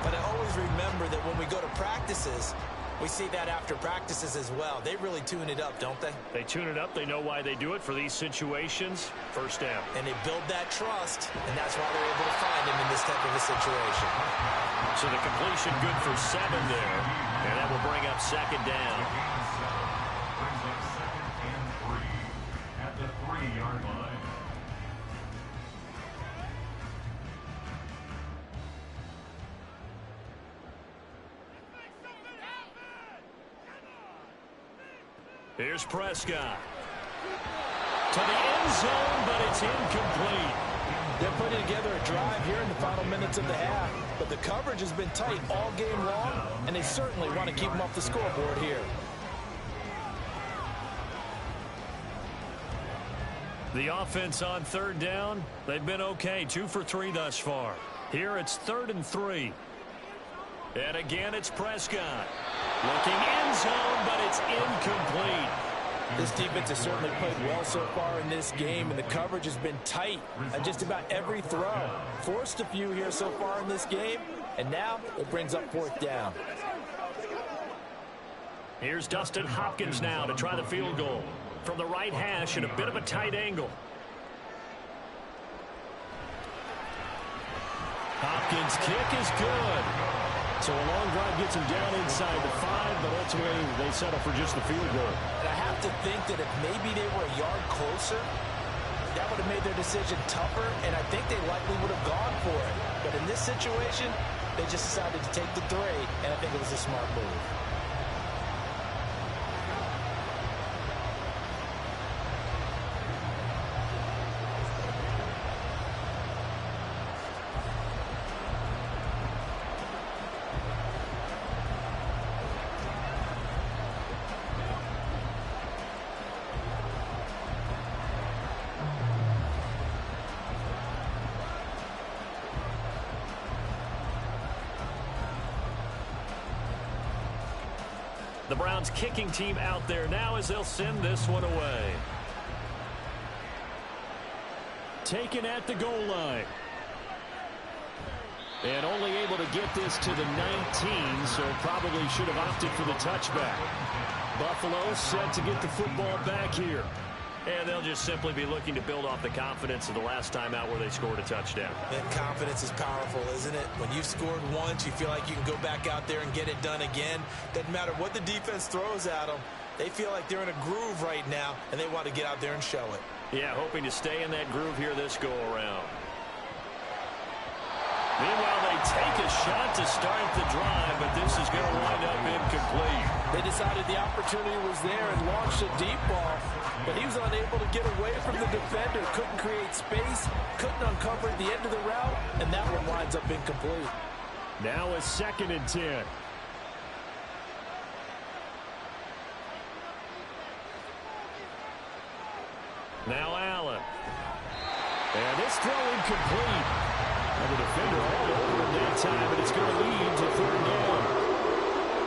But I always remember that when we go to practices, we see that after practices as well. They really tune it up, don't they? They tune it up. They know why they do it for these situations. First down. And they build that trust, and that's why they're able to find him in this type of a situation. So the completion good for 7 there. And that will bring up second down. Brings up second and 3 at the 3-yard line. Here's Prescott. To the end zone, but it's incomplete. They're putting together a drive here in the final minutes of the half, but the coverage has been tight all game long, and they certainly want to keep them off the scoreboard here. The offense on third down, they've been okay. 2 for 3 thus far. Here it's 3rd and 3. And again, it's Prescott. Looking end zone, but it's incomplete. This defense has certainly played well so far in this game, and the coverage has been tight on just about every throw. Forced a few here so far in this game, and now it brings up 4th down. Here's Dustin Hopkins now to try the field goal. From the right hash at a bit of a tight angle. Hopkins' kick is good. So a long drive gets him down inside the 5, but ultimately they settle for just the field goal. And I have to think that if maybe they were a yard closer, that would have made their decision tougher, and I think they likely would have gone for it. But in this situation, they just decided to take the 3, and I think it was a smart move. The Browns kicking team out there now as they'll send this one away. Taken at the goal line. And only able to get this to the 19, so probably should have opted for the touchback. Buffalo set to get the football back here. And they'll just simply be looking to build off the confidence of the last time out where they scored a touchdown. And confidence is powerful, isn't it? When you've scored once, you feel like you can go back out there and get it done again. Doesn't matter what the defense throws at them. They feel like they're in a groove right now, and they want to get out there and show it. Yeah, hoping to stay in that groove here this go-around. Meanwhile, they take a shot to start the drive, but this is going to wind up incomplete. They decided the opportunity was there and launched a deep ball, but he was unable to get away from the defender, couldn't create space, couldn't uncover the end of the route, and that one winds up incomplete. Now a 2nd and 10. Now Allen. And this throw incomplete. And the defender all over him that time, but it's going to lead to 3rd down.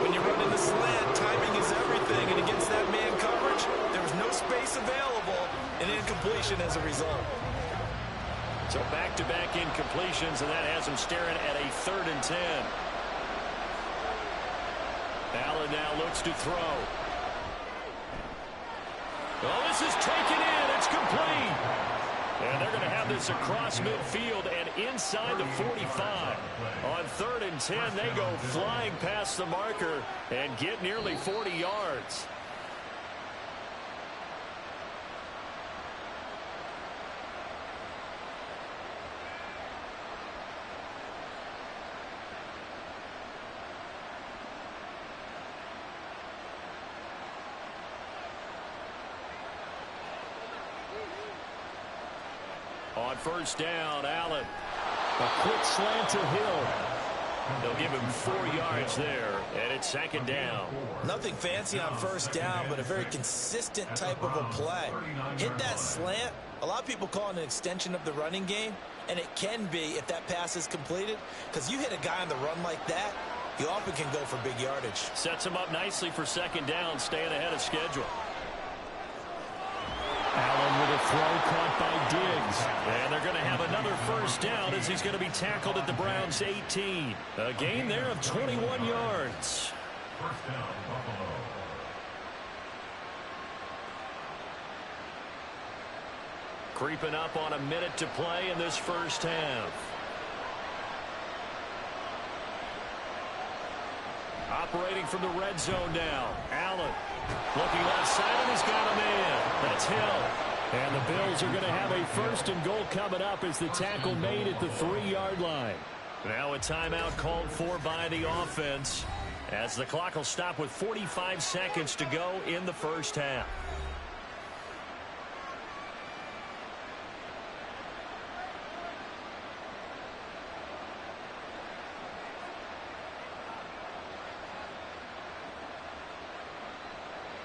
When you run in the slant, timing is everything, and against that man coverage, there was no space available, and incompletion as a result. So back-to-back incompletions, and that has him staring at a 3rd and 10. Allen now looks to throw. Oh, this is taken in. It's complete. And they're going to have this across midfield and inside the 45. On 3rd and 10, they go flying past the marker and get nearly 40 yards. On 1st down, Allen. A quick slant to Hill. They'll give him 4 yards there, and it's 2nd down. Nothing fancy on 1st down, but a very consistent type of a play. Hit that slant. A lot of people call it an extension of the running game, and it can be if that pass is completed, because you hit a guy on the run like that, you often can go for big yardage. Sets him up nicely for 2nd down, staying ahead of schedule. Allen with a throw caught by Diggs. And they're going to have another first down as he's going to be tackled at the Browns' 18. A gain there of 21 yards. First down, Buffalo. Creeping up on a minute to play in this first half. Operating from the red zone now. Allen looking left side, and he's got a man. That's Hill. And the Bills are going to have a first and goal coming up as the tackle made at the 3-yard line. Now a timeout called for by the offense as the clock will stop with 45 seconds to go in the first half.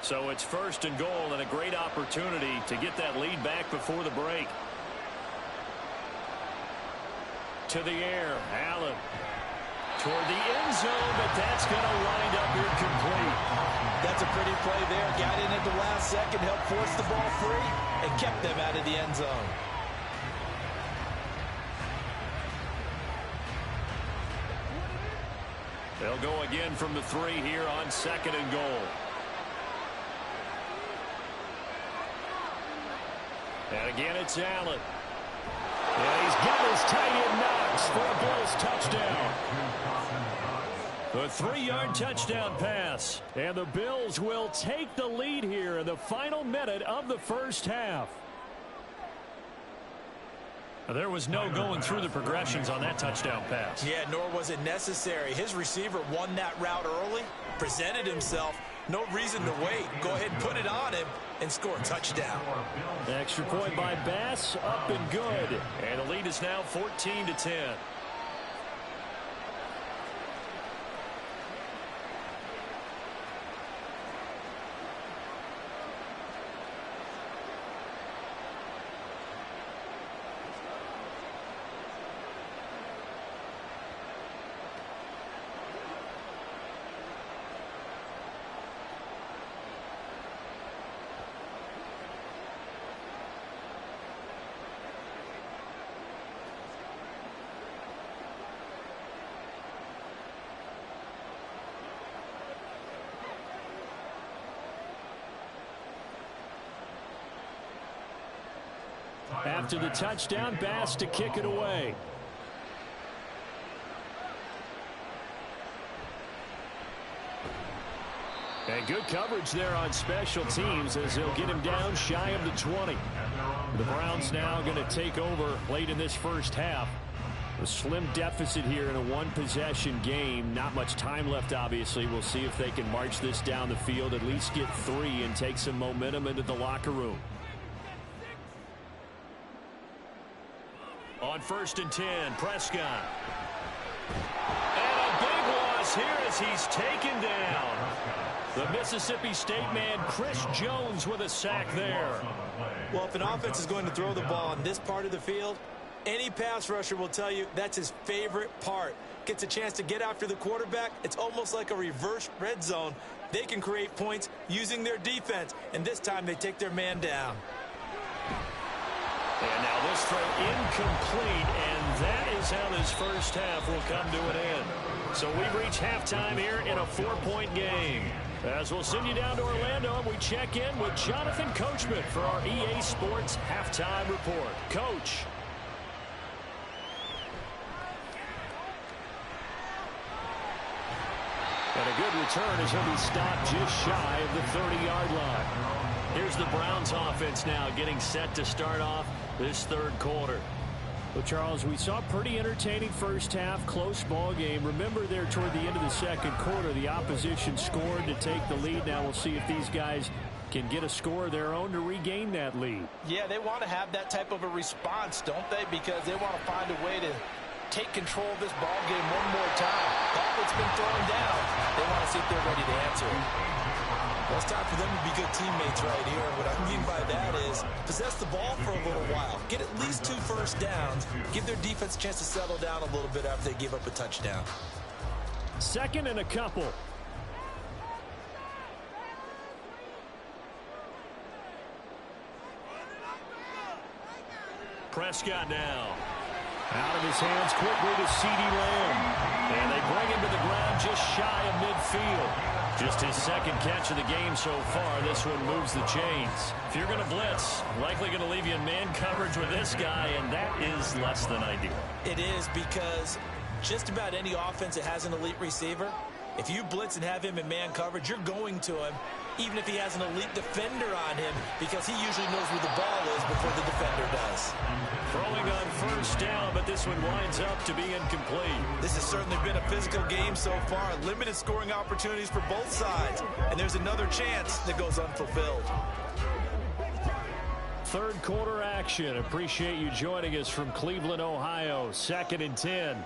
So it's first and goal and a great opportunity to get that lead back before the break. To the air, Allen. Toward the end zone, but that's going to wind up incomplete. That's a pretty play there. Got in at the last second, helped force the ball free, and kept them out of the end zone. They'll go again from the 3 here on second and goal. And again, it's Allen. And he's got his tight end Knox for a Bills touchdown. A 3-yard touchdown pass. And the Bills will take the lead here in the final minute of the first half. There was no going through the progressions on that touchdown pass. Yeah, nor was it necessary. His receiver won that route early, presented himself. No reason to wait. Go ahead and put it on him and score a touchdown. Extra point by Bass, up and good. And the lead is now 14-10. After the touchdown, Bass to kick it away. And good coverage there on special teams as they'll get him down shy of the 20. The Browns now going to take over late in this first half. A slim deficit here in a one-possession game. Not much time left, obviously. We'll see if they can march this down the field, at least get 3 and take some momentum into the locker room. On 1st and 10, Prescott. And a big loss here as he's taken down. The Mississippi State man, Chris Jones, with a sack there. Well, if an offense is going to throw the ball on this part of the field, any pass rusher will tell you that's his favorite part. Gets a chance to get after the quarterback. It's almost like a reverse red zone. They can create points using their defense, and this time they take their man down. And now this throw incomplete, and that is how this first half will come to an end. So we reach halftime here in a 4-point game. As we'll send you down to Orlando, and we check in with Jonathan Coachman for our EA Sports Halftime Report. Coach. And a good return as he'll be stopped just shy of the 30-yard line. Here's the Browns offense now getting set to start off this third quarter. Well, Charles, we saw a pretty entertaining first half, close ball game. Remember there toward the end of the second quarter, the opposition scored to take the lead. Now we'll see if these guys can get a score of their own to regain that lead. Yeah, they want to have that type of a response, don't they? Because they want to find a way to take control of this ball game one more time. Ball that's been thrown down, they want to see if they're ready to answer it. Well, it's time for them to be good teammates right here. And what I mean by that is possess the ball for a little while. Get at least 2 first downs. Give their defense a chance to settle down a little bit after they give up a touchdown. Second and a couple. Prescott now. Out of his hands quickly to CeeDee Lamb. And they bring him to the ground just shy of midfield. Just his second catch of the game so far. This one moves the chains. If you're going to blitz, likely going to leave you in man coverage with this guy, and that is less than ideal. It is, because just about any offense that has an elite receiver, if you blitz and have him in man coverage, you're going to him, even if he has an elite defender on him, because he usually knows where the ball is before the defender does. Throwing on first down, but this one winds up to be incomplete. This has certainly been a physical game so far. Limited scoring opportunities for both sides. And there's another chance that goes unfulfilled. Third quarter action. Appreciate you joining us from Cleveland, Ohio. 2nd and 10.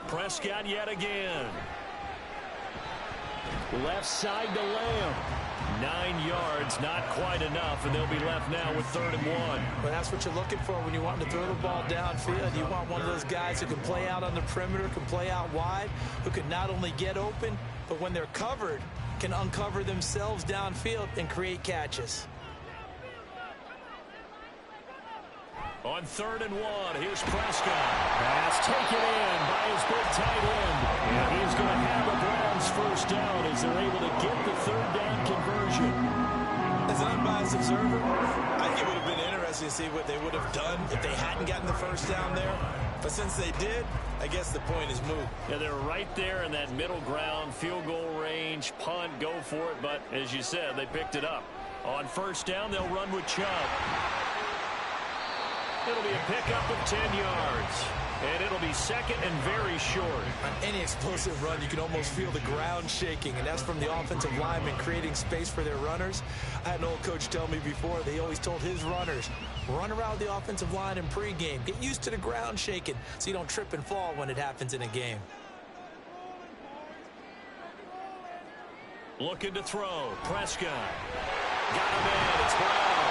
Prescott yet again. Left side to Lamb. 9 yards, not quite enough, and they'll be left now with 3rd and 1. Well, that's what you're looking for when you want to throw the ball downfield. You want one of those guys who can play out on the perimeter, can play out wide, who can not only get open, but when they're covered, can uncover themselves downfield and create catches. On 3rd and 1, here's Prescott. Pass taken in by his big tight end. And he's going to have the Browns first down as they're able to get the 3rd down conversion. As an unbiased observer, I think it would have been interesting to see what they would have done if they hadn't gotten the first down there. But since they did, I guess the point is moot. Yeah, they're right there in that middle ground, field goal range, punt, go for it. But as you said, they picked it up. On first down, they'll run with Chubb. It'll be a pickup of 10 yards. And it'll be 2nd and very short. On any explosive run, you can almost feel the ground shaking, and that's from the offensive linemen creating space for their runners. I had an old coach tell me before, they always told his runners, run around the offensive line in pregame. Get used to the ground shaking so you don't trip and fall when it happens in a game. Looking to throw. Prescott. Got him in. It's Brown.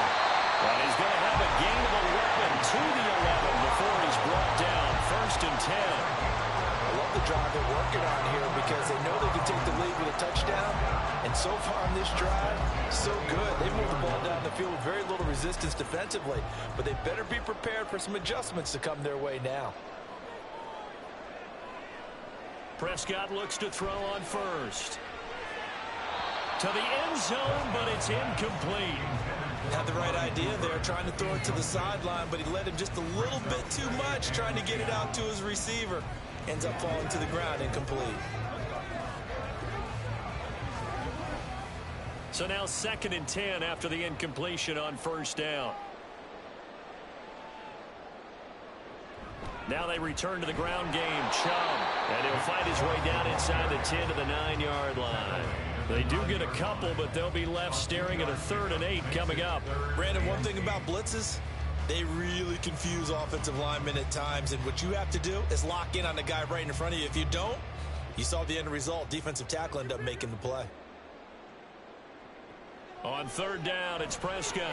And he's going to have a gain of 11 to the 11 before he's brought down. 1st and 10. I love the drive they're working on here because they know they can take the lead with a touchdown. And so far in this drive, so good. They moved the ball down the field with very little resistance defensively. But they better be prepared for some adjustments to come their way now. Prescott looks to throw on first. To the end zone, but it's incomplete. Had the right idea there, trying to throw it to the sideline, but he let him just a little bit too much, trying to get it out to his receiver. Ends up falling to the ground, incomplete. So now 2nd and 10 after the incompletion on first down. Now they return to the ground game. Chubb, and he'll fight his way down inside the 10 to the 9-yard line. They do get a couple, but they'll be left staring at a 3rd and 8 coming up. Brandon, one thing about blitzes, they really confuse offensive linemen at times, and what you have to do is lock in on the guy right in front of you. If you don't, you saw the end result. Defensive tackle ended up making the play. On 3rd down, it's Prescott.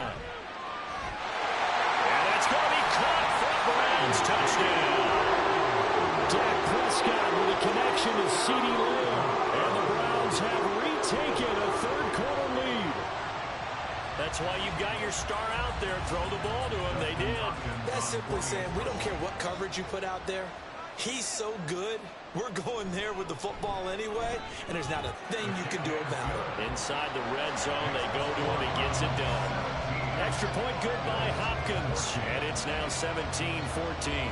And that's going to be caught for a Browns touchdown. Dak Prescott with a connection to CeeDee Lamb. And the Browns have retaken a 3rd quarter lead. That's why you got your star out there. Throw the ball to him. They did. That's simply saying we don't care what coverage you put out there. He's so good. We're going there with the football anyway, and there's not a thing you can do about it. Inside the red zone, they go to him. He gets it done. Extra point good by Hopkins. And it's now 17-14.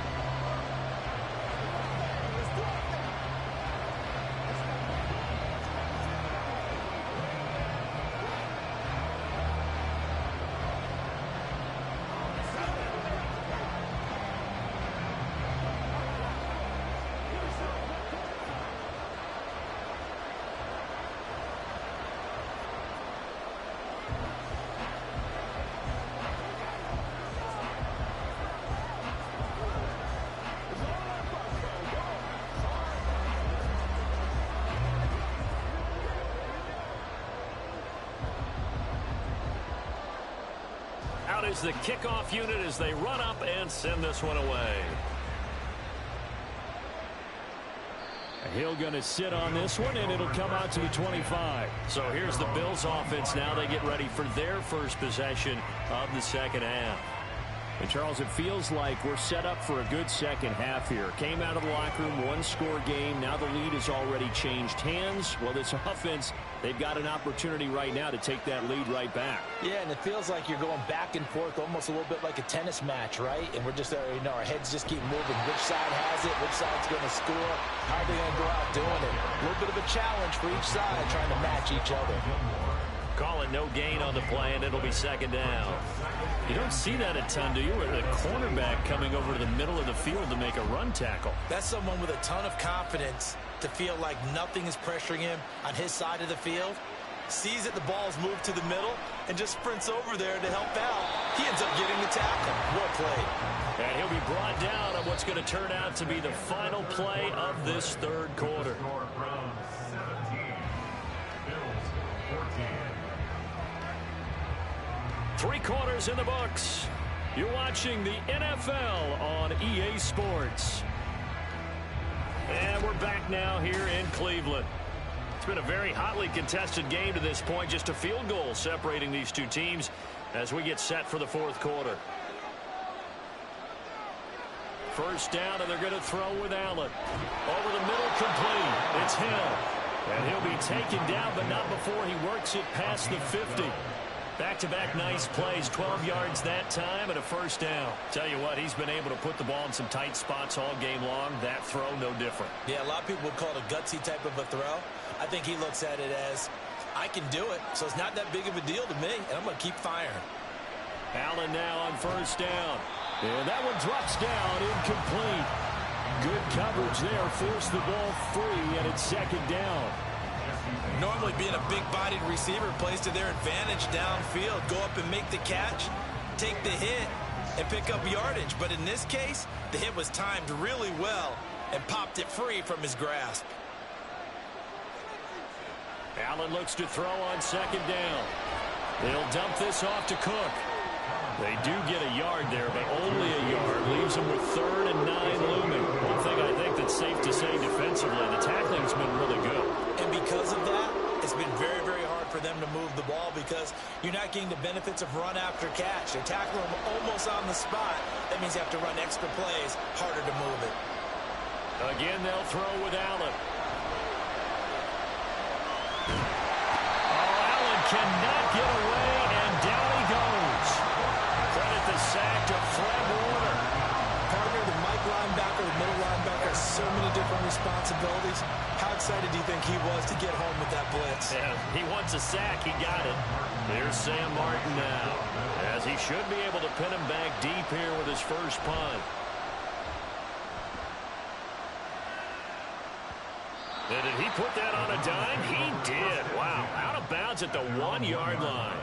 Is the kickoff unit as they run up and send this one away. He'll going to sit on this one, and it'll come out to the 25. So here's the Bills offense now. They get ready for their first possession of the second half. And, Charles, it feels like we're set up for a good second half here. Came out of the locker room, one-score game. Now the lead has already changed hands. Well, this offense, they've got an opportunity right now to take that lead right back. Yeah, and it feels like you're going back and forth almost a little bit like a tennis match, right? And we're just, our heads just keep moving. Which side has it? Which side's going to score? How are they going to go out doing it? A little bit of a challenge for each side trying to match each other. Calling no gain on the play, and it'll be second down. You don't see that a ton, do you? Where the cornerback coming over to the middle of the field to make a run tackle. That's someone with a ton of confidence to feel like nothing is pressuring him on his side of the field. Sees that the ball's moved to the middle and just sprints over there to help out. He ends up getting the tackle. Well played. And he'll be brought down on what's going to turn out to be the final play of this third quarter. Three quarters in the books. You're watching the NFL on EA Sports. And we're back now here in Cleveland. It's been a very hotly contested game to this point. Just a field goal separating these two teams as we get set for the fourth quarter. First down, and they're going to throw with Allen. Over the middle, complete. It's Hill. And he'll be taken down, but not before he works it past the 50. Back-to-back nice plays, 12 yards that time, and a first down. Tell you what, he's been able to put the ball in some tight spots all game long. That throw, no different. Yeah, a lot of people would call it a gutsy type of a throw. I think he looks at it as, I can do it, so it's not that big of a deal to me, and I'm going to keep firing. Allen now on first down. And that one drops down, incomplete. Good coverage there, forced the ball free, and it's second down. Normally being a big-bodied receiver plays to their advantage downfield. Go up and make the catch, take the hit, and pick up yardage. But in this case, the hit was timed really well and popped it free from his grasp. Allen looks to throw on second down. They'll dump this off to Cook. They do get a yard there, but only a yard. Leaves them with 3rd and 9 looming. One thing I think that's safe to say defensively, the tackling's been really good. And because of that, it's been very, very hard for them to move the ball because you're not getting the benefits of run after catch. They're tackling them almost on the spot. That means you have to run extra plays, harder to move it. Again, they'll throw with Allen. Oh, Allen cannot get away, and down he goes. Credit the sack to Fred Warner. Partner, the Mike linebacker, the middle linebacker, has so many different responsibilities. How excited do you think he was to get home with that blitz? Yeah, he wants a sack. He got it. There's Sam Martin now, as he should be able to pin him back deep here with his first punt. And did he put that on a dime? He did. Wow, out of bounds at the 1-yard line.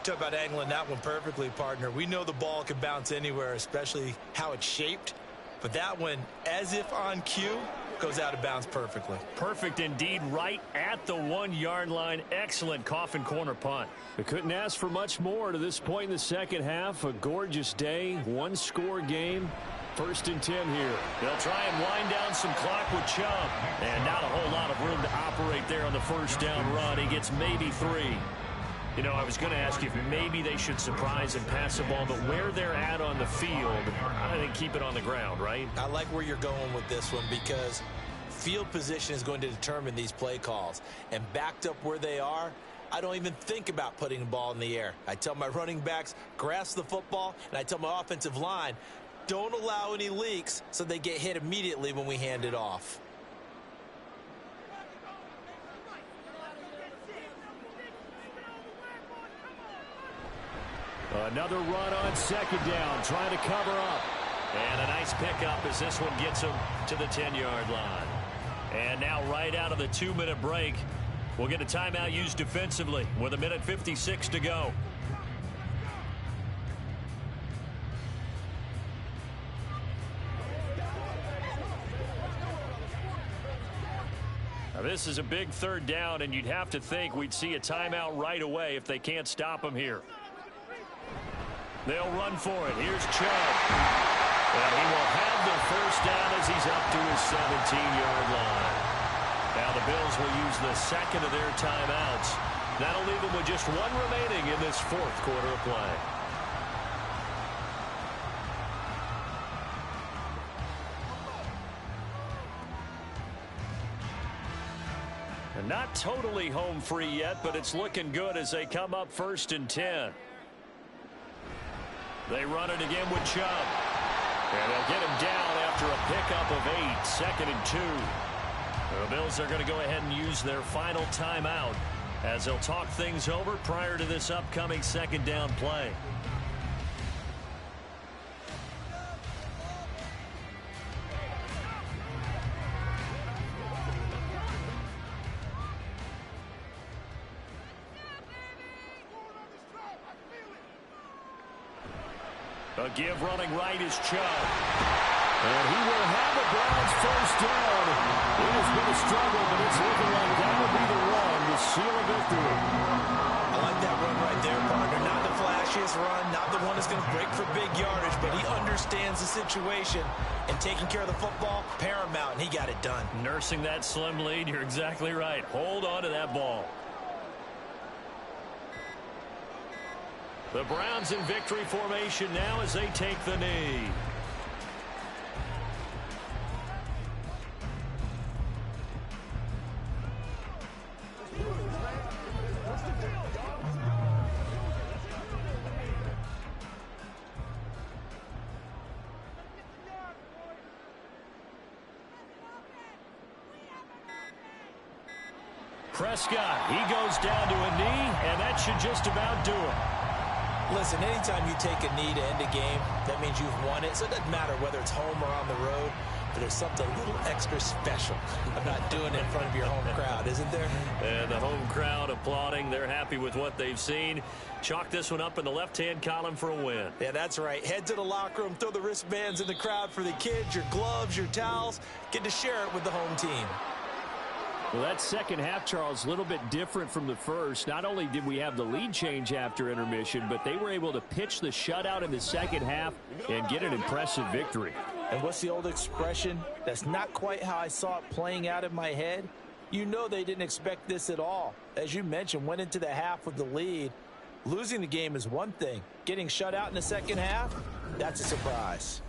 Talk about angling that one perfectly, partner. We know the ball can bounce anywhere, especially how it's shaped. But that one, as if on cue, goes out of bounds perfectly. Perfect indeed, right at the 1-yard line. Excellent coffin corner punt. We couldn't ask for much more to this point in the second half. A gorgeous day, one-score game. 1st and 10 here. They'll try and wind down some clock with Chubb. And not a whole lot of room to operate there on the first down run. He gets maybe 3. You know, I was going to ask you if maybe they should surprise and pass the ball, but where they're at on the field, I think keep it on the ground, right? I like where you're going with this one because field position is going to determine these play calls. And backed up where they are, I don't even think about putting the ball in the air. I tell my running backs, grasp the football, and I tell my offensive line, don't allow any leaks so they get hit immediately when we hand it off. Another run on second down, trying to cover up. And a nice pickup as this one gets him to the 10-yard line. And now right out of the 2-minute break, we'll get a timeout used defensively with 1:56 to go. Now this is a big 3rd down, and you'd have to think we'd see a timeout right away if they can't stop him here. They'll run for it. Here's Chubb. And he will have the first down as he's up to his 17-yard line. Now the Bills will use the second of their timeouts. That'll leave them with just one remaining in this fourth quarter of play. And not totally home free yet, but it's looking good as they come up 1st and 10. They run it again with Chubb. And they'll get him down after a pickup of 8, 2nd and 2. The Bills are going to go ahead and use their final timeout as they'll talk things over prior to this upcoming second down play. A give running right is Chubb. And he will have the Browns first down. It has been a struggle, but it's looking like that will be the one to seal a victory. I like that run right there, partner. Not the flashiest run, not the one that's going to break for big yardage, but he understands the situation, and taking care of the football, paramount, and he got it done. Nursing that slim lead, you're exactly right. Hold on to that ball. The Browns in victory formation now as they take the knee. Prescott, he goes down to a knee, and that should just about do it. Listen, anytime you take a knee to end a game, that means you've won it. So it doesn't matter whether it's home or on the road, but there's something a little extra special about doing it in front of your home crowd, isn't there? And the home crowd applauding. They're happy with what they've seen. Chalk this one up in the left-hand column for a win. Yeah, that's right. Head to the locker room, throw the wristbands in the crowd for the kids, your gloves, your towels. Get to share it with the home team. Well, that second half, Charles, a little bit different from the first. Not only did we have the lead change after intermission, but they were able to pitch the shutout in the second half and get an impressive victory. And what's the old expression? That's not quite how I saw it playing out in my head. You know they didn't expect this at all. As you mentioned, went into the half with the lead. Losing the game is one thing. Getting shut out in the second half, that's a surprise.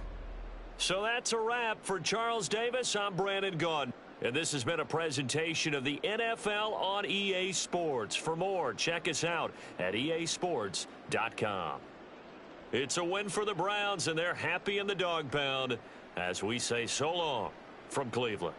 So that's a wrap for Charles Davis. I'm Brandon Gaudin. And this has been a presentation of the NFL on EA Sports. For more, check us out at easports.com. It's a win for the Browns, and they're happy in the dog pound as we say so long from Cleveland.